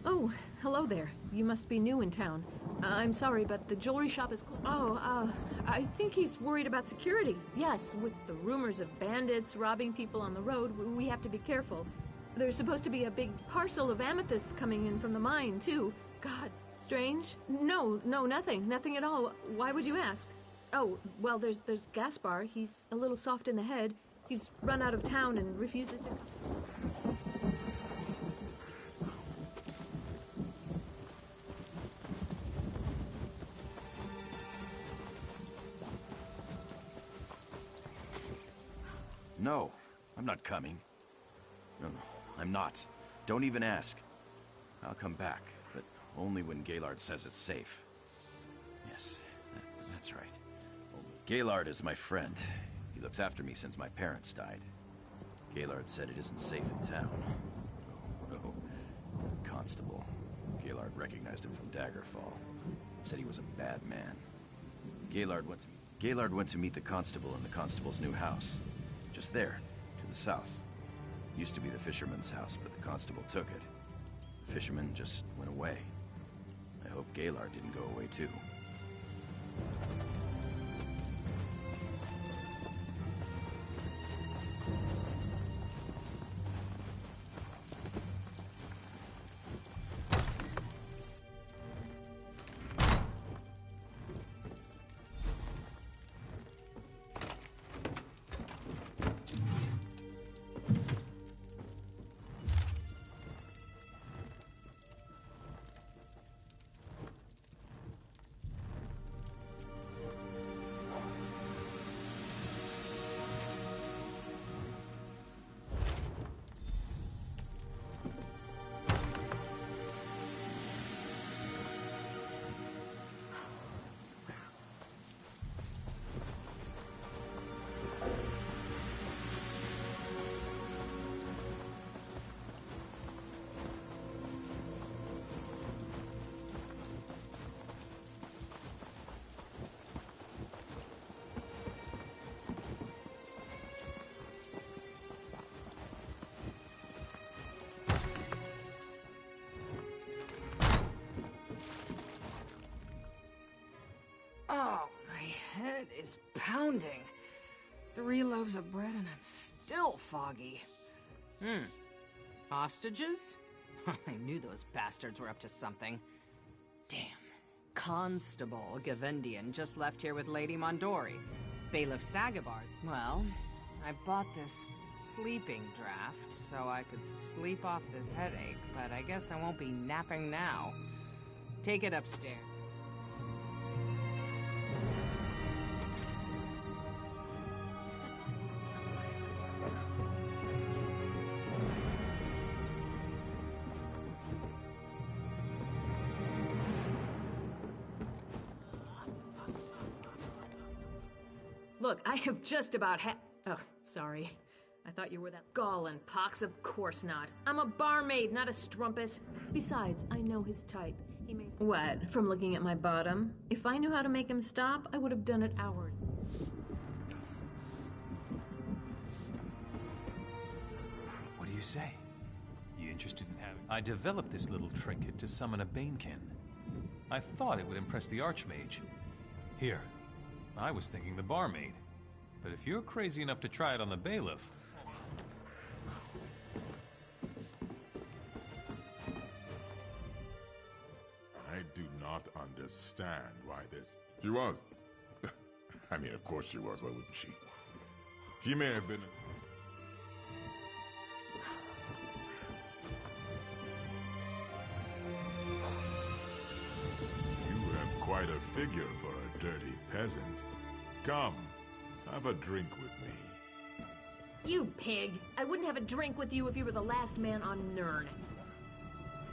Speaker 2: Oh, hello there. You must be new in town. I'm sorry, but the jewelry shop is closed. I think he's worried about security. Yes, with the rumors of bandits robbing people on the road, we have to be careful. There's supposed to be a big parcel of amethysts coming in from the mine, too. God, strange? No, nothing. Nothing at all. Why would you ask? Oh, well, there's Gaspar. He's a little soft in the head. He's run out of town and refuses to...
Speaker 14: No, I'm not coming. No, I'm not. Don't even ask. I'll come back, but only when Gaylord says it's safe. Yes, that's right. Gaylord is my friend. He looks after me since my parents died. Gaylord said it isn't safe in town. No. Constable. Gaylord recognized him from Daggerfall. Said he was a bad man. Gaylord went to meet the constable in the constable's new house. Just there, to the south. Used to be the fisherman's house, but the constable took it. The fisherman just went away. I hope Galar didn't go away too.
Speaker 9: Oh, my head is pounding. 3 loaves of bread and I'm still foggy. Hostages? I knew those bastards were up to something. Damn. Constable Gavendian just left here with Lady Mondori. Bailiff Sagabar's. Well, I bought this sleeping draft so I could sleep off this headache, but I guess I won't be napping now. Take it upstairs.
Speaker 2: Look, I have just about Oh, sorry. I thought you were that gall and pox. Of course not. I'm a barmaid, not a strumpet. Besides, I know his type. He may... What? From looking at my bottom? If I knew how to make him stop, I would have done it hours.
Speaker 10: What do you say? You interested in having... I developed this little trinket to summon a Banekin. I thought it would impress the Archmage. Here. I was thinking the barmaid. But if you're crazy enough to try it on the bailiff...
Speaker 16: I do not understand why this... She was. I mean, of course she was. Why wouldn't she? She may have been... You have quite a figure for a dirty peasant. Come, have a drink with me.
Speaker 2: You pig! I wouldn't have a drink with you if you were the last man on Nirn.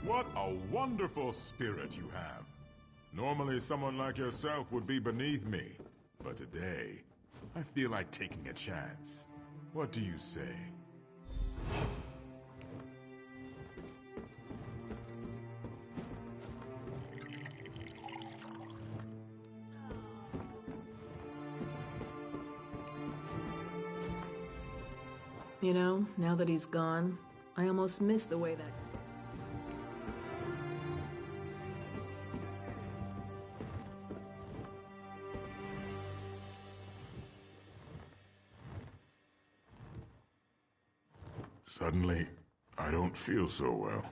Speaker 16: What a wonderful spirit you have. Normally someone like yourself would be beneath me. But today, I feel like taking a chance. What do you say?
Speaker 2: You know, now that he's gone, I almost miss the way that...
Speaker 16: Suddenly, I don't feel so well.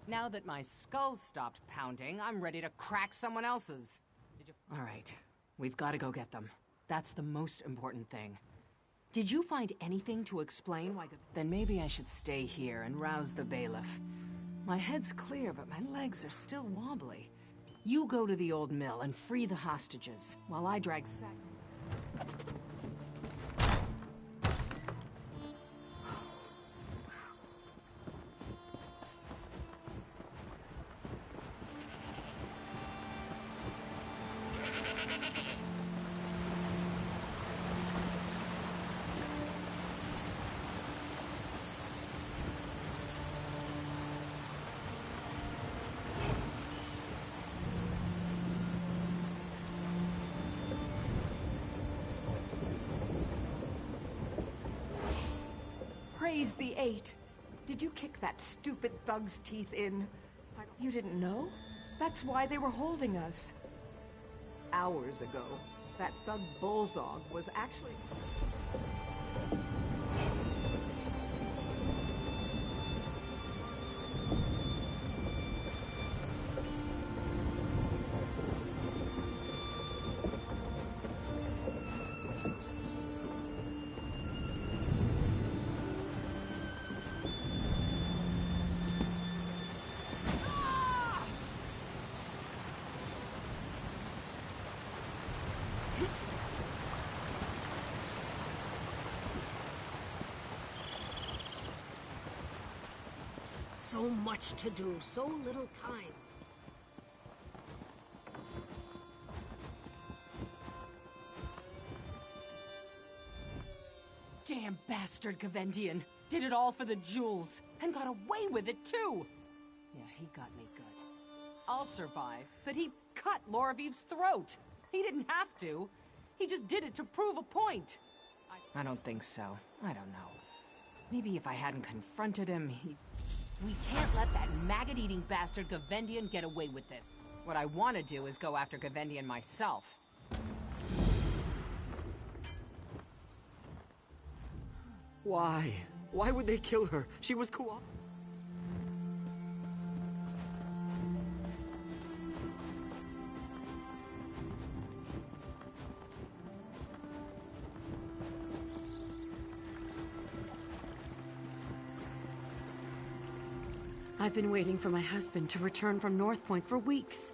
Speaker 9: Now that my skull's stopped pounding, I'm ready to crack someone else's. All right, we've got to go get them. That's the most important thing. Did you find anything to explain why... Then maybe I should stay here and rouse the bailiff. My head's clear, but my legs are still wobbly. You go to the old mill and free the hostages, while I drag Sack...
Speaker 18: Praise the Eight. Did you kick that stupid thug's teeth in? You didn't know? That's why they were holding us. Hours ago, that thug Bullzog was actually...
Speaker 8: So much to do, so little time.
Speaker 9: Damn bastard Gavendian. Did it all for the jewels. And got away with it, too. Yeah, he got me good. I'll survive, but he cut Loraviv's throat. He didn't have to. He just did it to prove a point. I don't think so. I don't know. Maybe if I hadn't confronted him, he... We can't let that maggot-eating bastard Gavendian get away with this. What I want to do is go after Gavendian myself.
Speaker 12: Why? Why would they kill her? She was cool.
Speaker 20: I've been waiting for my husband to return from North Point for weeks.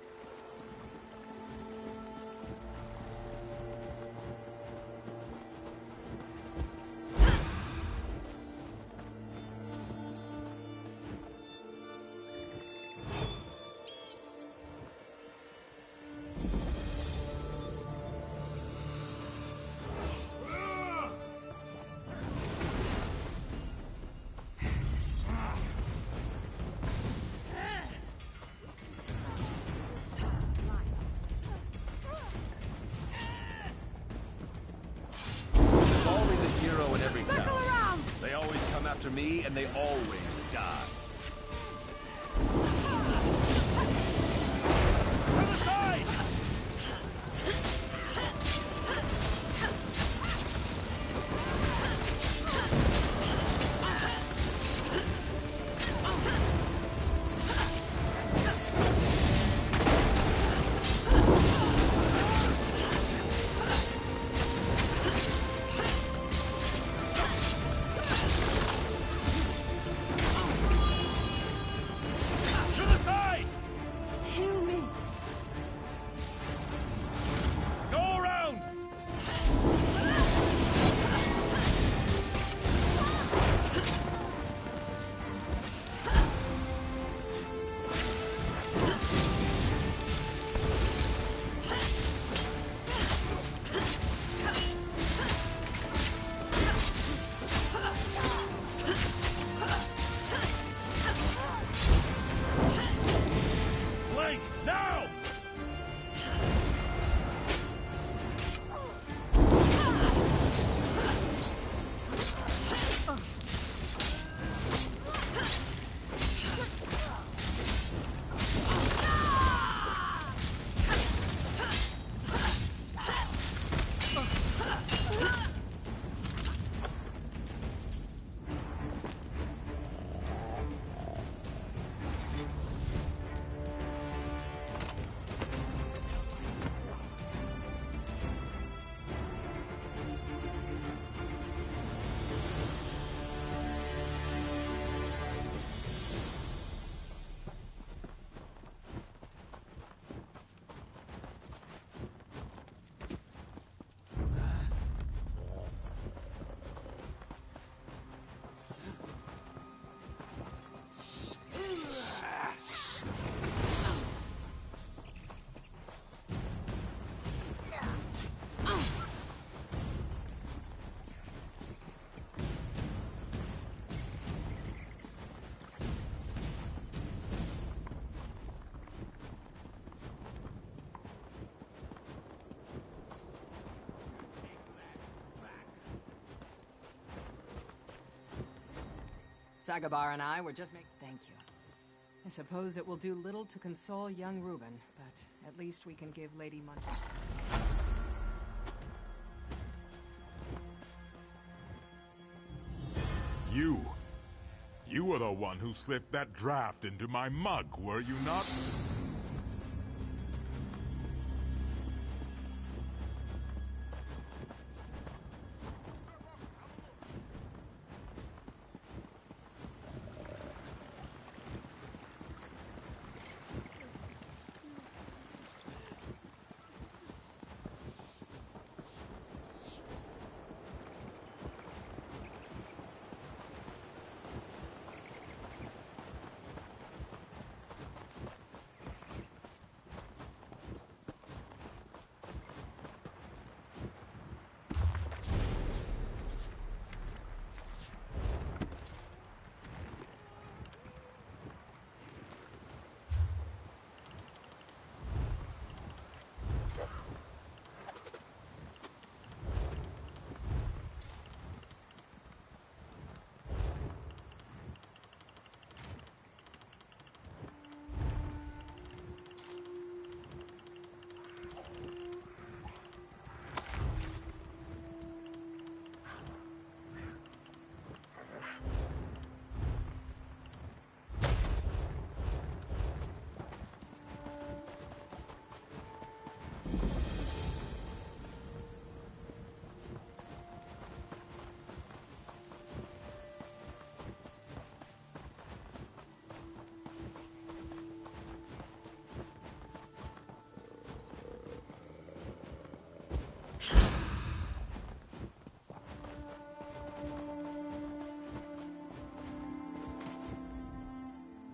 Speaker 17: After me, and they always die. To the side!
Speaker 9: Sagabar and I were just making... Thank you. I suppose it will do little to console young Reuben, but at least we can give Lady money.
Speaker 16: You were the one who slipped that draft into my mug, were you not?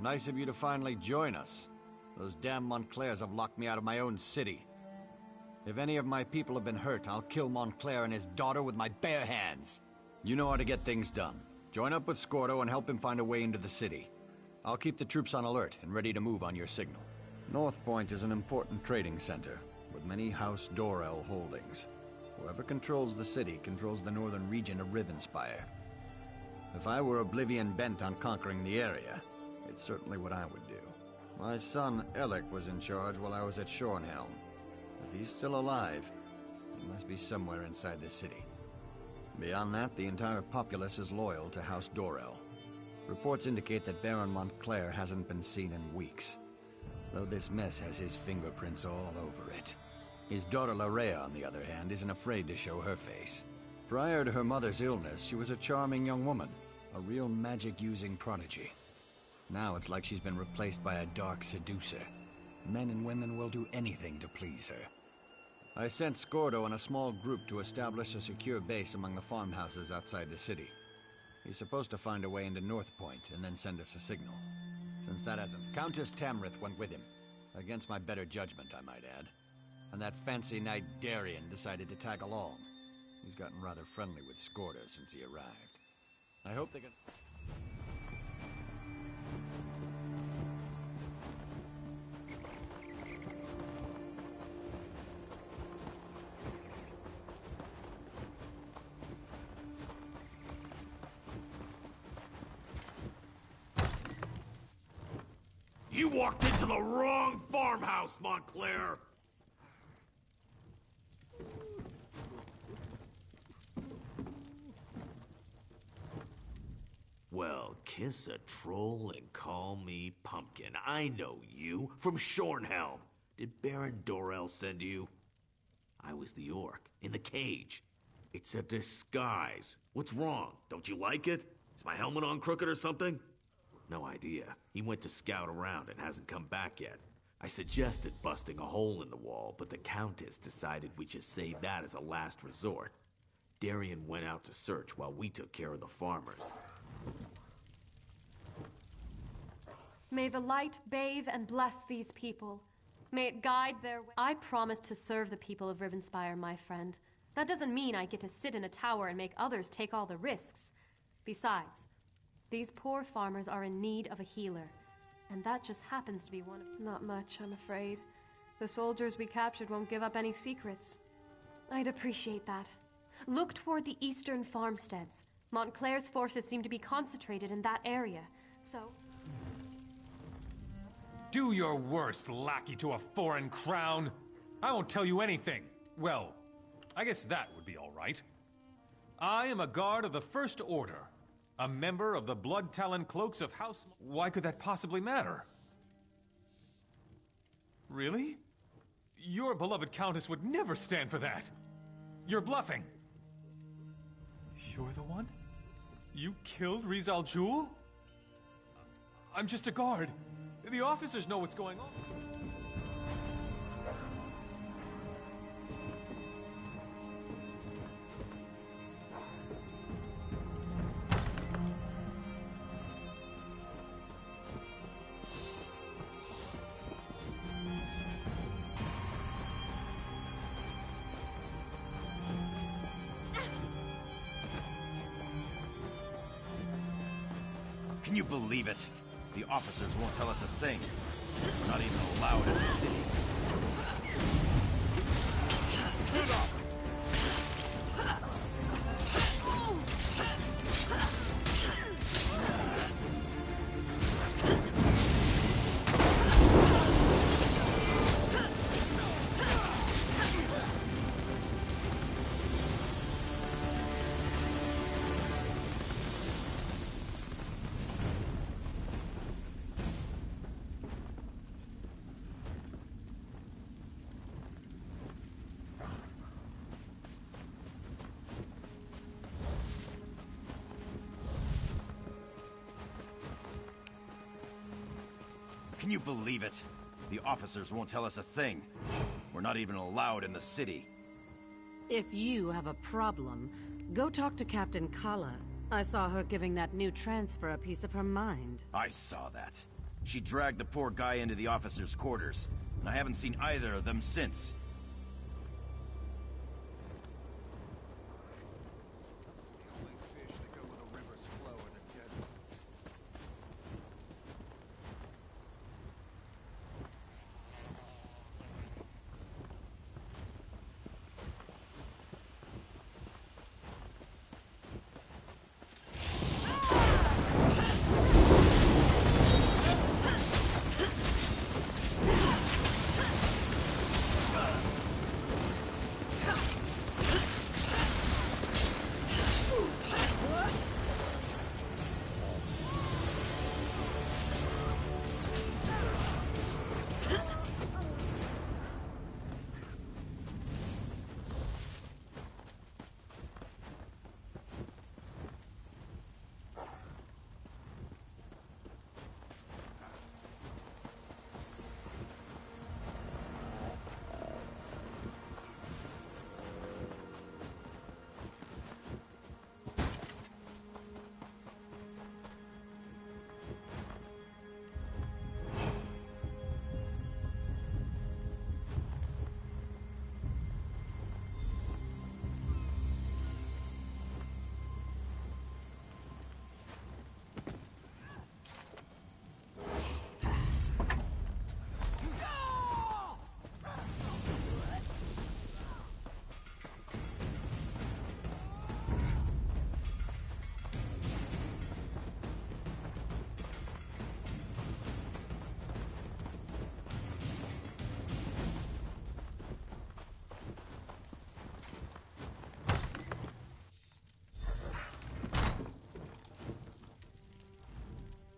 Speaker 21: Nice of you to finally join us. Those damn Montclairs have locked me out of my own city. If any of my people have been hurt, I'll kill Montclair and his daughter with my bare hands. You know how to get things done. Join up with Scordo and help him find a way into the city. I'll keep the troops on alert and ready to move on your signal. North Point is an important trading center, with many House Dorel holdings. Whoever controls the city controls the northern region of Rivenspire. If I were Oblivion bent on conquering the area, it's certainly what I would do. My son, Alec, was in charge while I was at Shornhelm. If he's still alive, he must be somewhere inside the city. Beyond that, the entire populace is loyal to House Dorel. Reports indicate that Baron Montclair hasn't been seen in weeks, though this mess has his fingerprints all over it. His daughter Larea, on the other hand, isn't afraid to show her face. Prior to her mother's illness, she was a charming young woman, a real magic-using prodigy. Now it's like she's been replaced by a dark seducer. Men and women will do anything to please her. I sent Scordo and a small group to establish a secure base among the farmhouses outside the city. He's supposed to find a way into North Point and then send us a signal. Since that hasn't... Countess Tamrith went with him. Against my better judgment, I might add. And that fancy knight Darien decided to tag along. He's gotten rather friendly with Scordo since he arrived. I hope they can...
Speaker 6: You walked into the wrong farmhouse, Montclair! Well, kiss a troll and call me Pumpkin. I know you, from Shornhelm. Did Baron Dorel send you? I was the orc, in the cage. It's a disguise. What's wrong? Don't you like it? Is my helmet on crooked or something? No idea. He went to scout around and hasn't come back yet. I suggested busting a hole in the wall, but the Countess decided we should save that as a last resort. Darien went out to search while we took care of the farmers.
Speaker 11: May the light bathe and bless these people. May it guide their way. I promised to serve the people of Rivenspire, my friend. That doesn't mean I get to sit in a tower and make others take all the risks. Besides, these poor farmers are in need of a healer, and that just happens to be one of them. Not much, I'm afraid. The soldiers we captured won't give up any secrets. I'd appreciate that. Look toward the eastern farmsteads. Montclair's forces seem to be concentrated in that area, so...
Speaker 10: Do your worst, lackey to a foreign crown. I won't tell you anything. Well, I guess that would be all right. I am a guard of the First Order, a member of the Blood Talon Cloaks of House... Why could that possibly matter? Really? Your beloved Countess would never stand for that. You're bluffing. You're the one? You killed Riz Al Jul? I'm just a guard. The officers know what's going on.
Speaker 14: Can you believe it? The officers won't tell us a thing. We're not even allowed in the city. Can you believe it? The officers won't tell us a thing. We're not even allowed in the city.
Speaker 8: If you have a problem, go talk to Captain Kala. I saw her giving that new transfer a piece of her mind.
Speaker 14: I saw that. She dragged the poor guy into the officers' quarters, and I haven't seen either of them since.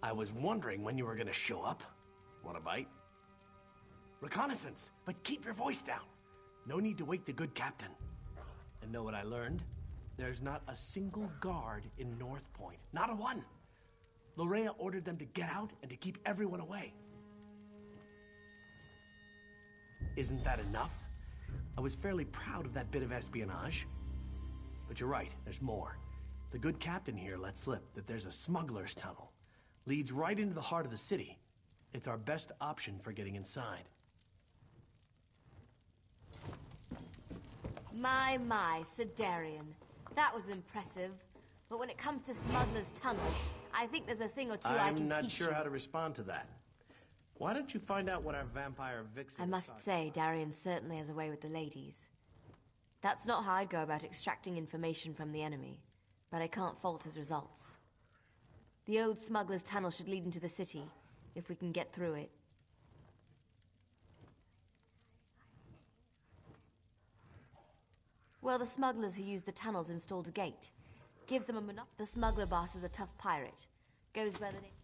Speaker 5: I was wondering when you were gonna show up. Want a bite? Reconnaissance, but keep your voice down. No need to wake the good captain. And know what I learned? There's not a single guard in North Point. Not a one. Lorea ordered them to get out and to keep everyone away. Isn't that enough? I was fairly proud of that bit of espionage. But you're right, there's more. The good captain here let slip that there's a smuggler's tunnel. Leads right into the heart of the city. It's our best option for getting inside.
Speaker 15: My, Sedarian. That was impressive. But when it comes to smugglers' tunnels, I think there's a thing or two I can teach you.
Speaker 5: I'm not sure how to respond to that. Why don't you find out what our vampire vixen...
Speaker 15: I must say, Darian certainly has a way with the ladies. That's not how I'd go about extracting information from the enemy. but I can't fault his results. The old smuggler's tunnel should lead into the city, if we can get through it. Well, the smugglers who used the tunnels installed a gate. Gives them a The smuggler boss is a tough pirate. Goes by the name...